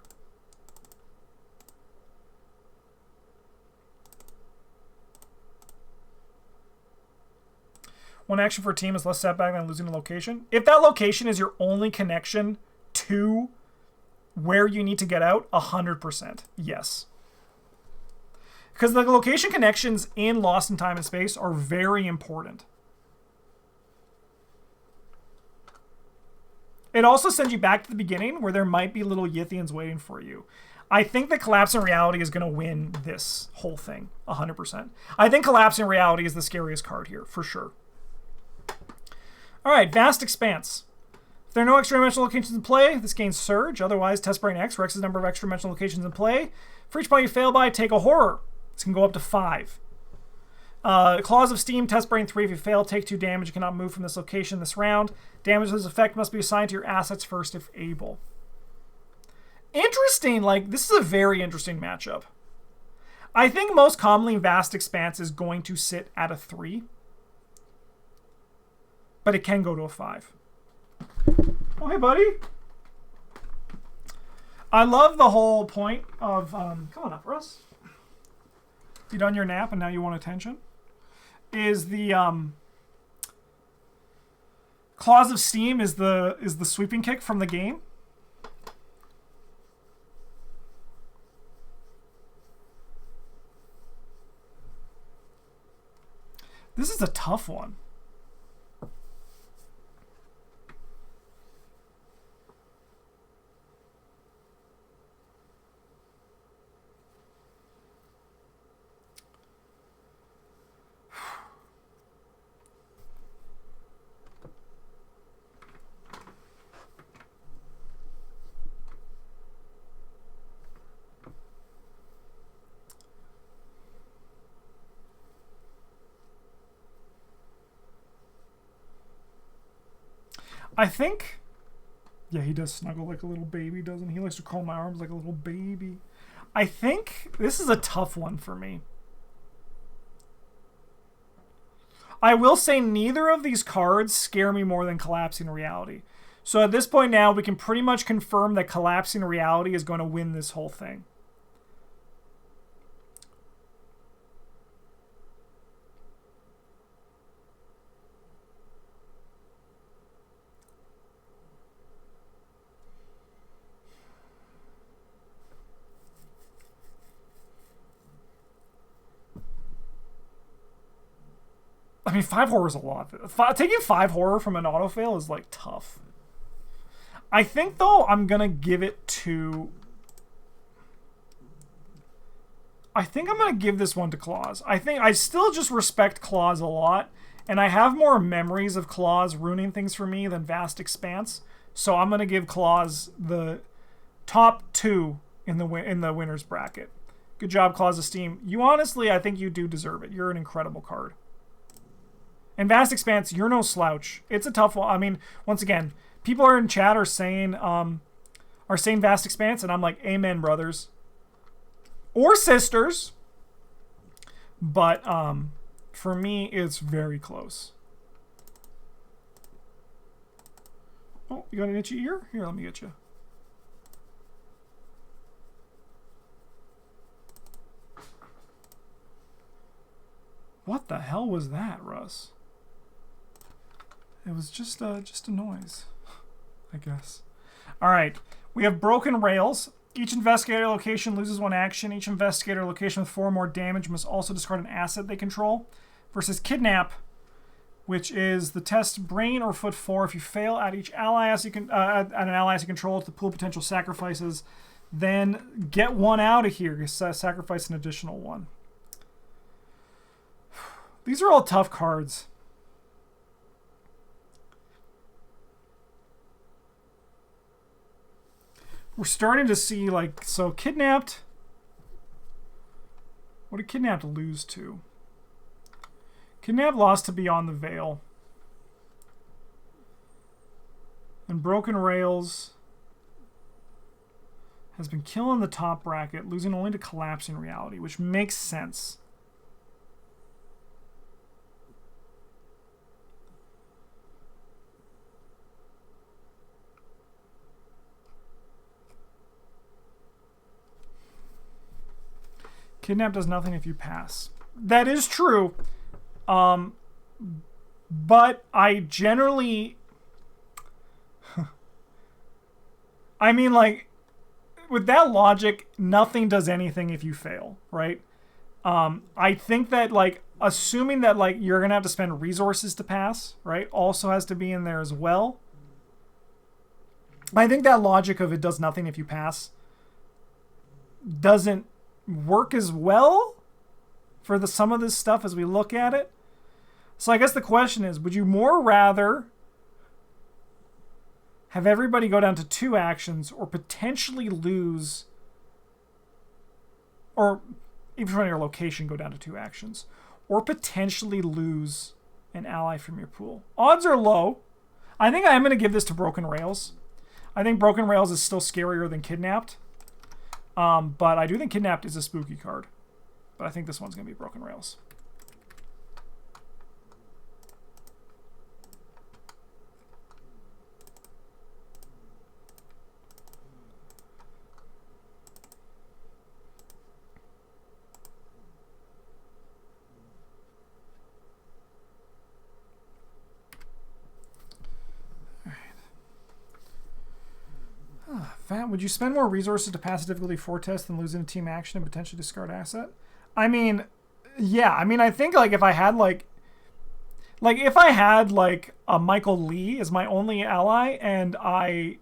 One action for a team is less setback than losing a location. If that location is your only connection to where you need to get out, 100%. Yes. Because the location connections in Lost in Time and Space are very important. It also sends you back to the beginning where there might be little Yithians waiting for you. I think that Collapsing Reality is going to win this whole thing, 100%. I think Collapsing Reality is the scariest card here, for sure. All right, Vast Expanse. If there are no extra dimensional locations in play, this gains Surge. Otherwise, Test Brain X, Rex's number of extra dimensional locations in play. For each point you fail by, take a horror. This can go up to 5. Claws of Steam, Test Brain 3. If you fail, take 2 damage. You cannot move from this location this round. Damage with this effect must be assigned to your assets first if able. Interesting. Like, this is a very interesting matchup. I think most commonly Vast Expanse is going to sit at a 3. But it can go to a 5. Oh, hey, buddy. I love the whole point of... come on up, Russ. You done your nap and now you want attention? Is the Claws of Steam is the sweeping kick from the game. This is a tough one. I think... Yeah, he does snuggle like a little baby, doesn't he? He likes to curl my arms like a little baby. I think this is a tough one for me. I will say neither of these cards scare me more than Collapsing Reality. So at this point now, we can pretty much confirm that Collapsing Reality is going to win this whole thing. I mean, 5 horror is a lot. Taking 5 horror from an autofail is, like, tough. I think, though, I'm going to give it to... I think I'm going to give this one to Claws. I think I still just respect Claws a lot, and I have more memories of Claws ruining things for me than Vast Expanse. So I'm going to give Claus the top 2 in the winner's bracket. Good job, Claus of Steam. You honestly, I think you do deserve it. You're an incredible card. And Vast Expanse, you're no slouch. It's a tough one. I mean, once again, people are in chat are saying Vast Expanse, and I'm like, amen, brothers. Or sisters. But for me, it's very close. Oh, you got an itchy ear? Here, let me get you. What the hell was that, Russ? It was just a noise, I guess. All right, we have Broken Rails. Each investigator location loses 1 action. Each investigator location with 4 or more damage must also discard an asset they control. Versus Kidnap, which is the test brain or foot 4. If you fail at each ally as you can at an ally as you control to pull potential sacrifices, then get 1 out of here. Sacrifice an additional 1. These are all tough cards. We're starting to see, like, so Kidnapped. What did Kidnapped lose to? Kidnapped lost to Beyond the Veil. And Broken Rails has been killing the top bracket, losing only to Collapsing Reality, which makes sense. Kidnap does nothing if you pass. That is true. But I generally... I mean, like, with that logic, nothing does anything if you fail, right? I think that, like, assuming that, like, you're going to have to spend resources to pass, right, also has to be in there as well. I think that logic of it does nothing if you pass doesn't work as well for some of this stuff as we look at it. So I guess the question is, would you more rather have everybody go down to 2 actions or potentially lose, or even from your location go down to 2 actions, or potentially lose an ally from your pool? Odds are low. I think I'm going to give this to Broken Rails. I think Broken Rails is still scarier than Kidnapped. But I do think Kidnapped is a spooky card. But I think this one's going to be Broken Rails. Fat, would you spend more resources to pass a difficulty 4 test than lose in a team action and potentially discard asset? I mean, yeah. I mean, I think, like, if I had, like if I had, like, a Michael Lee as my only ally and I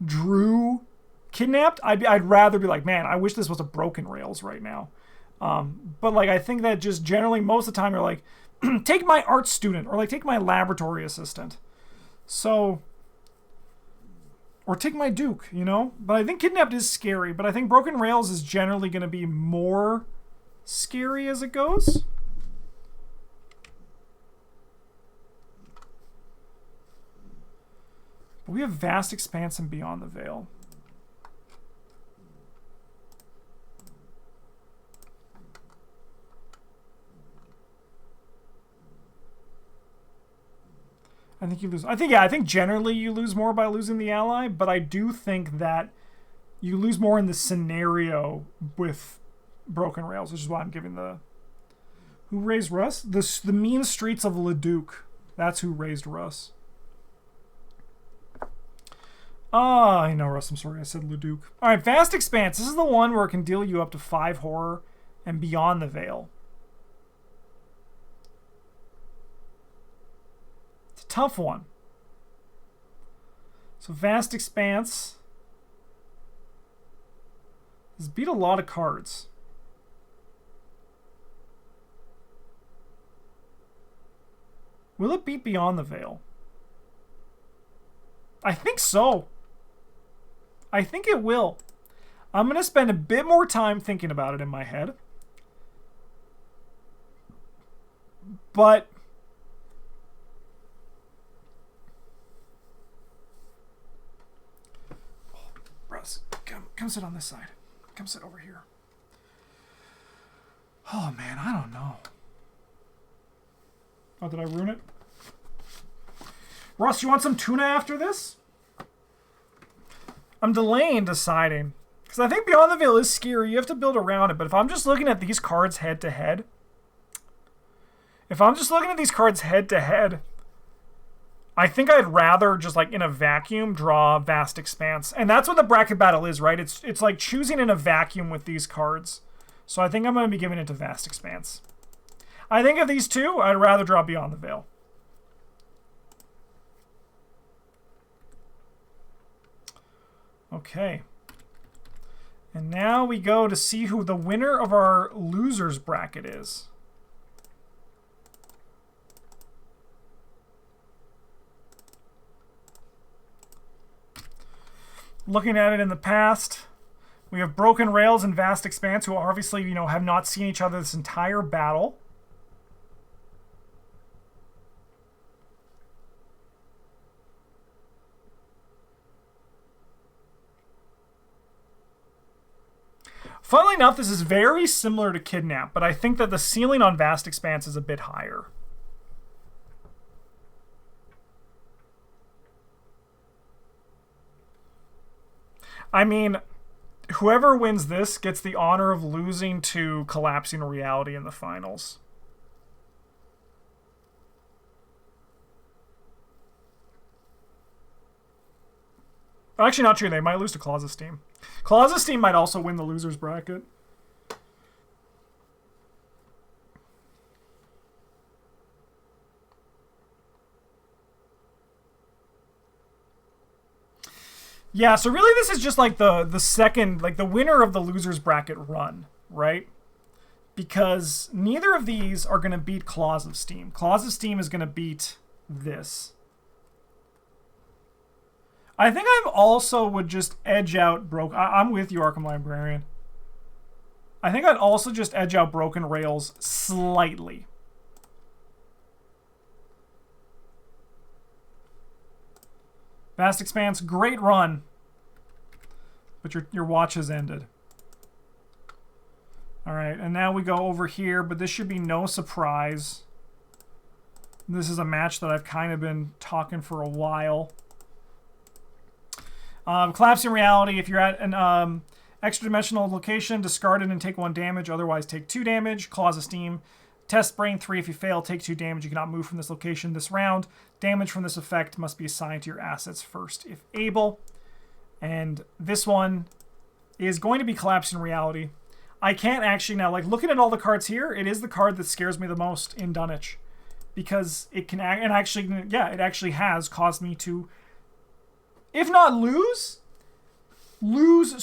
drew Kidnapped, I'd rather be like, man, I wish this was a Broken Rails right now. But, like, I think that just generally most of the time you're like, take my art student, or, like, take my laboratory assistant. So... or take my Duke, you know? But I think Kidnapped is scary, but I think Broken Rails is generally going to be more scary as it goes. But we have Vast Expanse and Beyond the Veil. I think you lose. I think generally you lose more by losing the ally, but I do think that you lose more in the scenario with Broken Rails, which is why I'm giving the... Who raised Russ? The Mean Streets of Leduc. That's who raised Russ. I know, Russ. I'm sorry. I said Leduc. All right, Vast Expanse. This is the one where it can deal you up to 5 horror and Beyond the Veil. Tough one. So Vast Expanse has beat a lot of cards. Will it beat Beyond the Veil? I think so. I think it will. I'm going to spend a bit more time thinking about it in my head. But Russ, come sit on this side. Come sit over here. Oh man, I don't know. Oh, did I ruin it? Russ, you want some tuna after this? I'm delaying deciding. Because I think Beyond the Veil is scary. You have to build around it. But if I'm just looking at these cards head to head, I think I'd rather just like in a vacuum draw Vast Expanse. And that's what the bracket battle is, right? It's like choosing in a vacuum with these cards. So I think I'm going to be giving it to Vast Expanse. I think of these two, I'd rather draw Beyond the Veil. Okay. And now we go to see who the winner of our losers bracket is. Looking at it in the past, we have Broken Rails and Vast Expanse, who obviously, you know, have not seen each other this entire battle. Funnily enough, this is very similar to Kidnap, but I think that the ceiling on Vast Expanse is a bit higher. I mean, whoever wins this gets the honor of losing to Collapsing Reality in the finals. Actually, not true. They might lose to Claws of Steam. Claws of Steam might also win the losers bracket. Yeah, so really this is just like the second, like the winner of the losers bracket run, right? Because neither of these are going to beat Claws of Steam. Claws of Steam is going to beat this. I think I also would just edge out I'm with you, Arkham Librarian. I think I'd also just edge out Broken Rails slightly. Vast Expanse, great run. But your watch has ended. Alright, and now we go over here, but this should be no surprise. This is a match that I've kind of been talking for a while. Collapsing Reality, if you're at an extra-dimensional location, discard it and take 1 damage, otherwise take 2 damage. Claws of Steam. Test Brain 3, if you fail, take 2 damage. You cannot move from this location this round. Damage from this effect must be assigned to your assets first, if able. And this one is going to be Collapsing Reality. I can't actually now, like, looking at all the cards here, it is the card that scares me the most in Dunwich. Because it can, and actually, yeah, it actually has caused me to, if not lose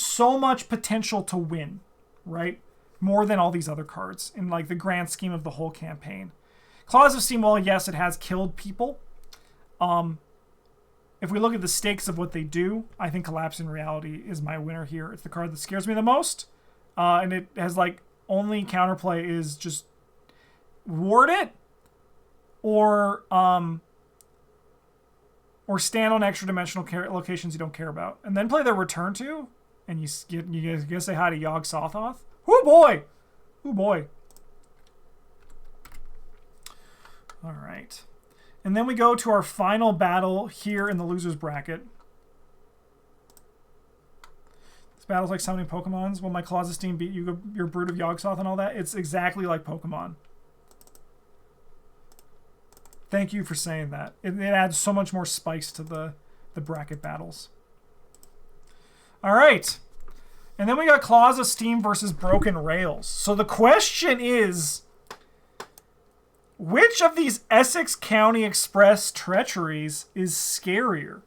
so much potential to win, right? More than all these other cards in like the grand scheme of the whole campaign. Claws of Steam, well, yes, it has killed people. If we look at the stakes of what they do, I think Collapsing Reality is my winner here. It's the card that scares me the most. And it has like only counterplay is just ward it or stand on extra dimensional locations you don't care about, and then play their return to, and you gotta say hi to Yogg Sothoth. Oh boy, oh boy. All right, and then we go to our final battle here in the losers bracket. This battle's like summoning Pokemons. Will my Claws of Steam beat you, your Brood of Yogg Sothoth and all that? It's exactly like Pokemon. Thank you for saying that. It adds so much more spice to the bracket battles. All right. And then we got Claws of Steam versus Broken Rails. So the question is, which of these Essex County Express treacheries is scarier?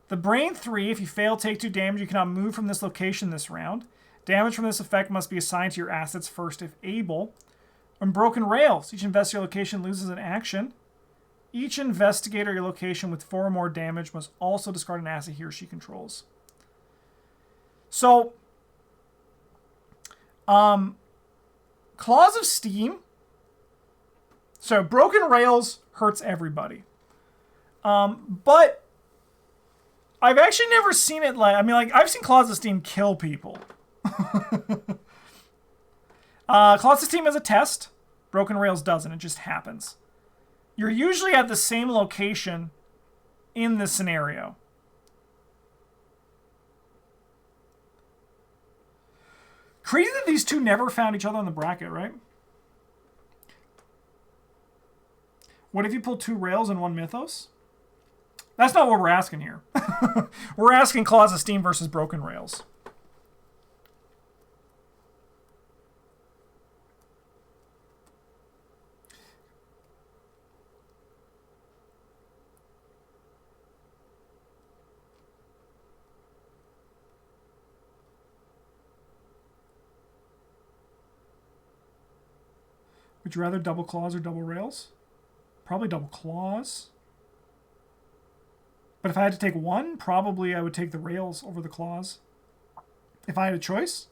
The Brain 3, if you fail, take 2 damage. You cannot move from this location this round. Damage from this effect must be assigned to your assets first if able. On Broken Rails, each investigator location loses an action. Each investigator at your location with 4 or more damage must also discard an asset he or she controls. So, Claws of Steam. So, Broken Rails hurts everybody. But I've actually never seen it like... I mean, like, I've seen Claws of Steam kill people. Claws of Steam is a test. Broken Rails doesn't. It just happens. You're usually at the same location in this scenario. Crazy that these two never found each other in the bracket, right? What if you pull 2 Rails and 1 Mythos? That's not what we're asking here. We're asking Claws of Steam versus Broken Rails. Would you rather double Claws or double Rails? Probably double Claws. But if I had to take one, probably I would take the Rails over the Claws. If I had a choice.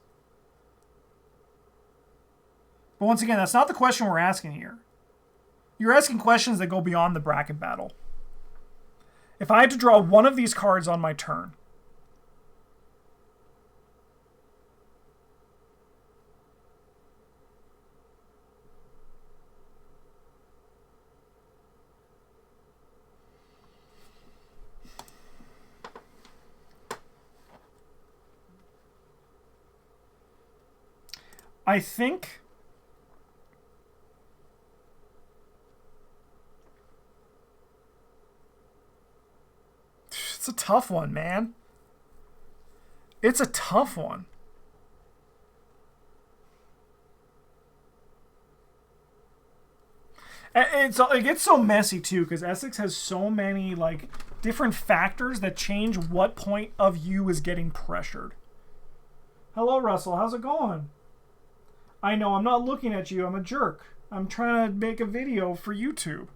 But once again, that's not the question we're asking here. You're asking questions that go beyond the bracket battle. If I had to draw one of these cards on my turn, I think it's a tough one, man. It's a tough one. It gets so messy too because Essex has so many like different factors that change what point of you is getting pressured. Hello, Russell. How's it going? I know, I'm not looking at you. I'm a jerk. I'm trying to make a video for YouTube.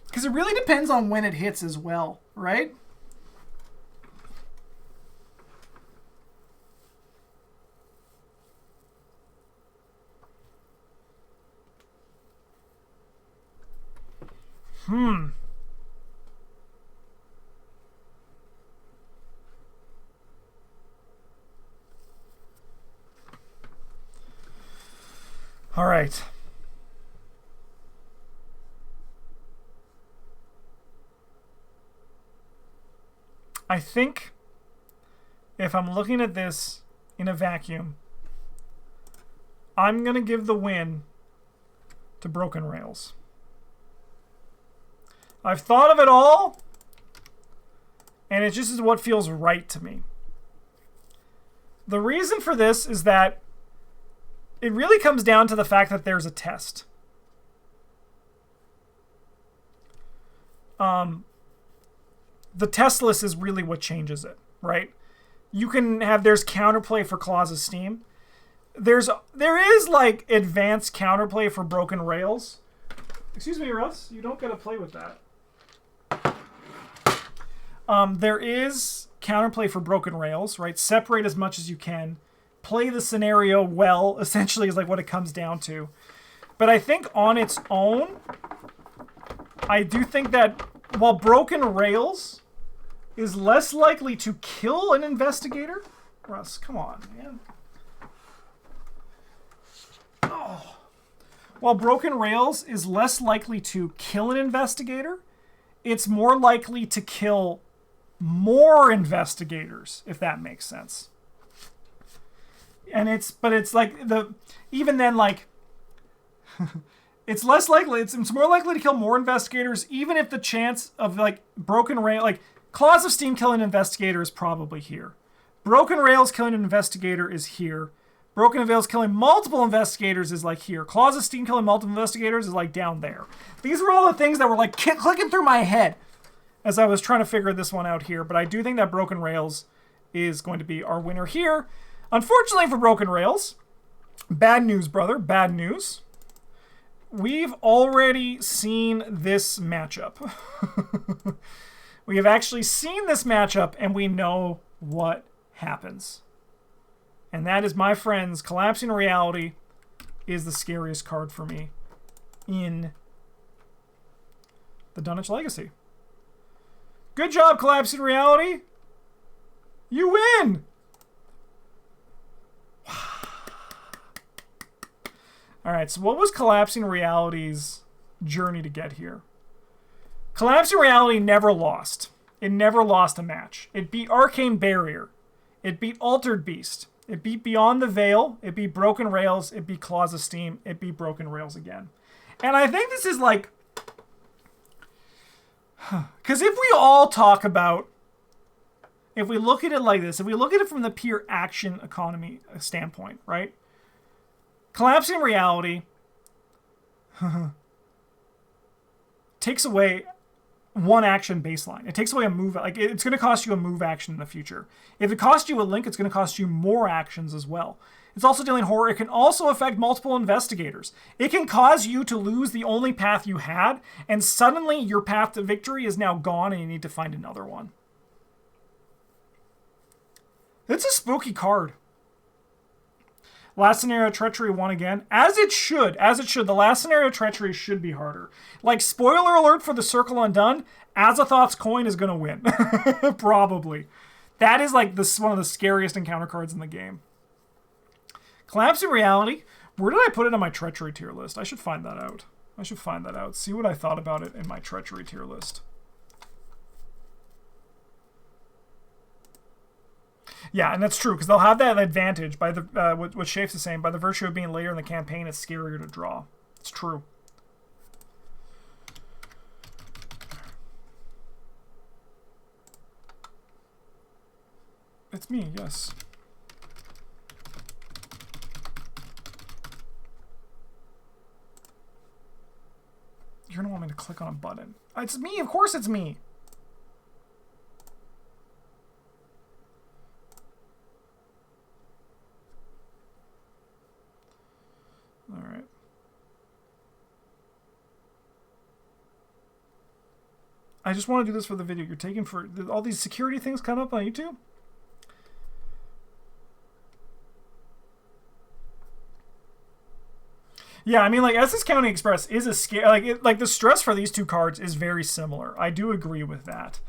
Because it really depends on when it hits as well, right? All right. I think if I'm looking at this in a vacuum, I'm going to give the win to Broken Rails. I've thought of it all, and it just is what feels right to me. The reason for this is that it really comes down to the fact that there's a test. The test list is really what changes it, right? You can have, there's counterplay for Claws of Steam. There is like advanced counterplay for Broken Rails. Excuse me, Russ, you don't get to play with that. There is counterplay for Broken Rails, right? Separate as much as you can. Play the scenario well, essentially, is like what it comes down to. But I think on its own, I do think that while Broken Rails is less likely to kill an investigator... Russ, come on, man. Oh. While Broken Rails is less likely to kill an investigator, it's more likely to kill more investigators, if that makes sense. And it's like even then, like, it's less likely, it's more likely to kill more investigators, even if the chance of like Broken Rail, like Claws of Steam killing an investigator is probably here. Broken Rails killing an investigator is here. Broken Rails killing multiple investigators is like here. Claws of Steam killing multiple investigators is like down there. These were all the things that were like clicking through my head as I was trying to figure this one out here. But I do think that Broken Rails is going to be our winner here. Unfortunately for Broken Rails, bad news, brother, bad news. We've already seen this matchup. We have actually seen this matchup, and we know what happens. And that is, my friends, Collapsing Reality is the scariest card for me in the Dunwich Legacy. Good job, Collapsing Reality. You win! Alright, so what was Collapsing Reality's journey to get here? Collapsing Reality never lost. It never lost a match. It beat Arcane Barrier. It beat Altered Beast. It beat Beyond the Veil. It beat Broken Rails. It beat Claws of Steam. It beat Broken Rails again. And I think this is like... Because if we all talk about... If we look at it like this, if we look at it from the pure action economy standpoint, right? Collapsing Reality takes away one action baseline. It takes away a move. Like, it's going to cost you a move action in the future. If it costs you a link, it's going to cost you more actions as well. It's also dealing horror. It can also affect multiple investigators. It can cause you to lose the only path you had, and suddenly your path to victory is now gone and you need to find another one. It's a spooky card. Last scenario, Treachery won again. As it should. As it should. The last scenario, Treachery should be harder. Like, spoiler alert for the Circle Undone, Azathoth's Coin is going to win. Probably. That is like one of the scariest encounter cards in the game. Collapsing Reality. Where did I put it on my Treachery tier list? I should find that out. I should find that out. See what I thought about it in my Treachery tier list. Yeah, and that's true, because they'll have that advantage by the what Shafes is saying, by the virtue of being later in the campaign, it's scarier to draw. It's true. It's me, yes. You're gonna want me to click on a button. It's me, of course it's me. Alright. I just want to do this for the video. You're taking for all these security things come up on YouTube? Yeah, I mean, like, Essex County Express is a scare. Like the stress for these two cards is very similar. I do agree with that.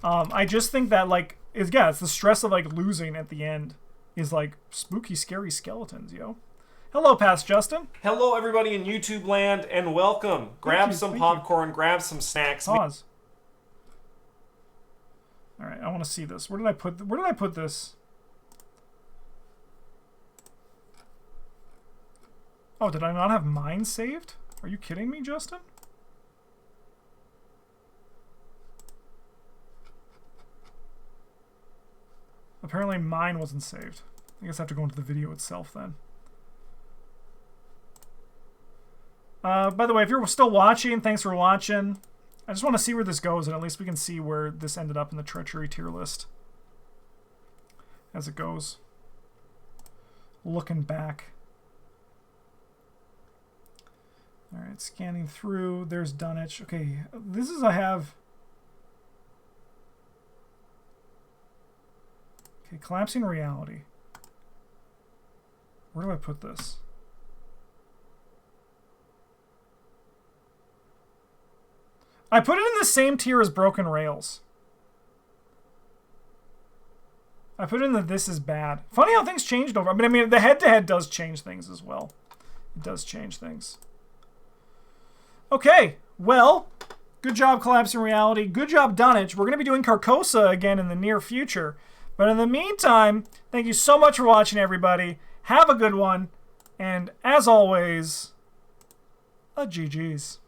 I just think that, like, it's the stress of, like, losing at the end is, like, spooky, scary skeletons, yo. Hello, Past Justin. Hello, everybody in YouTube land, and welcome. Grab some popcorn, grab some snacks. Pause. All right, I want to see this. Where did I put this? Oh, did I not have mine saved? Are you kidding me, Justin? Apparently mine wasn't saved. I guess I have to go into the video itself then. By the way, if you're still watching, thanks for watching. I just want to see where this goes, and at least we can see where this ended up in the Treachery tier list as it goes. Looking back. Alright, scanning through. There's Dunwich. Okay, this is I have... Okay, Collapsing Reality. Where do I put this? I put it in the same tier as Broken Rails. I put it in the This Is Bad. Funny how things changed over. I mean, the head-to-head does change things as well. It does change things. Okay, well, good job, Collapsing Reality. Good job, Dunwich. We're going to be doing Carcosa again in the near future. But in the meantime, thank you so much for watching, everybody. Have a good one. And as always, a GG's.